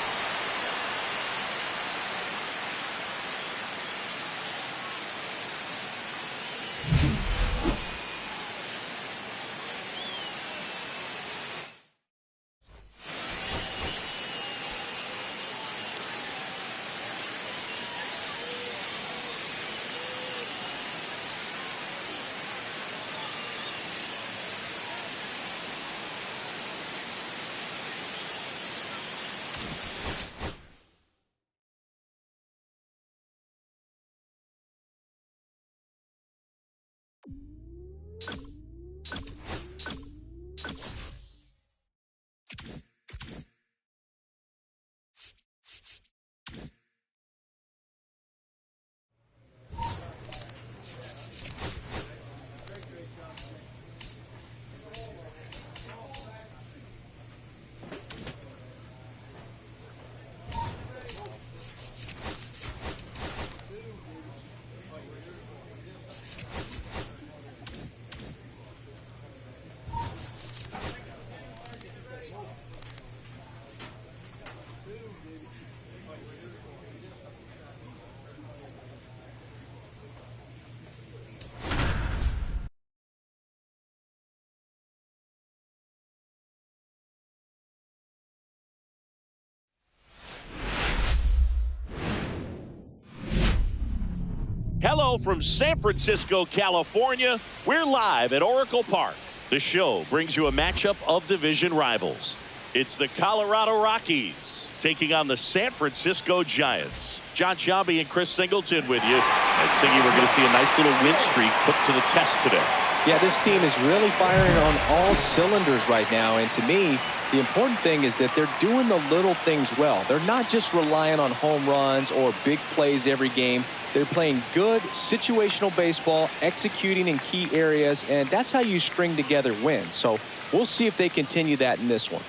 Hello from San Francisco, California. We're live at Oracle Park. The show brings you a matchup of division rivals. It's the Colorado Rockies taking on the San Francisco Giants. John Sciambi and Chris Singleton with you. And Singy, we're going to see a nice little win streak put to the test today. Yeah, this team is really firing on all cylinders right now. And to me, the important thing is that they're doing the little things well. They're not just relying on home runs or big plays every game. They're playing good situational baseball, executing in key areas, and that's how you string together wins. So we'll see if they continue that in this one.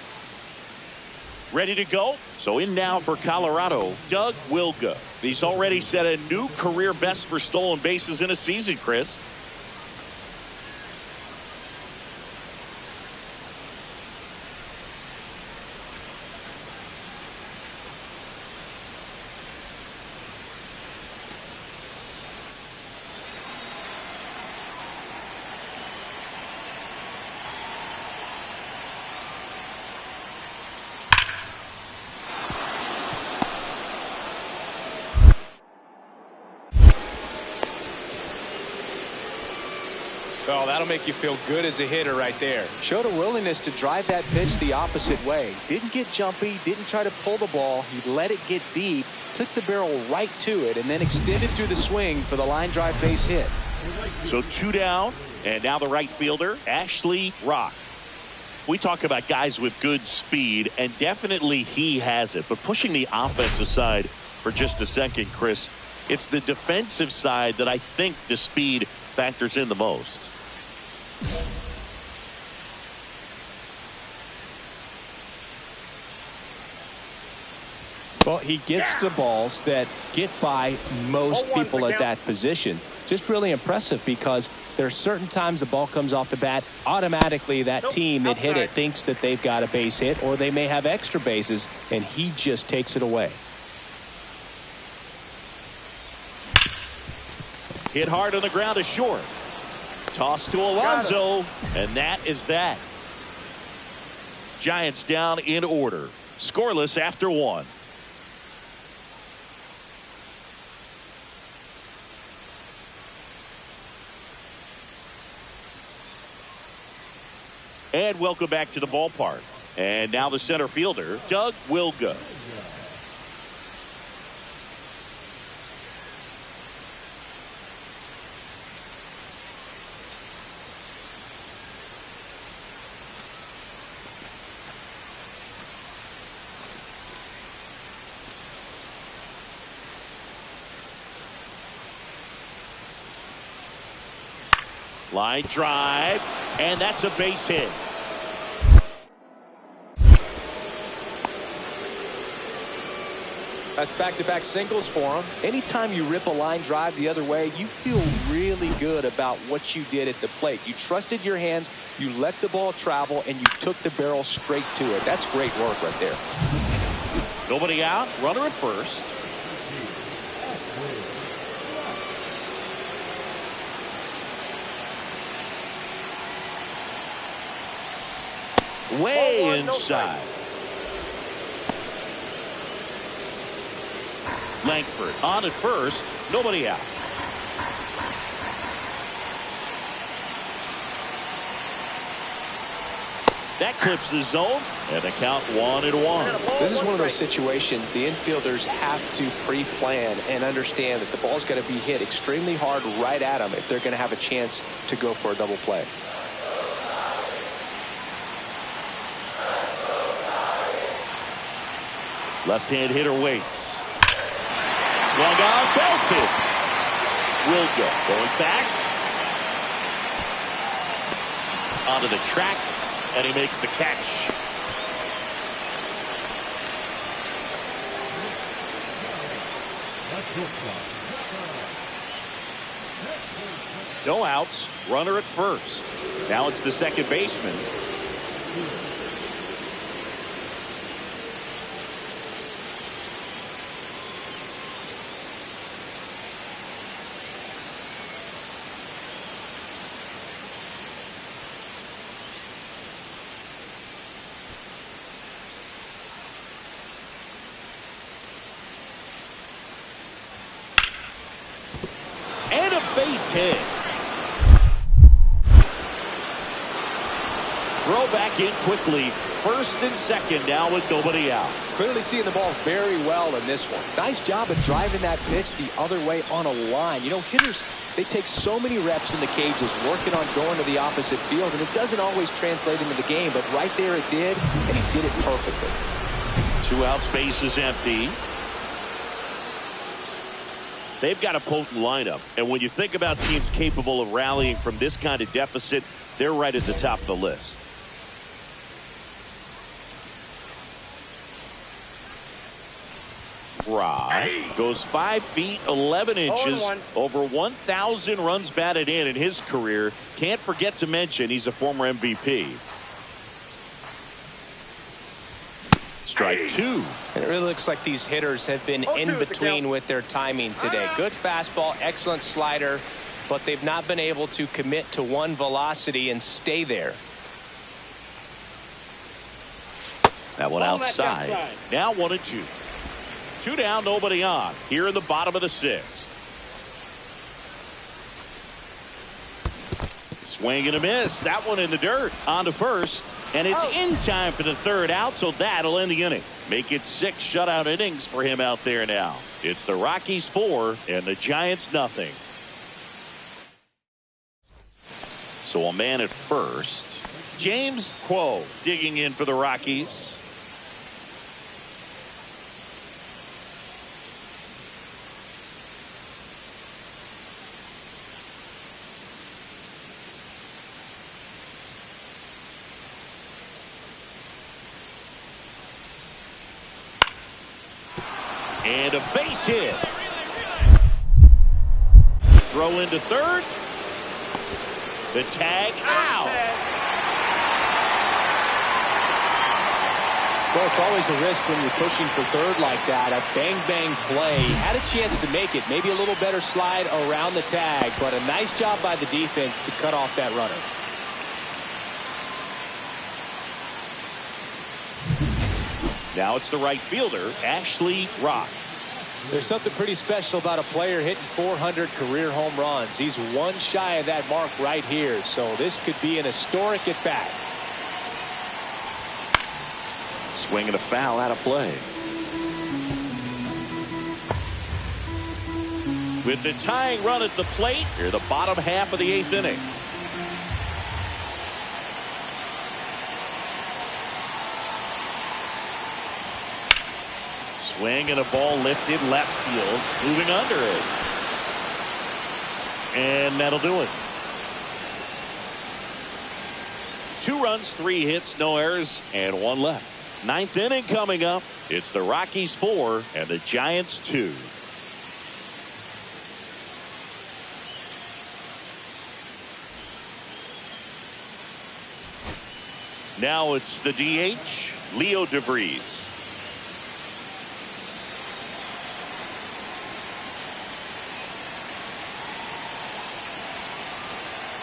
Ready to go? So in now for Colorado, Doug Wilga. He's already set a new career best for stolen bases in a season, Chris. Oh, that'll make you feel good as a hitter right there. Showed a willingness to drive that pitch the opposite way. Didn't get jumpy, didn't try to pull the ball. He let it get deep, took the barrel right to it, and then extended through the swing for the line drive base hit. So 2 down, and now the right fielder, Ashley Rock. We talk about guys with good speed, and definitely he has it. But pushing the offense aside for just a second, Chris, it's the defensive side that I think the speed factors in the most. Well, he gets to balls that get by most people at that position. Just really impressive because there are certain times the ball comes off the bat, automatically that team that hit it thinks that they've got a base hit or they may have extra bases, and he just takes it away. Hit hard on the ground to short. Toss to Alonso, and that is that. Giants down in order. Scoreless after 1. And welcome back to the ballpark. And now the center fielder, Doug Wilga. Line drive, and that's a base hit. That's back-to-back singles for him. Anytime you rip a line drive the other way, you feel really good about what you did at the plate. You trusted your hands, you let the ball travel, and you took the barrel straight to it. That's great work right there. Nobody out, runner at first. Way inside. Langford on at first, nobody out. That clips the zone, and the count 1-1. This is one of those situations the infielders have to pre-plan and understand that the ball's got to be hit extremely hard right at them if they're going to have a chance to go for a double play. Left-hand hitter waits. Swung on, belted. Will go. Going back. Onto the track, and he makes the catch. No outs. Runner at first. Now it's the second baseman. And a base hit. Throw back in quickly. First and second now with nobody out. Clearly seeing the ball very well in this one. Nice job of driving that pitch the other way on a line. You know, hitters, they take so many reps in the cages working on going to the opposite field, and it doesn't always translate into the game, but right there it did, and he did it perfectly. 2 outs, base is empty. They've got a potent lineup, and when you think about teams capable of rallying from this kind of deficit, they're right at the top of the list. Fry goes 5 feet 11 inches, over 1,000 runs batted in his career. Can't forget to mention he's a former MVP. Strike 2. And it really looks like these hitters have been in between with their timing today. Good fastball, excellent slider, but they've not been able to commit to one velocity and stay there. That one outside. Now 1-2. 2 down, nobody on. Here in the bottom of the 6th. Swing and a miss. That one in the dirt. On to first. And it's in time for the 3rd out, so that'll end the inning. Make it 6 shutout innings for him out there now. It's the Rockies 4 and the Giants nothing. So a man at first. James Quo digging in for the Rockies. And a base hit. Throw into third. The tag out. Well, it's always a risk when you're pushing for third like that. A bang-bang play. Had a chance to make it. Maybe a little better slide around the tag, but a nice job by the defense to cut off that runner. Now it's the right fielder, Ashley Rock. There's something pretty special about a player hitting 400 career home runs. He's one shy of that mark right here, so this could be an historic at-bat. Swing and a foul out of play. With the tying run at the plate, here the bottom half of the 8th inning. Swing and a ball lifted left field, moving under it. And that'll do it. 2 runs, 3 hits, no errors, and 1 left. 9th inning coming up. It's the Rockies 4 and the Giants 2. Now it's the DH, Leo DeVries.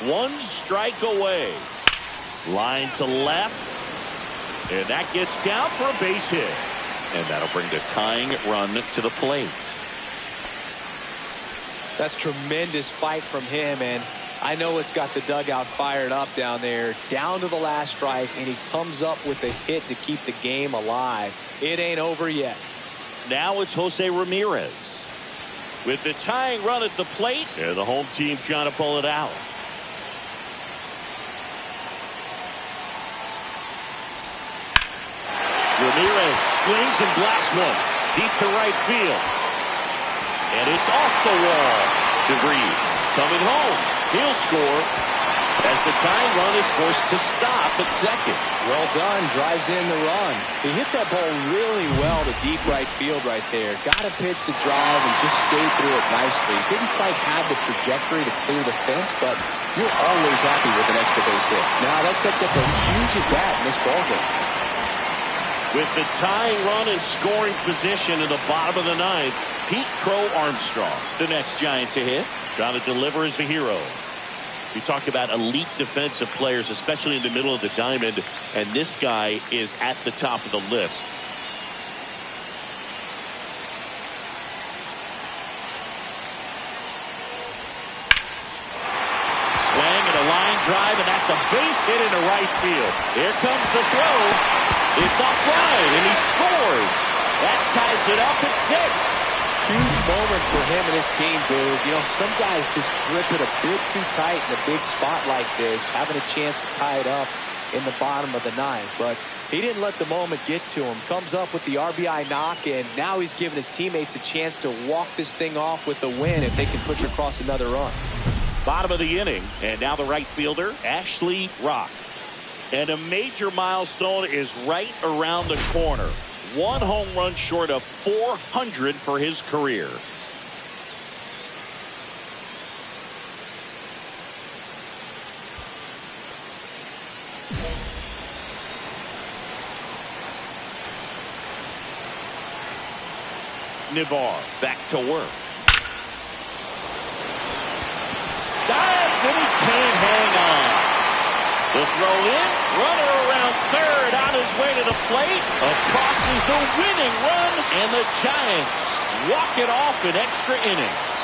One strike away. Line to left. And that gets down for a base hit. And that'll bring the tying run to the plate. That's tremendous fight from him, and I know it's got the dugout fired up down there, down to the last strike, and he comes up with a hit to keep the game alive. It ain't over yet. Now it's Jose Ramirez with the tying run at the plate, and the home team trying to pull it out. Ramirez swings and blasts one deep to right field, and it's off the wall. DeVries coming home. He'll score as the tying run is forced to stop at second. Well done. Drives in the run. He hit that ball really well to deep right field right there. Got a pitch to drive and just stayed through it nicely. Didn't quite have the trajectory to clear the fence, but you're always happy with an extra base hit. Now that sets up a huge at-bat in this ballgame. With the tying run in scoring position in the bottom of the 9th, Pete Crow Armstrong, the next Giant to hit, trying to deliver as the hero. We talk about elite defensive players, especially in the middle of the diamond, and this guy is at the top of the list. Swing and a line drive, and that's a base hit into right field. Here comes the throw. It's offline, and he scores. That ties it up at 6. Huge moment for him and his team, dude. You know, some guys just grip it a bit too tight in a big spot like this, having a chance to tie it up in the bottom of the 9th. But he didn't let the moment get to him. Comes up with the RBI knock, and now he's giving his teammates a chance to walk this thing off with the win if they can push across another run. Bottom of the inning, and now the right fielder, Ashley Rock. And a major milestone is right around the corner. 1 home run short of 400 for his career. Nivar back to work. Dives and he can't hang on. The throw in, runner around third, on his way to the plate. Across is the winning run, and the Giants walk it off in extra innings.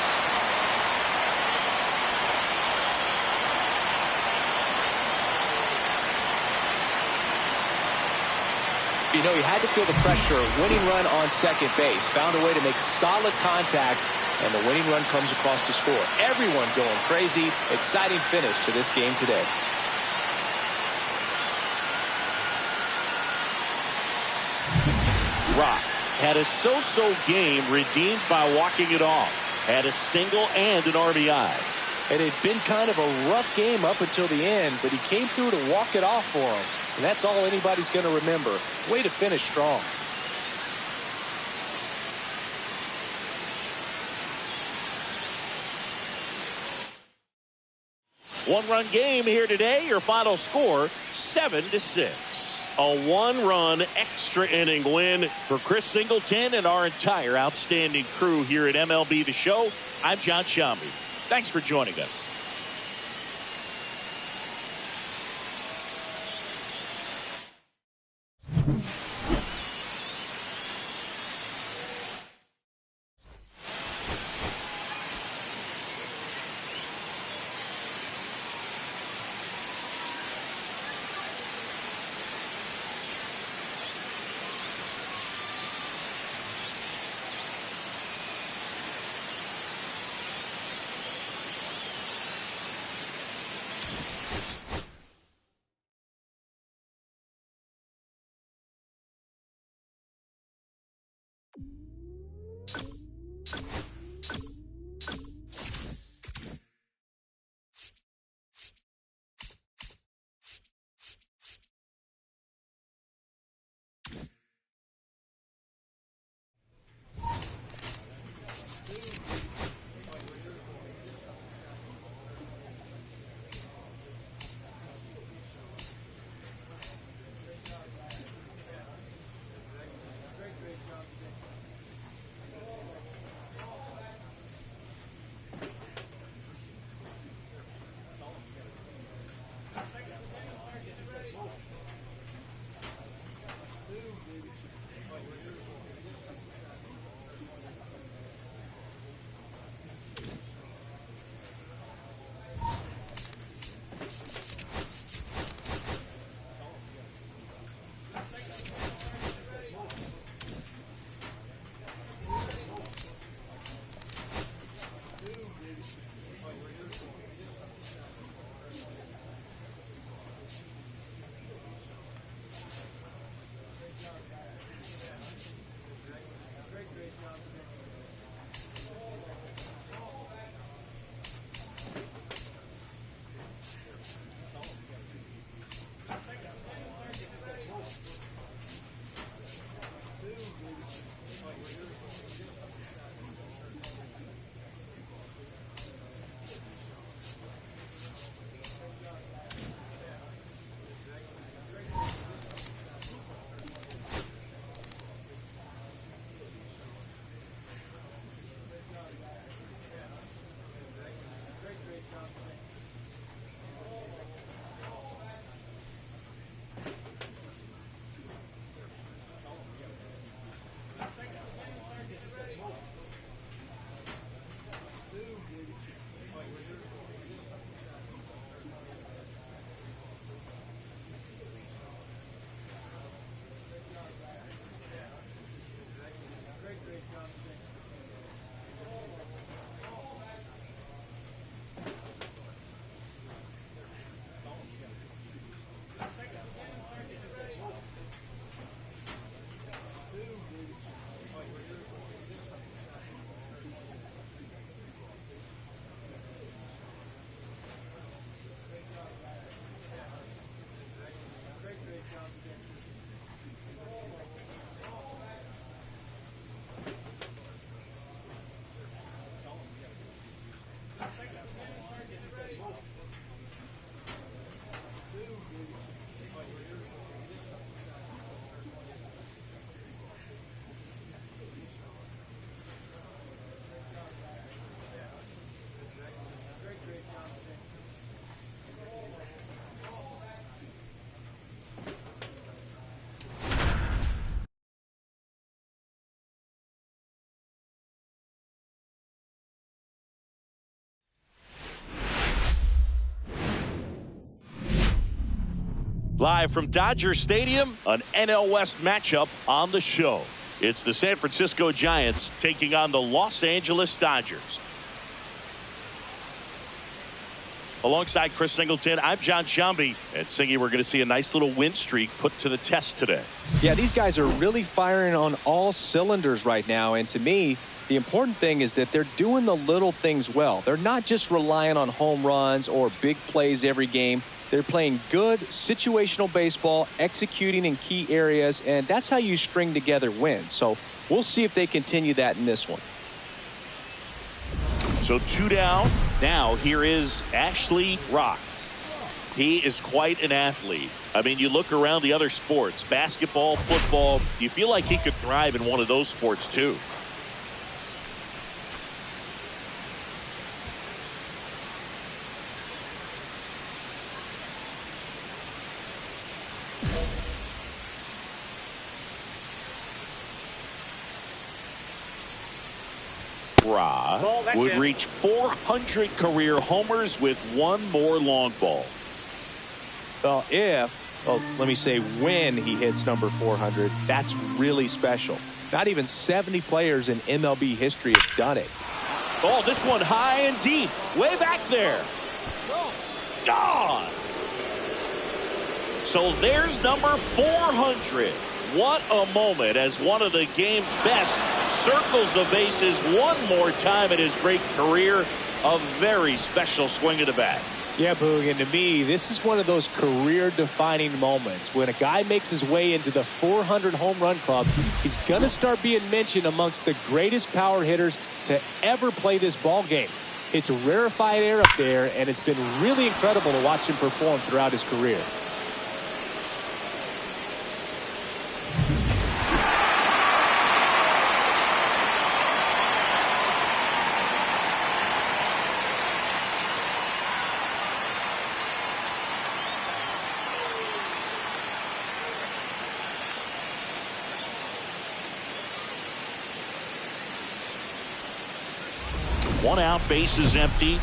You know, he had to feel the pressure. Winning run on second base. Found a way to make solid contact, and the winning run comes across to score. Everyone going crazy. Exciting finish to this game today. Rock had a so-so game redeemed by walking it off. Had a single and an RBI. It had been kind of a rough game up until the end, but he came through to walk it off for him. And that's all anybody's going to remember. Way to finish strong. One-run game here today. Your final score, 7-6. A 1-run extra inning win for Chris Singleton and our entire outstanding crew here at MLB The Show. I'm John Shambi. Thanks for joining us. Live from Dodger Stadium, an NL West matchup on the show. It's the San Francisco Giants taking on the Los Angeles Dodgers. Alongside Chris Singleton, I'm John Shambi. And Singy, we're going to see a nice little win streak put to the test today. Yeah, these guys are really firing on all cylinders right now. And to me, the important thing is that they're doing the little things well. They're not just relying on home runs or big plays every game. They're playing good situational baseball, executing in key areas, and that's how you string together wins. So we'll see if they continue that in this one. So 2 down. Now here is Ashley Rock. He is quite an athlete. I mean, you look around the other sports, basketball, football, you feel like he could thrive in one of those sports too. Would reach 400 career homers with one more long ball. Well, let me say when he hits number 400, that's really special. Not even 70 players in MLB history have done it. Oh, this one high and deep, way back there. Gone. So there's number 400. What a moment as one of the game's best circles the bases one more time in his great career. A very special swing of the bat. Yeah, Boog, and to me, this is one of those career-defining moments. When a guy makes his way into the 400 home run club, he's going to start being mentioned amongst the greatest power hitters to ever play this ball game. It's a rarefied air up there, and it's been really incredible to watch him perform throughout his career. 1 out, bases empty.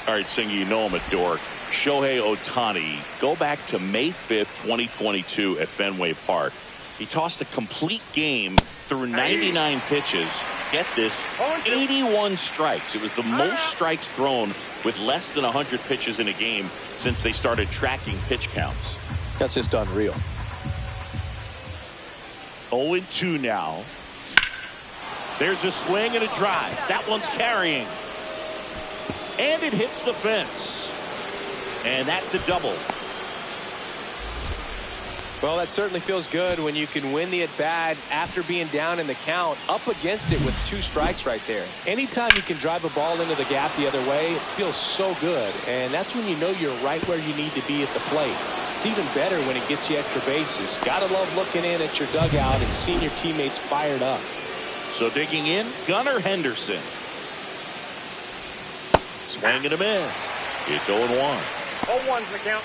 All right, Singer, you know I'm a dork. Shohei Ohtani, go back to May 5th, 2022 at Fenway Park. He tossed a complete game through 99 pitches. Get this, 81 strikes. It was the most strikes thrown with less than 100 pitches in a game since they started tracking pitch counts. That's just unreal. 0-2 now. There's a swing and a drive. That one's carrying. And it hits the fence. And that's a double. Well, that certainly feels good when you can win the at-bat after being down in the count, up against it with 2 strikes right there. Anytime you can drive a ball into the gap the other way, it feels so good. And that's when you know you're right where you need to be at the plate. It's even better when it gets you extra bases. Gotta love looking in at your dugout and seeing your teammates fired up. So digging in, Gunnar Henderson. Swing and a miss. It's 0-1. 0-1's the count.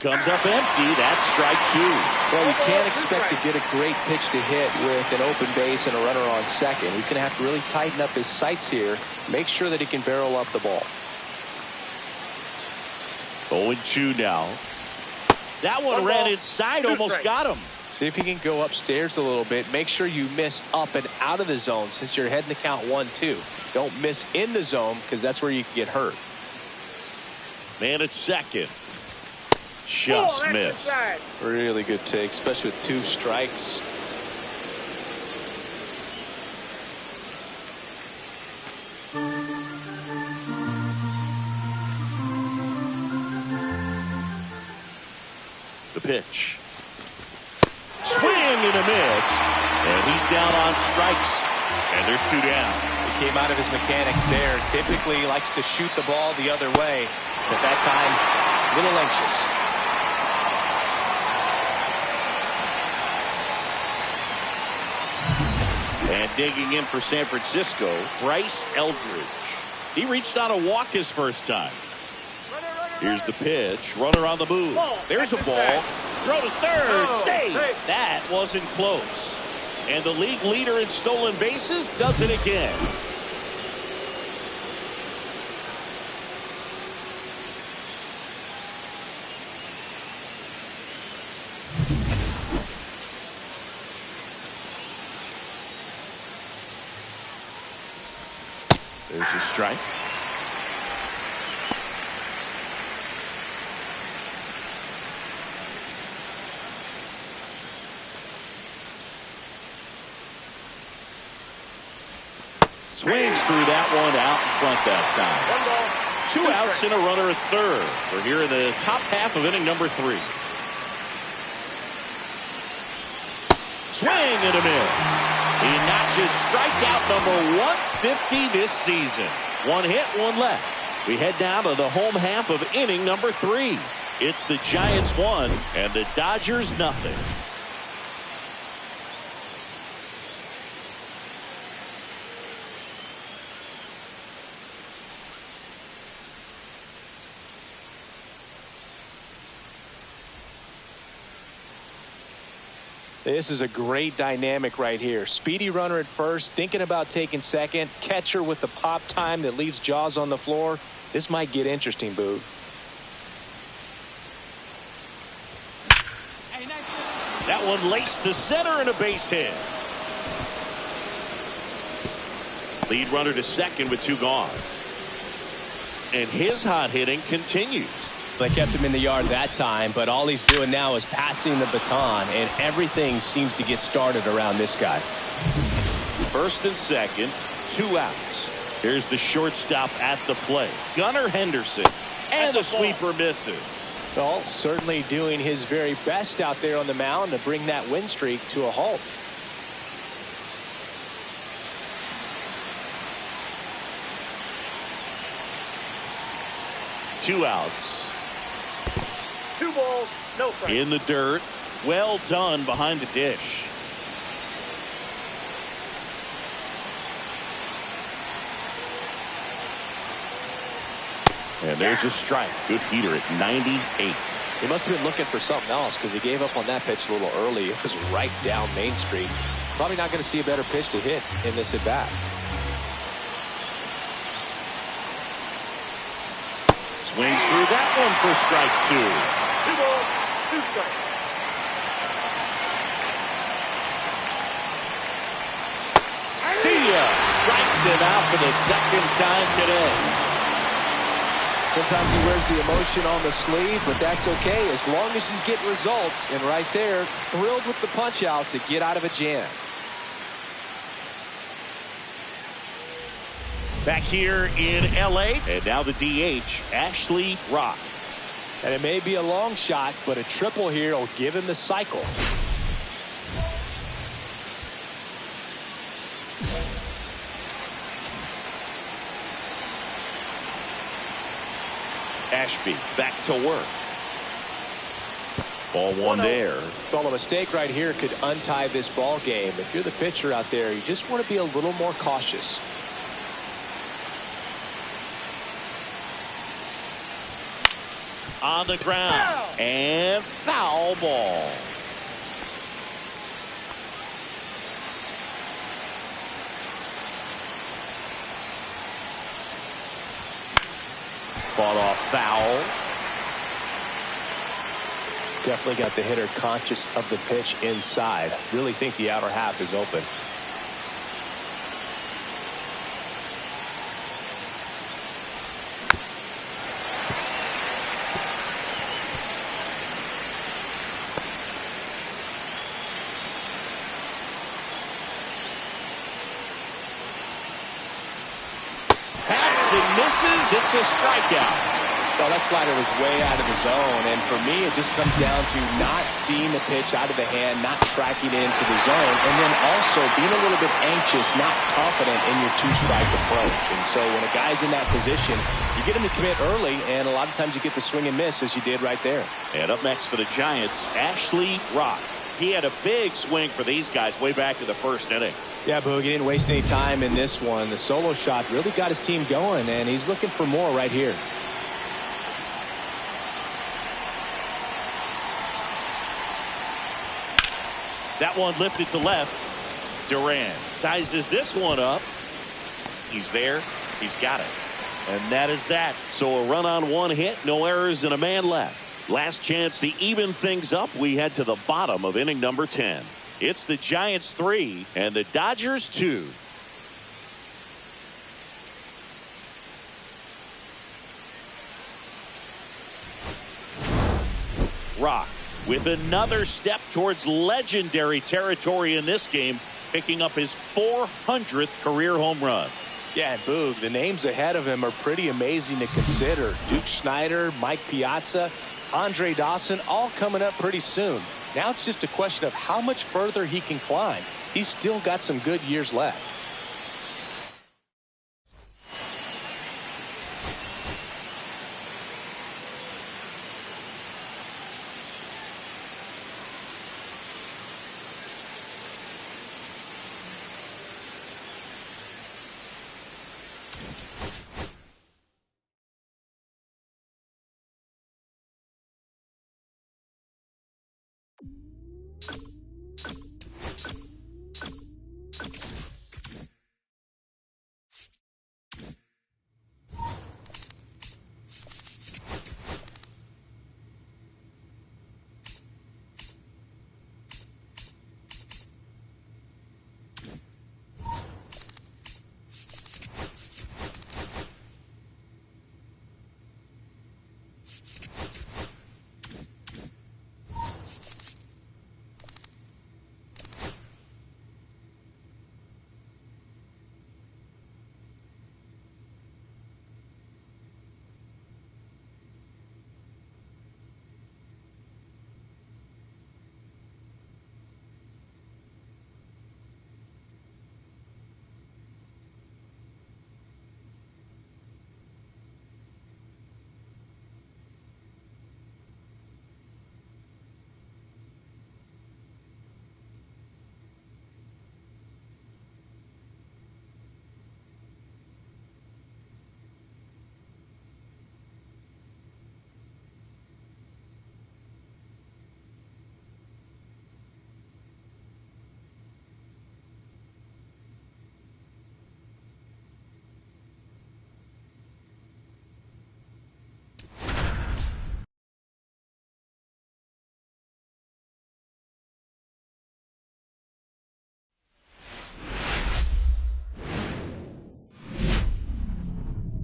Comes up empty. That's strike 2. Well, you can't expect to get a great pitch to hit with an open base and a runner on second. He's going to have to really tighten up his sights here, make sure that he can barrel up the ball. 0-2 now. That one ran inside, almost got him. See if you can go upstairs a little bit. Make sure you miss up and out of the zone since you're heading to count 1-2. Don't miss in the zone because that's where you can get hurt. Man at second. Just missed. Really good take, especially with 2 strikes. The pitch. Swing and a miss. And he's down on strikes. And there's 2 down. He came out of his mechanics there. Typically he likes to shoot the ball the other way. But that time, a little anxious. And digging in for San Francisco, Bryce Eldridge. He reached on a walk his first time. Here's the pitch. Runner on the move. There's a ball. Throw to third. Save. That wasn't close. And the league leader in stolen bases does it again. There's a strike. Swings through that one out in front that time. 2 outs and a runner at third. We're here in the top half of inning number 3. Swing and a miss. He notches strikeout number 150 this season. 1 hit, 1 left. We head down to the home half of inning number 3. It's the Giants 1 and the Dodgers nothing. This is a great dynamic right here. Speedy runner at first, thinking about taking second. Catcher with the pop time that leaves Jaws on the floor. This might get interesting, Boog. That one laced to center and a base hit. Lead runner to second with 2 gone. And his hot hitting continues. They kept him in the yard that time, but all he's doing now is passing the baton, and everything seems to get started around this guy. First and second, 2 outs. Here's the shortstop at the plate, Gunnar Henderson, and the sweeper misses. Well, certainly doing his very best out there on the mound to bring that win streak to a halt. Two outs. 2 balls, no strikes. In the dirt. Well done behind the dish. And there's a strike. Good heater at 98. He must have been looking for something else because he gave up on that pitch a little early. It was right down Main Street. Probably not going to see a better pitch to hit in this at bat. Swings through that one for strike 2. 2 balls, 2 strikes. See ya! Strikes him out for the second time today. Sometimes he wears the emotion on the sleeve, but that's okay as long as he's getting results. And right there, thrilled with the punch out to get out of a jam. Back here in L.A. And now the DH, Ashley Rock. And it may be a long shot, but a triple here will give him the cycle. Ashby back to work. Ball one there. Well, a mistake right here could untie this ball game. If you're the pitcher out there, you just want to be a little more cautious. On the ground. And foul ball. Fought off foul. Definitely got the hitter conscious of the pitch inside. Really think the outer half is open. Misses. It's a strikeout. Well, that slider was way out of the zone, and for me, it just comes down to not seeing the pitch out of the hand, not tracking into the zone, and then also being a little bit anxious, not confident in your 2-strike approach. And so when a guy's in that position, you get him to commit early, and a lot of times you get the swing and miss, as you did right there. And up next for the Giants, Ashley Rock. He had a big swing for these guys way back in the first inning. Yeah, Boog, he didn't waste any time in this one. The solo shot really got his team going, and he's looking for more right here. That one lifted to left. Duran sizes this one up. He's there. He's got it. And that is that. So a run on 1 hit, no errors, and a man left. Last chance to even things up. We head to the bottom of inning number 10. It's the Giants 3 and the Dodgers 2. Rock with another step towards legendary territory in this game, picking up his 400th career home run. Yeah, Boog, the names ahead of him are pretty amazing to consider. Duke Snider, Mike Piazza, Andre Dawson, all coming up pretty soon. Now it's just a question of how much further he can climb. He's still got some good years left.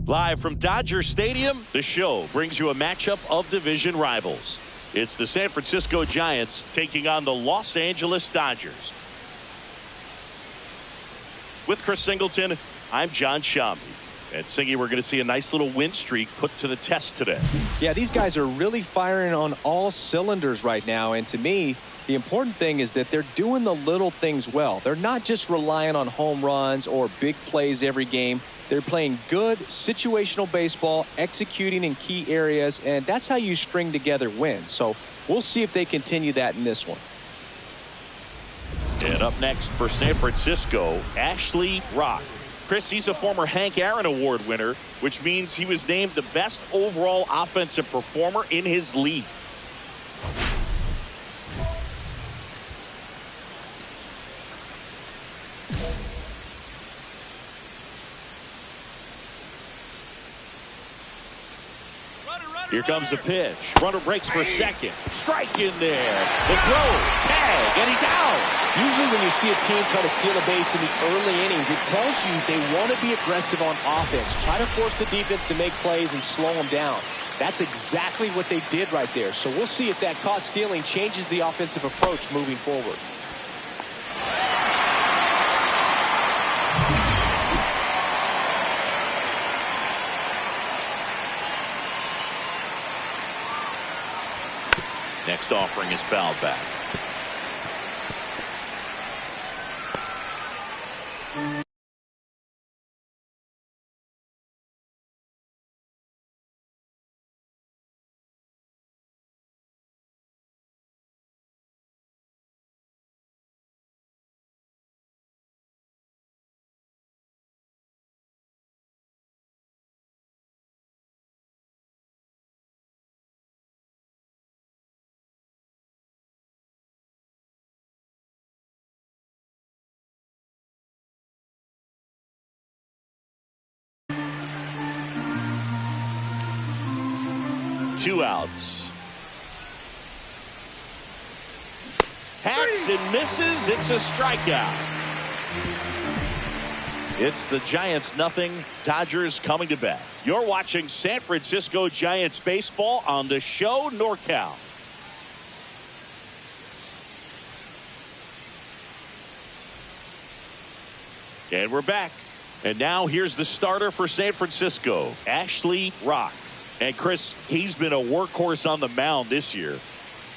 Live from Dodger Stadium, the show brings you a matchup of division rivals. It's the San Francisco Giants taking on the Los Angeles Dodgers. With Chris Singleton, I'm John Shambi. And Singy, we're going to see a nice little win streak put to the test today. Yeah, these guys are really firing on all cylinders right now. And to me, the important thing is that they're doing the little things well. They're not just relying on home runs or big plays every game. They're playing good situational baseball, executing in key areas, and that's how you string together wins. So we'll see if they continue that in this one. And up next for San Francisco, Ashley Rock. Chris, he's a former Hank Aaron Award winner, which means he was named the best overall offensive performer in his league. Here comes the pitch. Runner breaks for second. Strike in there. The throw, tag, and he's out. Usually when you see a team try to steal a base in the early innings, it tells you they want to be aggressive on offense. Try to force the defense to make plays and slow them down. That's exactly what they did right there. So we'll see if that caught stealing changes the offensive approach moving forward. Next offering is fouled back. Two outs. Hacks and misses. It's a strikeout. It's the Giants nothing, Dodgers coming to bat. You're watching San Francisco Giants baseball on the show NorCal. And we're back. And now here's the starter for San Francisco, Ashley Rock. And Chris, he's been a workhorse on the mound this year.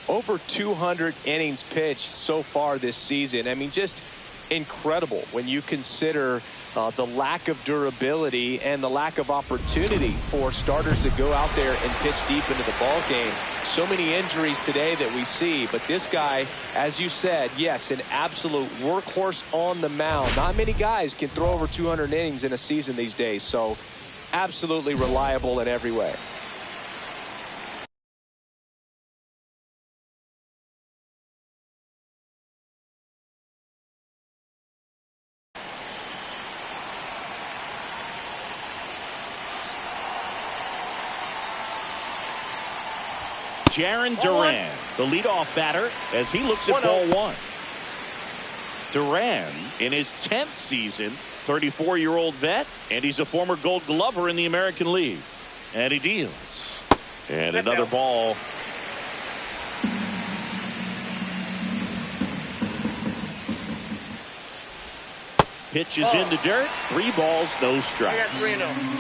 Over 200 innings pitched so far this season. I mean, just incredible when you consider the lack of durability and the lack of opportunity for starters to go out there and pitch deep into the ball game. So many injuries today that we see, but this guy, as you said, yes, an absolute workhorse on the mound. Not many guys can throw over 200 innings in a season these days, so absolutely reliable in every way. Jarren Duran, the leadoff batter, as he looks at ball one. Duran, in his 10th season, 34-year-old vet, and he's a former Gold Glover in the American League. And he deals. And another ball. Pitch is in the dirt. 3 balls, no strikes. I got 3-0.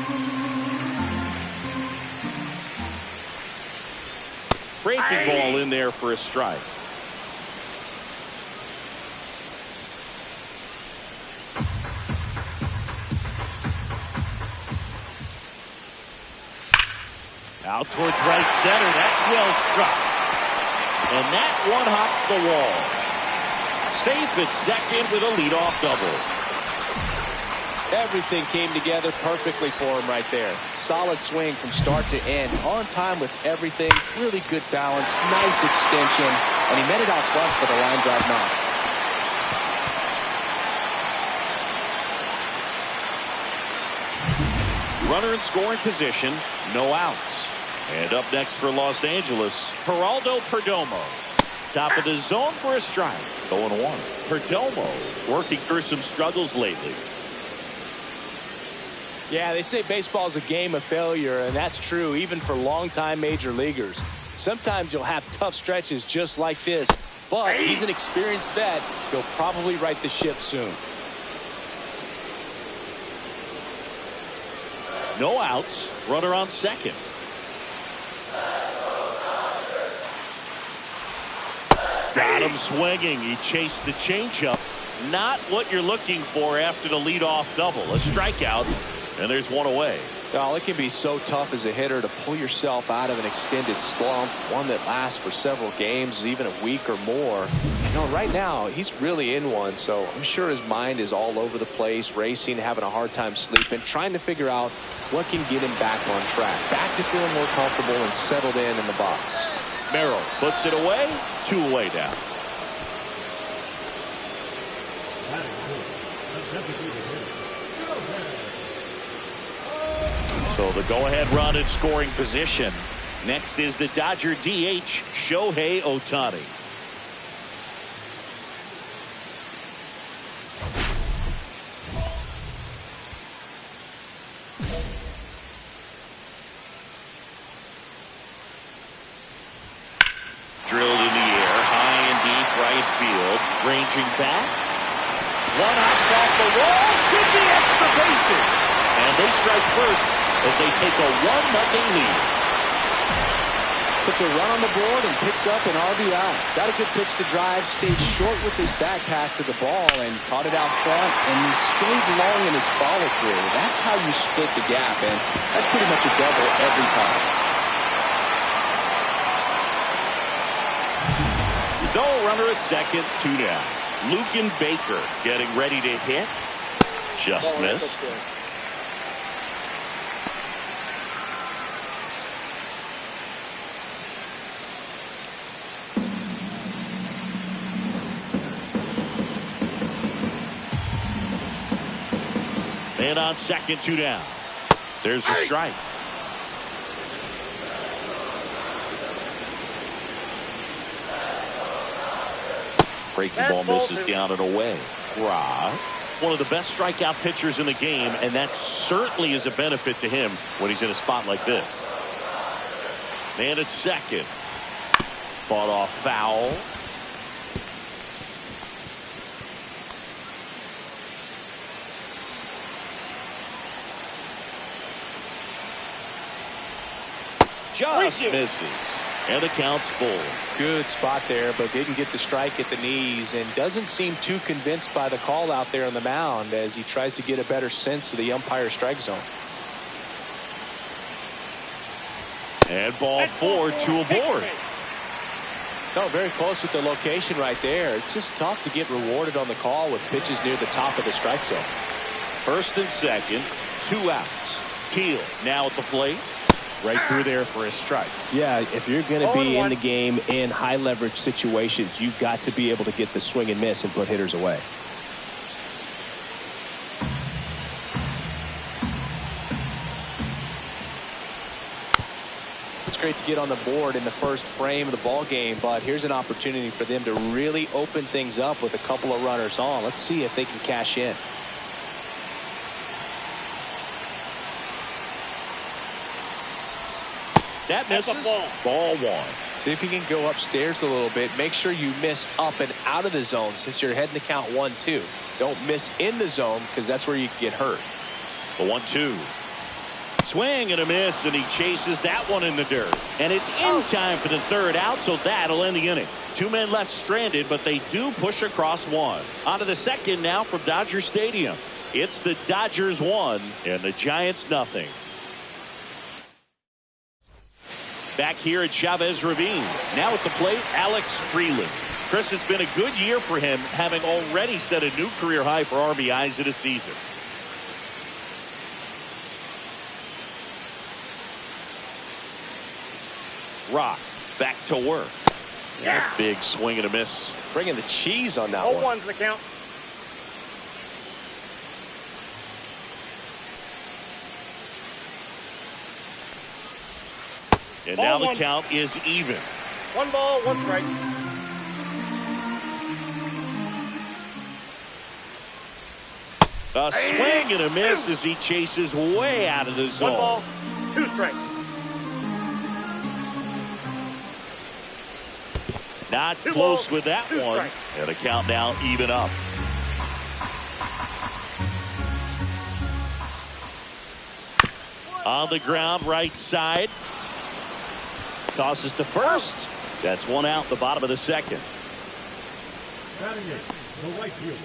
Breaking ball in there for a strike. Out towards right center. That's well struck. And that one hops the wall. Safe at second with a leadoff double. Everything came together perfectly for him right there. Solid swing from start to end. On time with everything. Really good balance. Nice extension. And he met it out front for the line drive knock. Runner in scoring position. No outs. And up next for Los Angeles, Geraldo Perdomo. Top of the zone for a strike. 0-1. Perdomo working through some struggles lately. Yeah, they say baseball is a game of failure, and that's true even for longtime major leaguers. Sometimes you'll have tough stretches just like this, but he's an experienced vet. He'll probably right the ship soon. No outs, runner on second. Got him swinging. He chased the changeup. Not what you're looking for after the leadoff double. A strikeout, and there's one away. Well, it can be so tough as a hitter to pull yourself out of an extended slump, one that lasts for several games, even a week or more. You know, right now, he's really in one, so I'm sure his mind is all over the place, racing, having a hard time sleeping, trying to figure out what can get him back on track, back to feeling more comfortable and settled in the box. Merrill puts it away, 2 away now. So the go-ahead run in scoring position. Next is the Dodger DH, Shohei Ohtani. Drilled in the air, high and deep right field, ranging back. One hops off the wall, should be extra bases. And they strike first as they take a 1-0 lead. Puts a run on the board and picks up an RBI. Got a good pitch to drive, stayed short with his backpack to the ball and caught it out front, and he stayed long in his follow-through. That's how you split the gap, and that's pretty much a double every time. So runner at second, 2 down. Luken Baker getting ready to hit. Just missed. And on second, 2 down. There's the strike. Breaking ball misses down and away. Rock, one of the best strikeout pitchers in the game, and that certainly is a benefit to him when he's in a spot like this. Man at second. Fought off foul. Just misses. And the count's full. Good spot there, but didn't get the strike at the knees, and doesn't seem too convinced by the call out there on the mound as he tries to get a better sense of the umpire strike zone. And ball 4, 2 aboard. No, very close with the location right there. It's just tough to get rewarded on the call with pitches near the top of the strike zone. First and second, 2 outs. Teal now at the plate. Right through there for a strike. Yeah, if you're going to be in the game in high leverage situations, you've got to be able to get the swing and miss and put hitters away. It's great to get on the board in the first frame of the ball game, but here's an opportunity for them to really open things up with a couple of runners on. Let's see if they can cash in. That misses. Ball 1. See if you can go upstairs a little bit. Make sure you miss up and out of the zone since you're heading to count 1-2. Don't miss in the zone because that's where you get hurt. The 1-2. Swing and a miss, and he chases that one in the dirt. And it's in time for the third out, so that'll end the inning. 2 men left stranded, but they do push across 1. On to the second now from Dodger Stadium. It's the Dodgers 1 and the Giants nothing. Back here at Chavez Ravine. Now at the plate, Alex Freeland. Chris, it's been a good year for him, having already set a new career high for RBIs in a season. Rock back to work. Yeah. A big swing and a miss. Bringing the cheese on that one. 0-1's the count. And now the count is even. 1 ball, 1 strike. A swing and a miss as he chases way out of the zone. 1 ball, 2 strikes. Not 2 close balls, with that 2 one. strikes. And the count now even up. On the ground, right side. Tosses to first. That's 1 out, the bottom of the second. Batting it, the right fielder,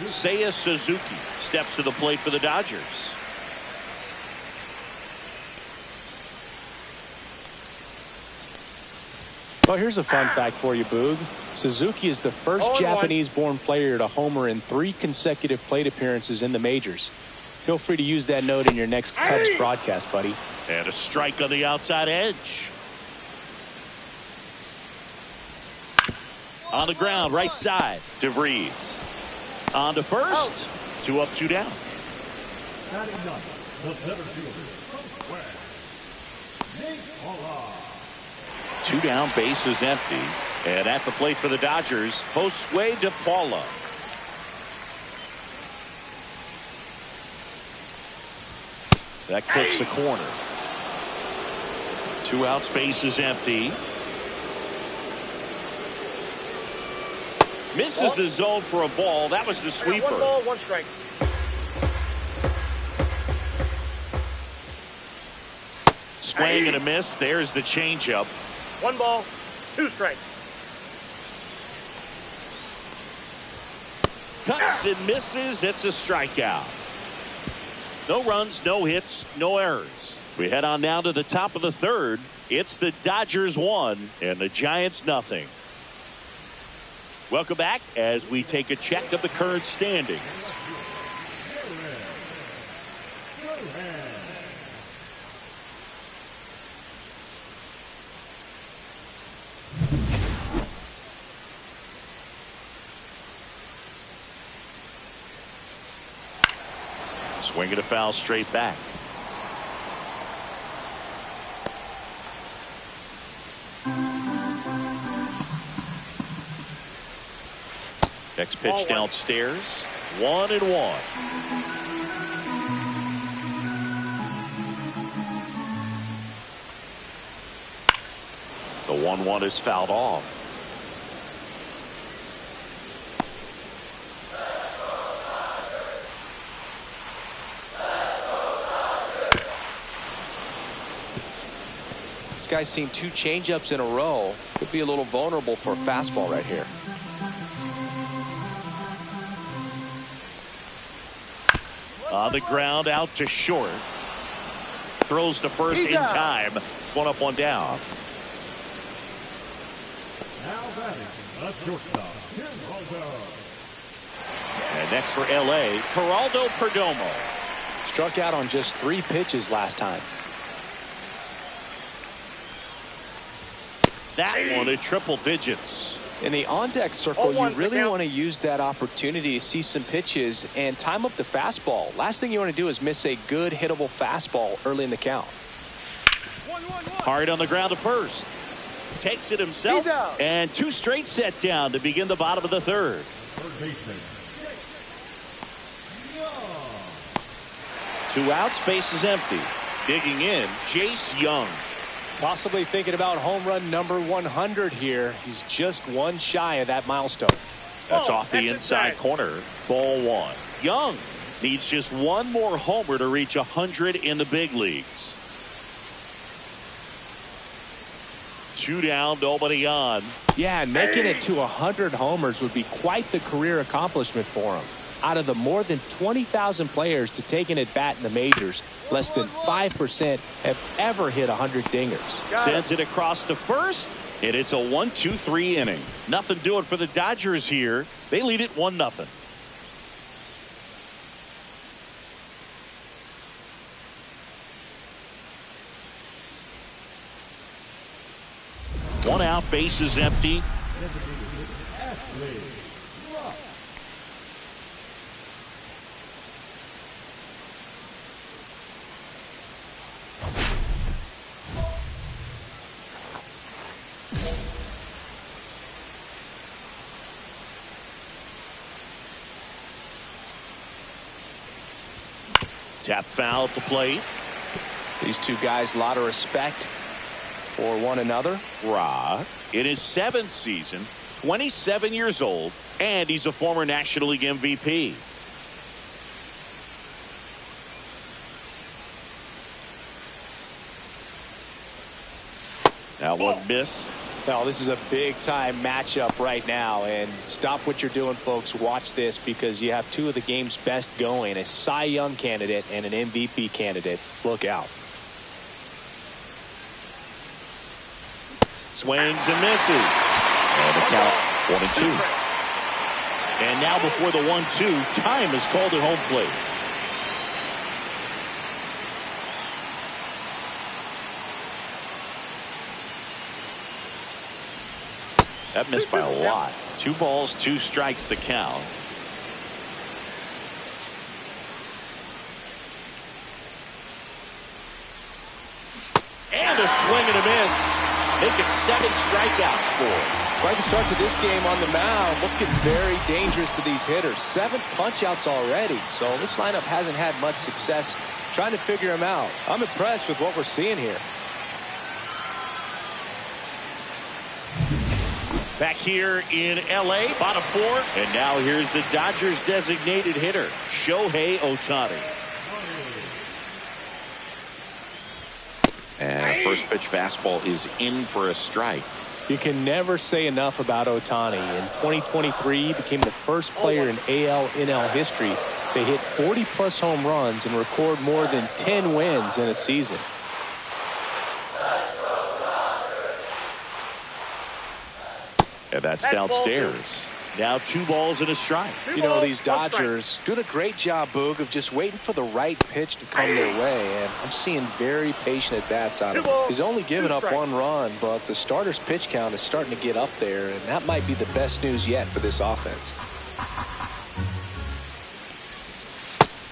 Seiya Suzuki steps to the plate for the Dodgers. Well, here's a fun fact for you, Boog. Suzuki is the first Japanese-born player to homer in 3 consecutive plate appearances in the majors. Feel free to use that note in your next Cubs broadcast, buddy. And a strike on the outside edge. On the ground, right side, DeVries. On to first. 2 up, 2 down. batting ninth, the center fielder from Square, Nate Paula. 2 down, base is empty. And at the plate for the Dodgers, Josue de Paula. That clips the corner. 2 outs, base is empty. Misses the zone for a ball. That was the sweeper. 1 ball, 1 strike. Swing and a miss. There's the changeup. 1 ball, 2 strikes. Cuts and misses. It's a strikeout. No runs, no hits, no errors. We head on down to the top of the 3rd. It's the Dodgers 1 and the Giants nothing. Welcome back as we take a check of the current standings. Swing and a foul straight back. Next pitch downstairs. 1-1. The 1-1 is fouled off. This guy's seen 2 changeups in a row. Could be a little vulnerable for a fastball right here. On the ground, out to short. Throws to first in time. 1 up, 1 down. Now batting, the shortstop, Geraldo. And next for LA, Geraldo Perdomo. Struck out on just 3 pitches last time. That one at triple digits. In the on-deck circle, you 0-1 really want to use that opportunity to see some pitches and time up the fastball. Last thing you want to do is miss a good hittable fastball early in the count. Hard on the ground to first. Takes it himself. And 2 straight set down to begin the bottom of the 3rd. Third baseman, 2 outs, base is empty. Digging in, Jace Young. Possibly thinking about home run number 100 here. He's just 1 shy of that milestone. That's off the that's inside corner. Ball 1. Young needs just 1 more homer to reach 100 in the big leagues. 2 down, nobody on. Yeah, and making it to 100 homers would be quite the career accomplishment for him. Out of the more than 20,000 players to take an at-bat in the majors, less than 5% have ever hit 100 dingers. Sends it across to first, and it's a 1-2-3 inning. Nothing doing for the Dodgers here. They lead it 1-0. One out, base is empty. Ashley Rock. Tap foul at the plate. These two guys, a lot of respect for one another. Ra, in his 7th season, 27 years old, and he's a former National League MVP. Now one miss. Now this is a big time matchup right now, and stop what you're doing, folks. Watch this, because you have two of the game's best going, a Cy Young candidate and an MVP candidate. Look out. Swings and misses. And the count 1-2. And now before the 1-2, time is called at home plate. That missed by a lot. 2 balls, 2 strikes the count. And a swing and a miss. Making 7 strikeouts for him. Right to start to this game on the mound, looking very dangerous to these hitters. 7 punch-outs already, so this lineup hasn't had much success trying to figure him out. I'm impressed with what we're seeing here. Back here in L.A., bottom 4. And now here's the Dodgers' designated hitter, Shohei Ohtani. And first pitch fastball is in for a strike. You can never say enough about Ohtani. In 2023, he became the first player in AL/NL history to hit 40-plus home runs and record more than 10 wins in a season. And that's downstairs. Now 2 balls and a strike. You know, these Dodgers doing a great job, Boog, of just waiting for the right pitch to come their way. And I'm seeing very patient at-bats out of him. He's only given up 1 run, but the starter's pitch count is starting to get up there, and that might be the best news yet for this offense.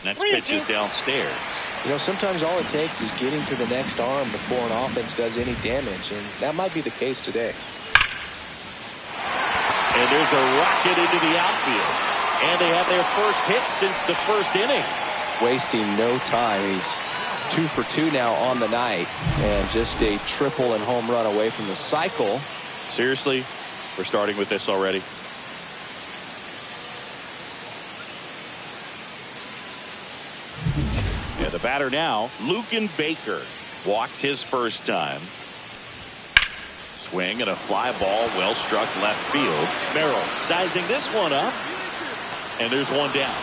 Next pitch is downstairs. You know, sometimes all it takes is getting to the next arm before an offense does any damage, and that might be the case today. And there's a rocket into the outfield. And they have their first hit since the first inning. Wasting no time. He's 2 for 2 now on the night. And just a triple and home run away from the cycle. Seriously? We're starting with this already? Yeah, the batter now, Lucan Baker. Walked his first time. Swing and a fly ball, well struck left field. Merrill sizing this one up. And there's one down.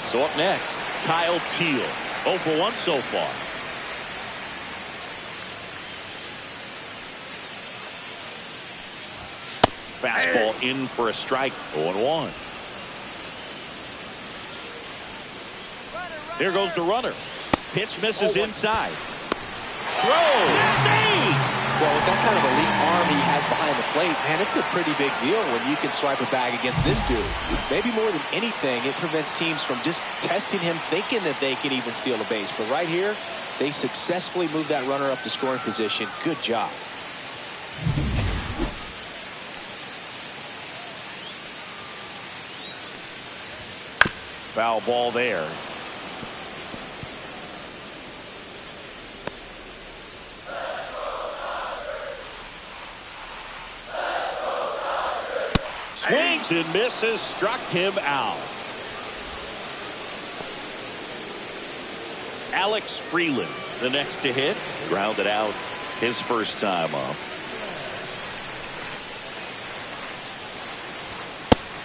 So up next, Kyle Teal. 0 for 1 so far. Fastball in for a strike. 0-1. Here goes the runner. Pitch misses inside. Throw. Save. Well, with that kind of elite arm he has behind the plate, man, it's a pretty big deal when you can swipe a bag against this dude. Maybe more than anything, it prevents teams from just testing him, thinking that they can even steal a base. But right here, they successfully moved that runner up to scoring position. Good job. Foul ball there. Swings and misses, struck him out. Alex Freeland, the next to hit, grounded out his first time up.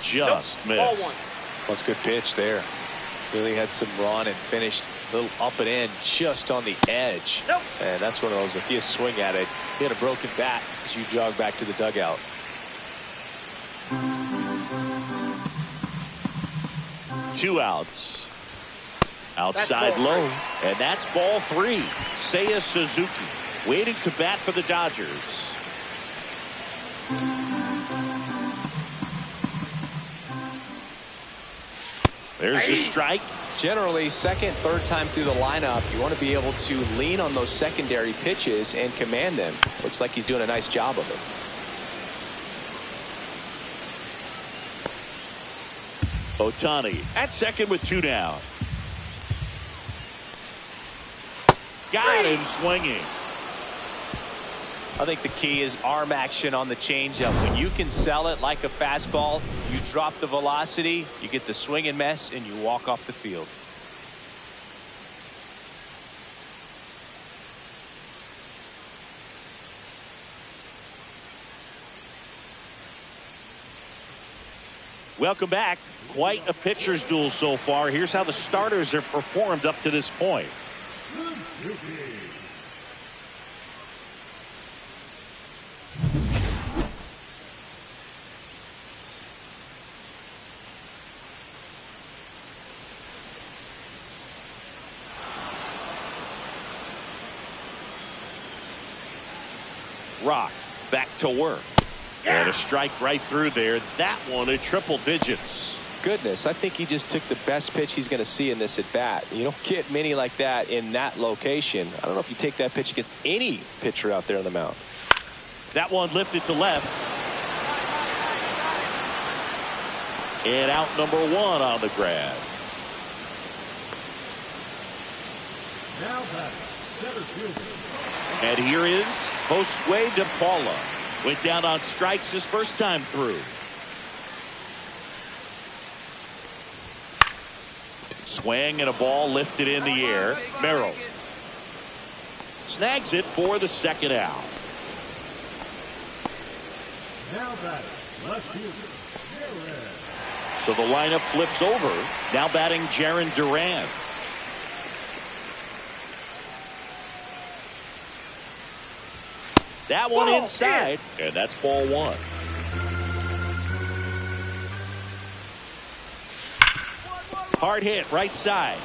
Just missed. That's a good pitch there. Really had some run and finished a little up and in just on the edge. And that's one of those, if you swing at it, you had a broken bat as you jog back to the dugout. Two outs. Outside low. And that's ball 3. Seiya Suzuki waiting to bat for the Dodgers. There's the strike. Generally, second, third time through the lineup, you want to be able to lean on those secondary pitches and command them. Looks like he's doing a nice job of it. Ohtani at second with 2 down. Got him swinging. I think the key is arm action on the changeup. When you can sell it like a fastball, you drop the velocity, you get the swing and miss, and you walk off the field. Welcome back. Quite a pitcher's duel so far. Here's how the starters have performed up to this point. Rock back to work. And a strike right through there. That one at triple digits. Goodness, I think he just took the best pitch he's going to see in this at bat. You don't get many like that in that location. I don't know if you take that pitch against any pitcher out there on the mound. That one lifted to left. And out number 1 on the grab. Now back, center fielder. And here is Josue De Paula. Went down on strikes his first time through. Swing and a ball lifted in the air. Merrill snags it for the second out. Now back, left fielder. So the lineup flips over. Now batting Jarren Duran. That one inside, and that's ball 1. Hard hit right side.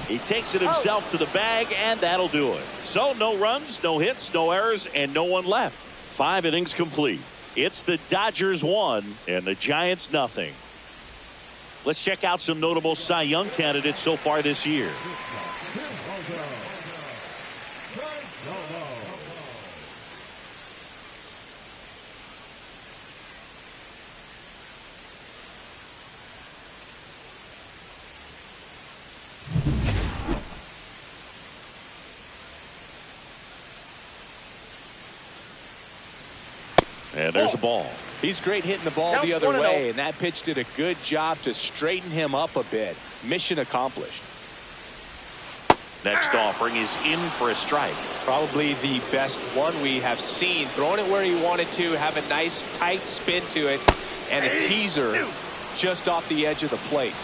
He takes it himself to the bag, and that'll do it. So no runs, no hits, no errors, and no one left. 5 innings complete. It's the Dodgers 1 and the Giants nothing. Let's check out some notable Cy Young candidates so far this year. And there's a ball. He's great hitting the ball the other way, and that pitch did a good job to straighten him up a bit. Mission accomplished. Next offering is in for a strike. Probably the best one we have seen. Throwing it where he wanted to, have a nice tight spin to it, and a teaser just off the edge of the plate.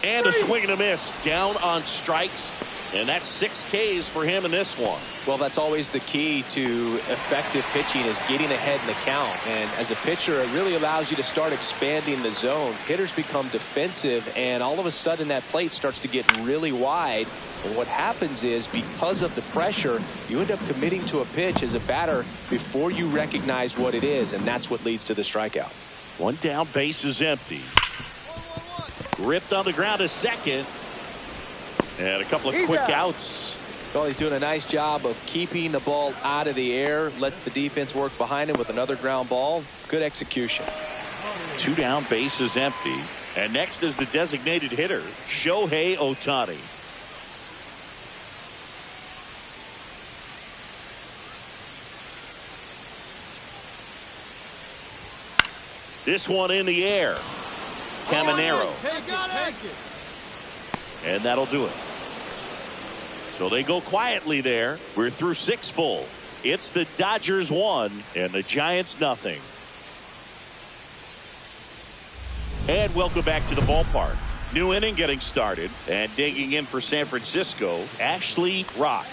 And a swing and a miss. Down on strikes. And that's 6 Ks for him in this one. Well, that's always the key to effective pitching, is getting ahead in the count. And as a pitcher, it really allows you to start expanding the zone. Hitters become defensive, and all of a sudden that plate starts to get really wide. And what happens is, because of the pressure, you end up committing to a pitch as a batter before you recognize what it is, and that's what leads to the strikeout. 1 down, base is empty. Ripped on the ground to second. And a couple of quick outs. Well, he's doing a nice job of keeping the ball out of the air. Lets the defense work behind him with another ground ball. Good execution. 2 down, base is empty. And next is the designated hitter, Shohei Ohtani. This one in the air. Caminero. Take it. And that'll do it. So they go quietly there. We're through 6 full. It's the Dodgers 1 and the Giants nothing. And welcome back to the ballpark. New inning getting started, and digging in for San Francisco, Ashley Rock.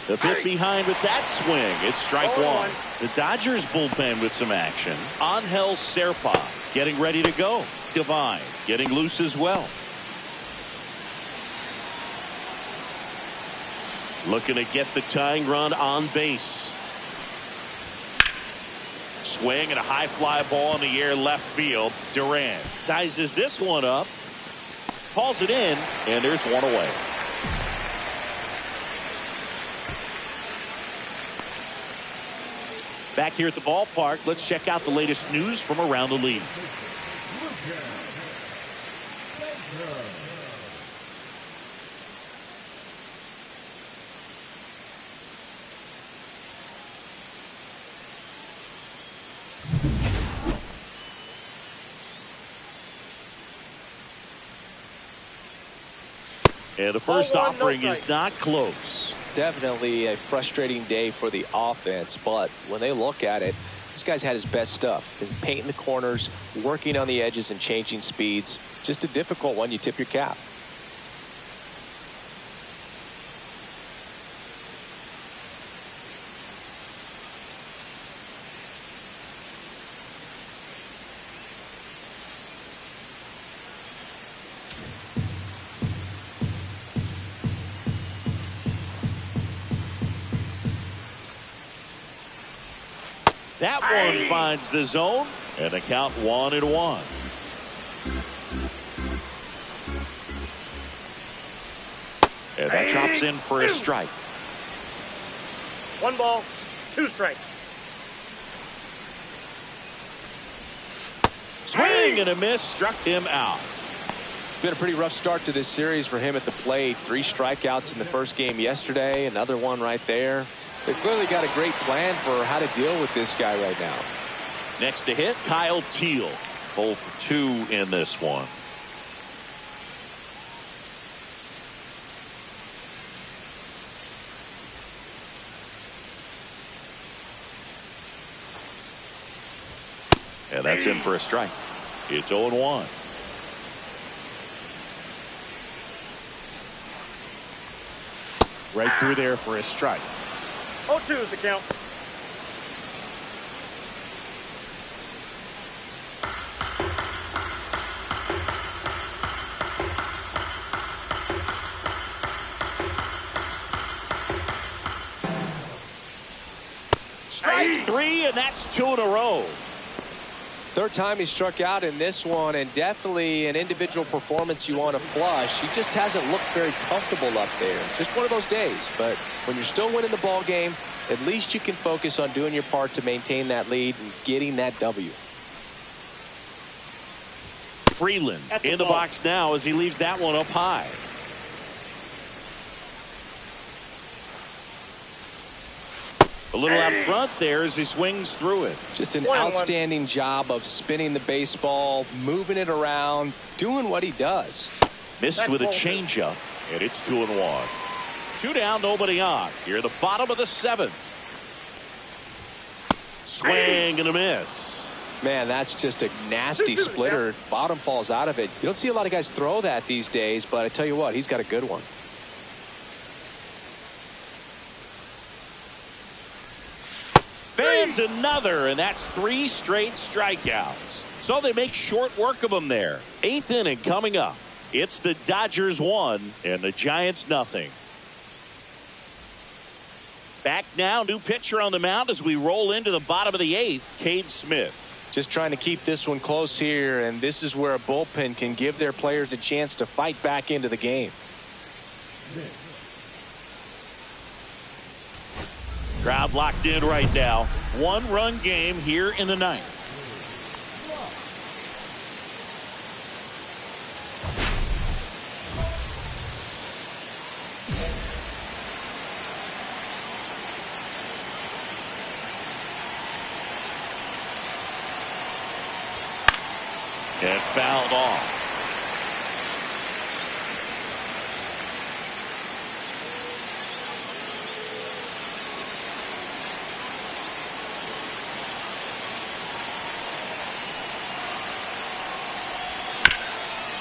The bit behind with that swing. It's strike 1. The Dodgers bullpen with some action. Angel Serpa getting ready to go. Divine getting loose as well. Looking to get the tying run on base. Swing and a high fly ball in the air left field. Durant sizes this one up, hauls it in, and there's one away. Back here at the ballpark, let's check out the latest news from around the league. And the first offering is not close. Definitely a frustrating day for the offense, but when they look at it, this guy's had his best stuff. Been painting the corners, working on the edges and changing speeds. Just a difficult one. You tip your cap. That one finds the zone, and the count 1-1. And that drops in for a strike. 1 ball, 2 strikes. Swing and a miss, struck him out. It's been a pretty rough start to this series for him at the plate. 3 strikeouts in the first game yesterday, another one right there. They've clearly got a great plan for how to deal with this guy right now. Next to hit, Kyle Teal. 0 for 2 in this one. And that's in for a strike. It's 0-1. Right through there for a strike. 0-2 is the count. Strike 3, and that's 2 in a row. Third time he struck out in this one, and definitely an individual performance you want to flush. He just hasn't looked very comfortable up there. Just one of those days. But when you're still winning the ball game, at least you can focus on doing your part to maintain that lead and getting that W. Freeland in the box now as he leaves that one up high. A little out front there as he swings through it. Just an outstanding job of spinning the baseball, moving it around, doing what he does. Missed with a changeup, and it's 2-1. 2 down, nobody on. Here at the bottom of the 7th. Swing and a miss. Man, that's just a nasty splitter. Bottom falls out of it. You don't see a lot of guys throw that these days, but I tell you what, he's got a good one. Fans another, and that's 3 straight strikeouts. So they make short work of him there. 8th inning coming up. It's the Dodgers 1 and the Giants nothing. Back now, new pitcher on the mound as we roll into the bottom of the 8th, Cade Smith. Just trying to keep this one close here, and this is where a bullpen can give their players a chance to fight back into the game. Crowd locked in right now. 1-run game here in the 9th. And fouled off.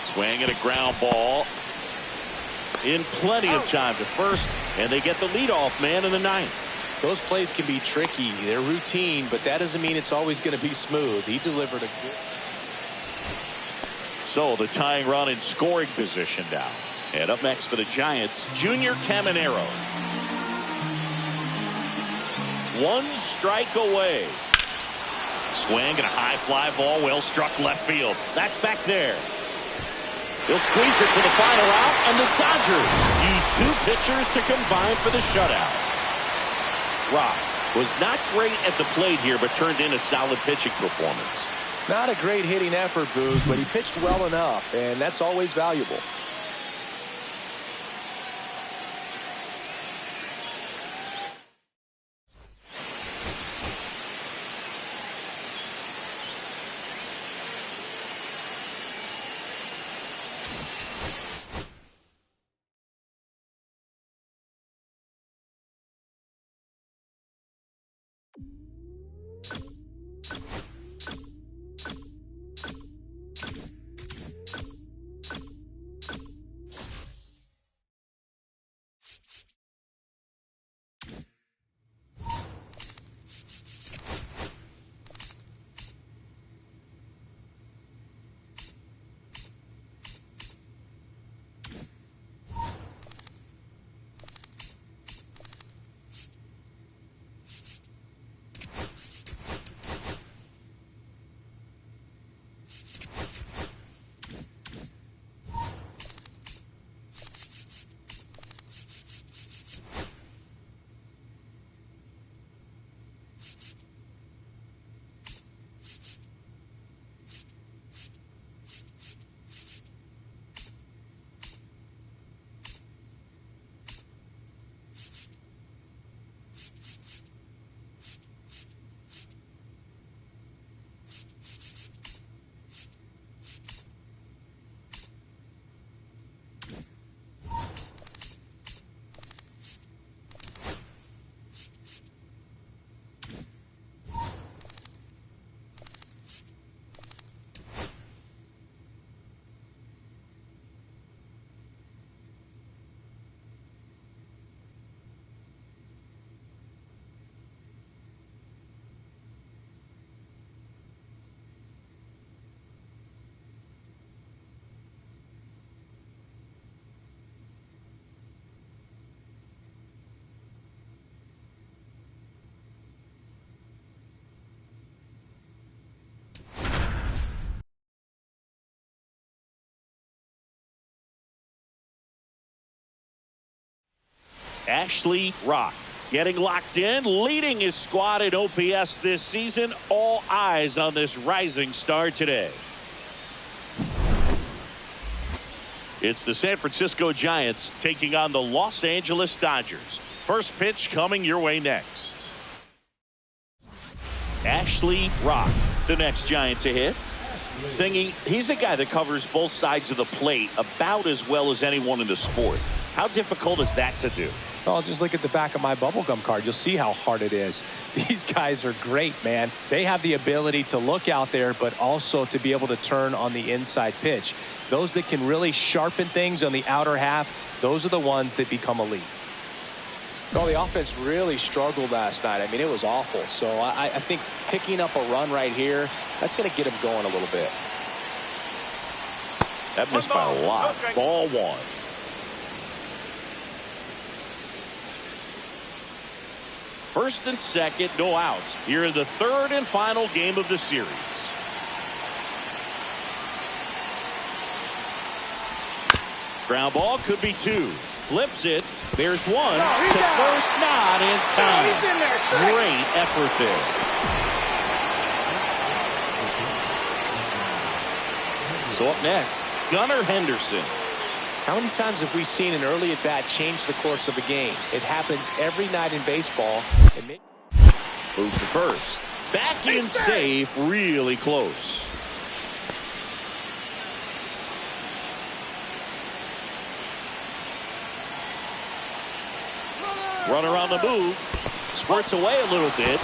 Swing and a ground ball. In plenty of time to first, and they get the leadoff man in the 9th. Those plays can be tricky. They're routine, but that doesn't mean it's always going to be smooth. He delivered a good... So the tying run in scoring position now. And up next for the Giants, Junior Caminero. 1 strike away. Swing and a high fly ball, well struck left field. That's back there. He'll squeeze it for the final out, and the Dodgers use 2 pitchers to combine for the shutout. Rock was not great at the plate here, but turned in a solid pitching performance. Not a great hitting effort, Boog, but he pitched well enough, and that's always valuable. Ashley Rock getting locked in, leading his squad in OPS this season. All eyes on this rising star today. It's the San Francisco Giants taking on the Los Angeles Dodgers. First pitch coming your way next. Ashley Rock, the next Giant to hit. Singy, he's a guy that covers both sides of the plate about as well as anyone in the sport. How difficult is that to do? Well, just look at the back of my bubblegum card. You'll see how hard it is. These guys are great, man. They have the ability to look out there, but also to be able to turn on the inside pitch. Those that can really sharpen things on the outer half, those are the ones that become elite. Well, the offense really struggled last night. I mean, it was awful. So I think picking up a run right here, that's going to get them going a little bit. That missed by a lot. Ball 1. First and second, no outs. Here in the third and final game of the series. Ground ball could be 2. Flips it. There's 1 to first, not in time. Great effort there. So up next, Gunnar Henderson. How many times have we seen an early at bat change the course of a game? It happens every night in baseball. Move to first. Back in safe, really close. Runner on the move. Squirts away a little bit.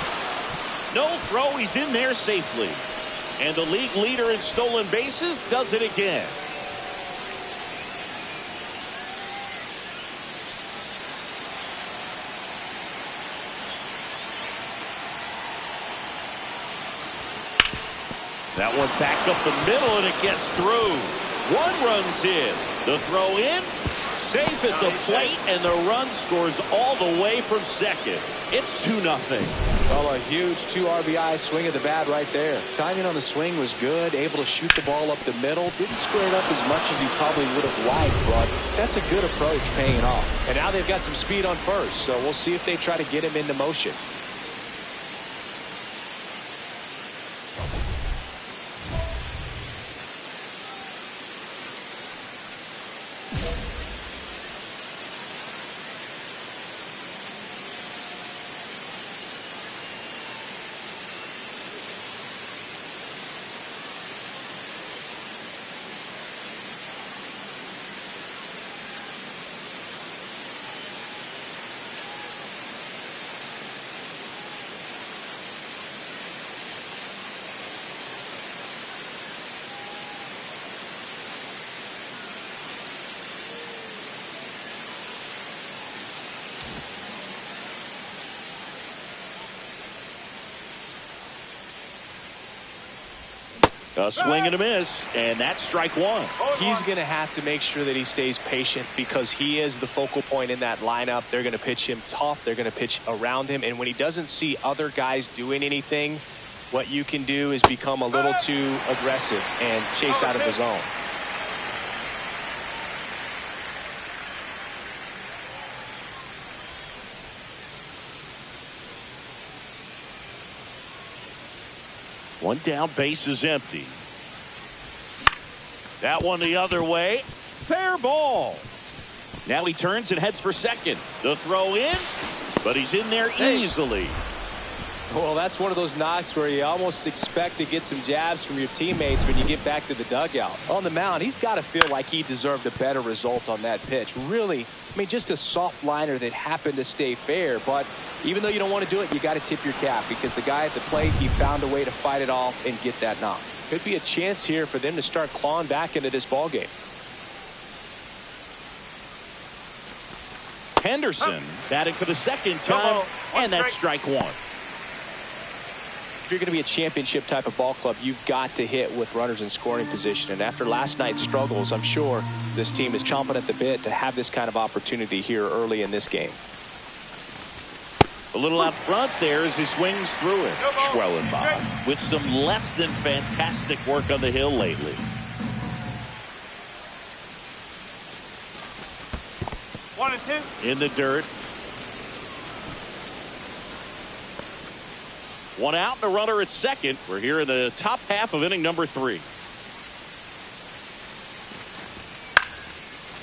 No throw, he's in there safely. And the league leader in stolen bases does it again. That one back up the middle, and it gets through. One run's in. The throw in. Safe at the plate, and the run scores all the way from second. It's 2-0. Well, a huge 2 RBI swing of the bat right there. Timing on the swing was good. Able to shoot the ball up the middle. Didn't square it up as much as he probably would have liked, but that's a good approach paying off. And now they've got some speed on first, so we'll see if they try to get him into motion. A swing and a miss, and that's strike one. He's going to have to make sure that he stays patient because he is the focal point in that lineup. They're going to pitch him tough. They're going to pitch around him. And when he doesn't see other guys doing anything, what you can do is become a little too aggressive and chase out of the zone. One down, base is empty. That one the other way. Fair ball. Now he turns and heads for second. The throw in, but he's in there easily. Well, that's one of those knocks where you almost expect to get some jabs from your teammates when you get back to the dugout. On the mound, he's got to feel like he deserved a better result on that pitch. Really, I mean, just a soft liner that happened to stay fair. But even though you don't want to do it, you got to tip your cap because the guy at the plate, he found a way to fight it off and get that knock. Could be a chance here for them to start clawing back into this ball game. Henderson batting for the second time, and that's strike one. If you're going to be a championship type of ball club, you've got to hit with runners in scoring position. And after last night's struggles, I'm sure this team is chomping at the bit to have this kind of opportunity here early in this game. A little out front there as he swings through it. Schwellenbach with some less than fantastic work on the hill lately. One and two. In the dirt. One out and a runner at second. We're here in the top half of inning number 3.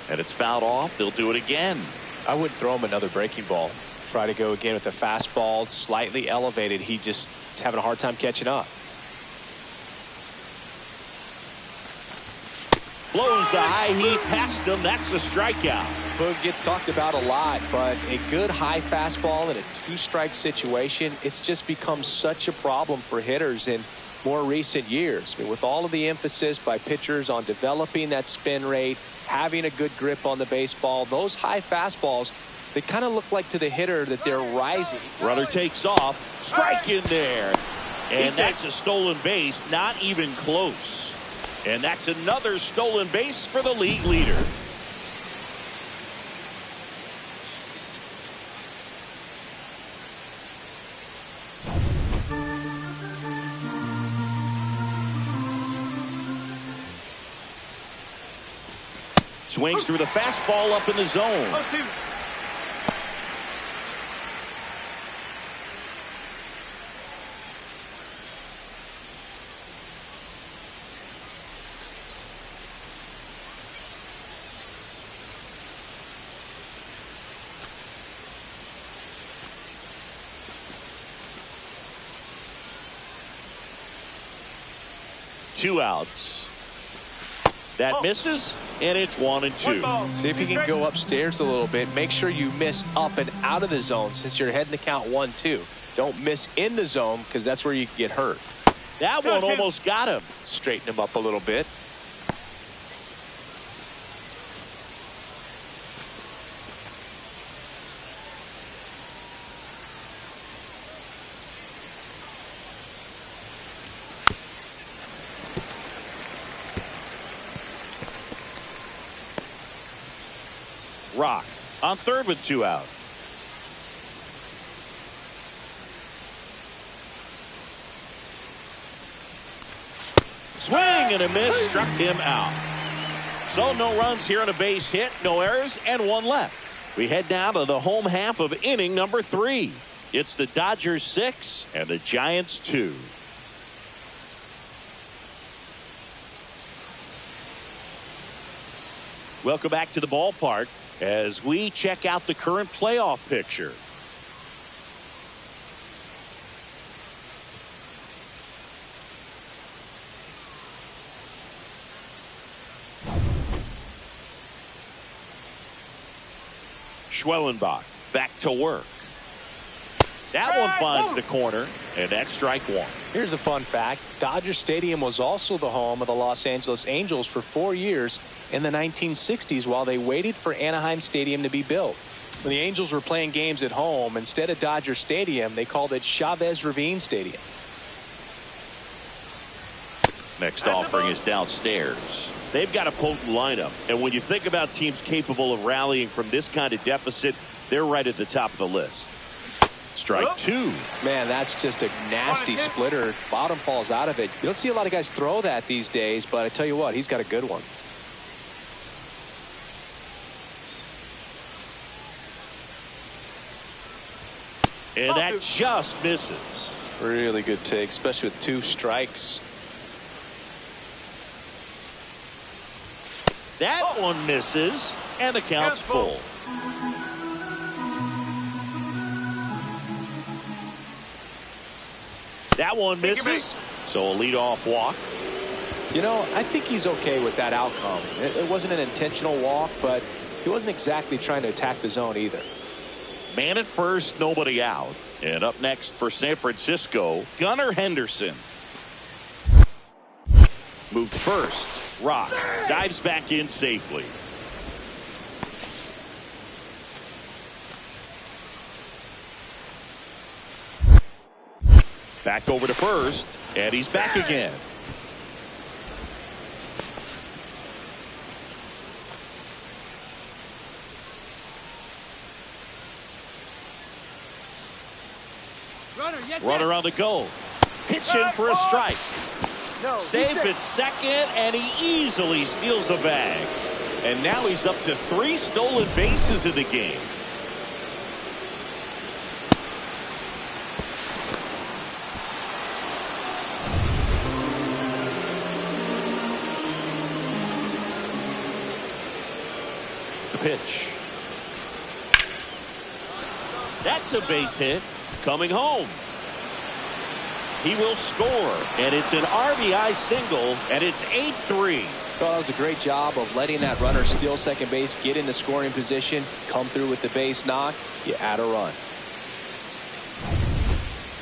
And it's fouled off. They'll do it again. I wouldn't throw him another breaking ball. Try to go again with the fastball, slightly elevated. He just is having a hard time catching up. Blows the high heat past him. That's a strikeout. Boog gets talked about a lot, but a good high fastball in a 2-strike situation, it's just become such a problem for hitters in more recent years. I mean, with all of the emphasis by pitchers on developing that spin rate, having a good grip on the baseball, those high fastballs, they kind of look like to the hitter that they're rising. Runner takes off. Strike in there. And that's a stolen base. Not even close. And that's another stolen base for the league leader. Swings through the fastball up in the zone. 0-2. Two outs. That misses, and it's 1-2. See if you can go upstairs a little bit. Make sure you miss up and out of the zone since you're heading to count 1-2. Don't miss in the zone because that's where you can get hurt. That one almost got him. Straighten him up a little bit. Rock on third with 2 out. Swing and a miss, struck him out. So no runs here on a base hit, no errors, and 1 left. We head now to the home half of inning number 3. It's the Dodgers 6 and the Giants 2. Welcome back to the ballpark as we check out the current playoff picture. Schwellenbach back to work. That one finds the corner, and that's strike 1. Here's a fun fact. Dodger Stadium was also the home of the Los Angeles Angels for 4 years in the 1960s while they waited for Anaheim Stadium to be built. When the Angels were playing games at home, instead of Dodger Stadium, they called it Chavez Ravine Stadium. Next offering is downstairs. They've got a potent lineup, and when you think about teams capable of rallying from this kind of deficit, they're right at the top of the list. Strike 2. Man, that's just a nasty splitter. Bottom falls out of it. You don't see a lot of guys throw that these days, but I tell you what, he's got a good one. And that just misses. Really good take, especially with 2 strikes. That one misses, and the count's full. That one misses, so a leadoff walk. You know, I think he's okay with that outcome. It wasn't an intentional walk, but he wasn't exactly trying to attack the zone either. Man at first, nobody out. And up next for San Francisco, Gunnar Henderson. Moved first. Rock dives back in safely. Back over to first, and he's back again. Runner on the go. Pitch in for a strike. Safe at second, and he easily steals the bag. And now he's up to 3 stolen bases in the game. The pitch. That's a base hit. Coming home. He will score, and it's an RBI single, and it's 8-3. Well, that was a great job of letting that runner steal second base, get in the scoring position, come through with the base knock. You add a run.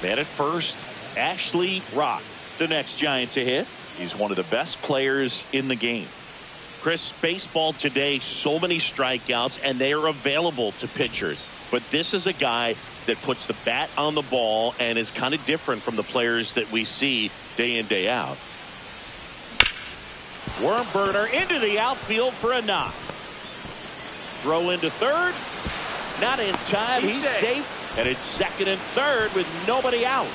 Man at first, Ashley Rock, the next Giant to hit. He's one of the best players in the game. Chris, baseball today, so many strikeouts, and they are available to pitchers. But this is a guy that puts the bat on the ball and is kind of different from the players that we see day in, day out. Worm burner into the outfield for a knock. Throw into third. Not in time. He's safe. And it's second and third with nobody out.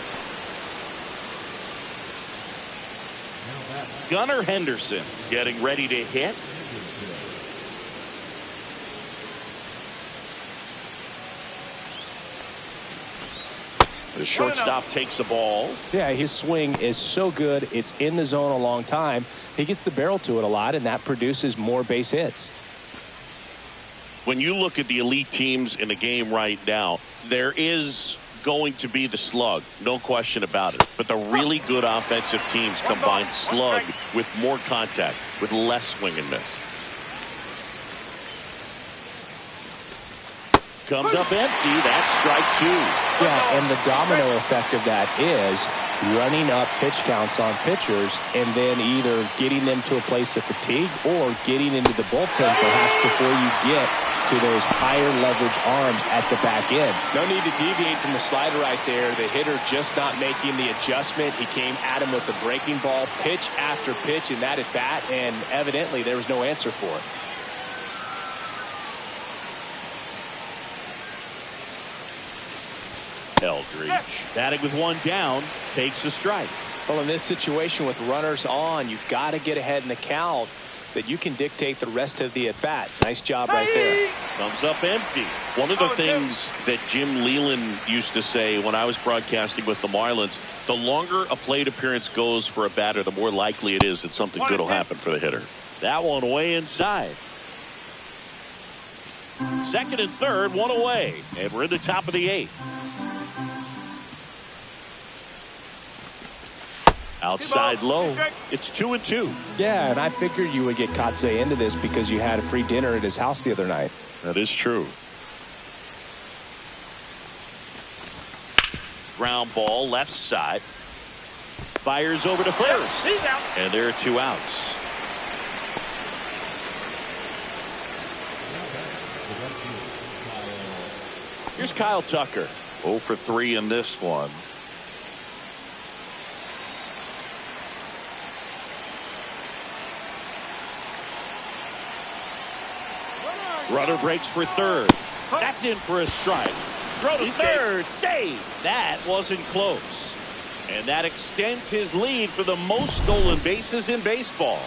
Gunnar Henderson getting ready to hit. The shortstop takes the ball. Yeah, his swing is so good. It's in the zone a long time. He gets the barrel to it a lot, and that produces more base hits. When you look at the elite teams in the game right now, there is going to be the slug, no question about it. But the really good offensive teams combine slug with more contact, with less swing and miss. Comes up empty. That's strike 2. Yeah, and the domino effect of that is running up pitch counts on pitchers and then either getting them to a place of fatigue or getting into the bullpen perhaps before you get to those higher leverage arms at the back end. No need to deviate from the slider right there. The hitter just not making the adjustment. He came at him with the breaking ball, pitch after pitch in that at bat, and evidently there was no answer for it. Yeah, and the domino effect of that is running up pitch counts on pitchers and then either getting them to a place of fatigue or getting into the bullpen perhaps before you get to those higher leverage arms at the back end. No need to deviate from the slider right there. The hitter just not making the adjustment. He came at him with the breaking ball, pitch after pitch in that at bat, and evidently there was no answer for it. Eldridge batting with one down, takes a strike. Well, in this situation with runners on, you've got to get ahead in the count so that you can dictate the rest of the at-bat. Nice job right there. Comes up empty. One of the things that Jim Leland used to say when I was broadcasting with the Marlins, the longer a plate appearance goes for a batter, the more likely it is that something good will happen for the hitter. That one way inside. Second and third, one away. And we're in the top of the eighth. Outside low. It's 2-2. Yeah, and I figured you would get Katse into this because you had a free dinner at his house the other night. That is true. Ground ball left side. Fires over to first. He's out. And there are 2 outs. Here's Kyle Tucker. 0 for 3 in this one. Runner breaks for third. That's in for a strike. Throw to third. Save. That wasn't close. And that extends his lead for the most stolen bases in baseball.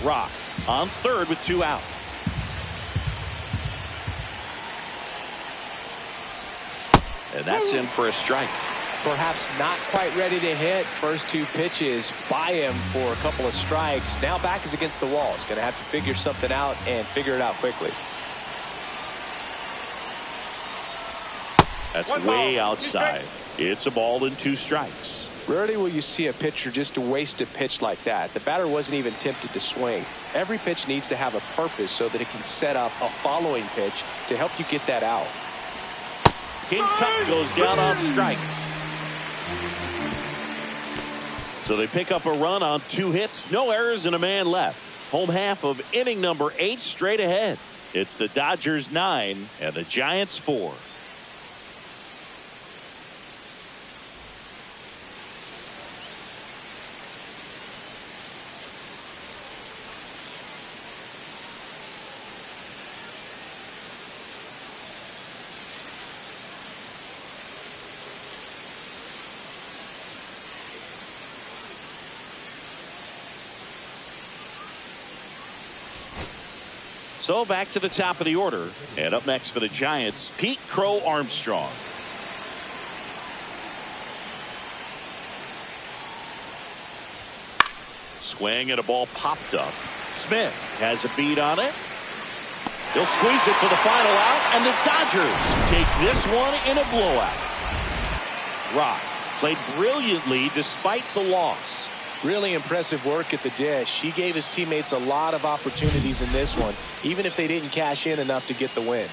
Rock on third with 2 out. And that's in for a strike. Perhaps not quite ready to hit. First 2 pitches by him for a couple of strikes. Now back is against the wall. He's going to have to figure something out and figure it out quickly. That's way outside. It's a ball and 2 strikes. Rarely will you see a pitcher just waste a pitch like that. The batter wasn't even tempted to swing. Every pitch needs to have a purpose so that it can set up a following pitch to help you get that out. King Tuck goes down on strikes. So they pick up a run on 2 hits, no errors, and a man left. Home half of inning number 8 straight ahead. It's the Dodgers 9 and the Giants 4. So back to the top of the order. And up next for the Giants, Pete Crow Armstrong. Swing and a ball popped up. Smith has a beat on it. He'll squeeze it for the final out, and the Dodgers take this one in a blowout. Rock played brilliantly despite the loss. Really impressive work at the dish. He gave his teammates a lot of opportunities in this one, even if they didn't cash in enough to get the win.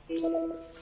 you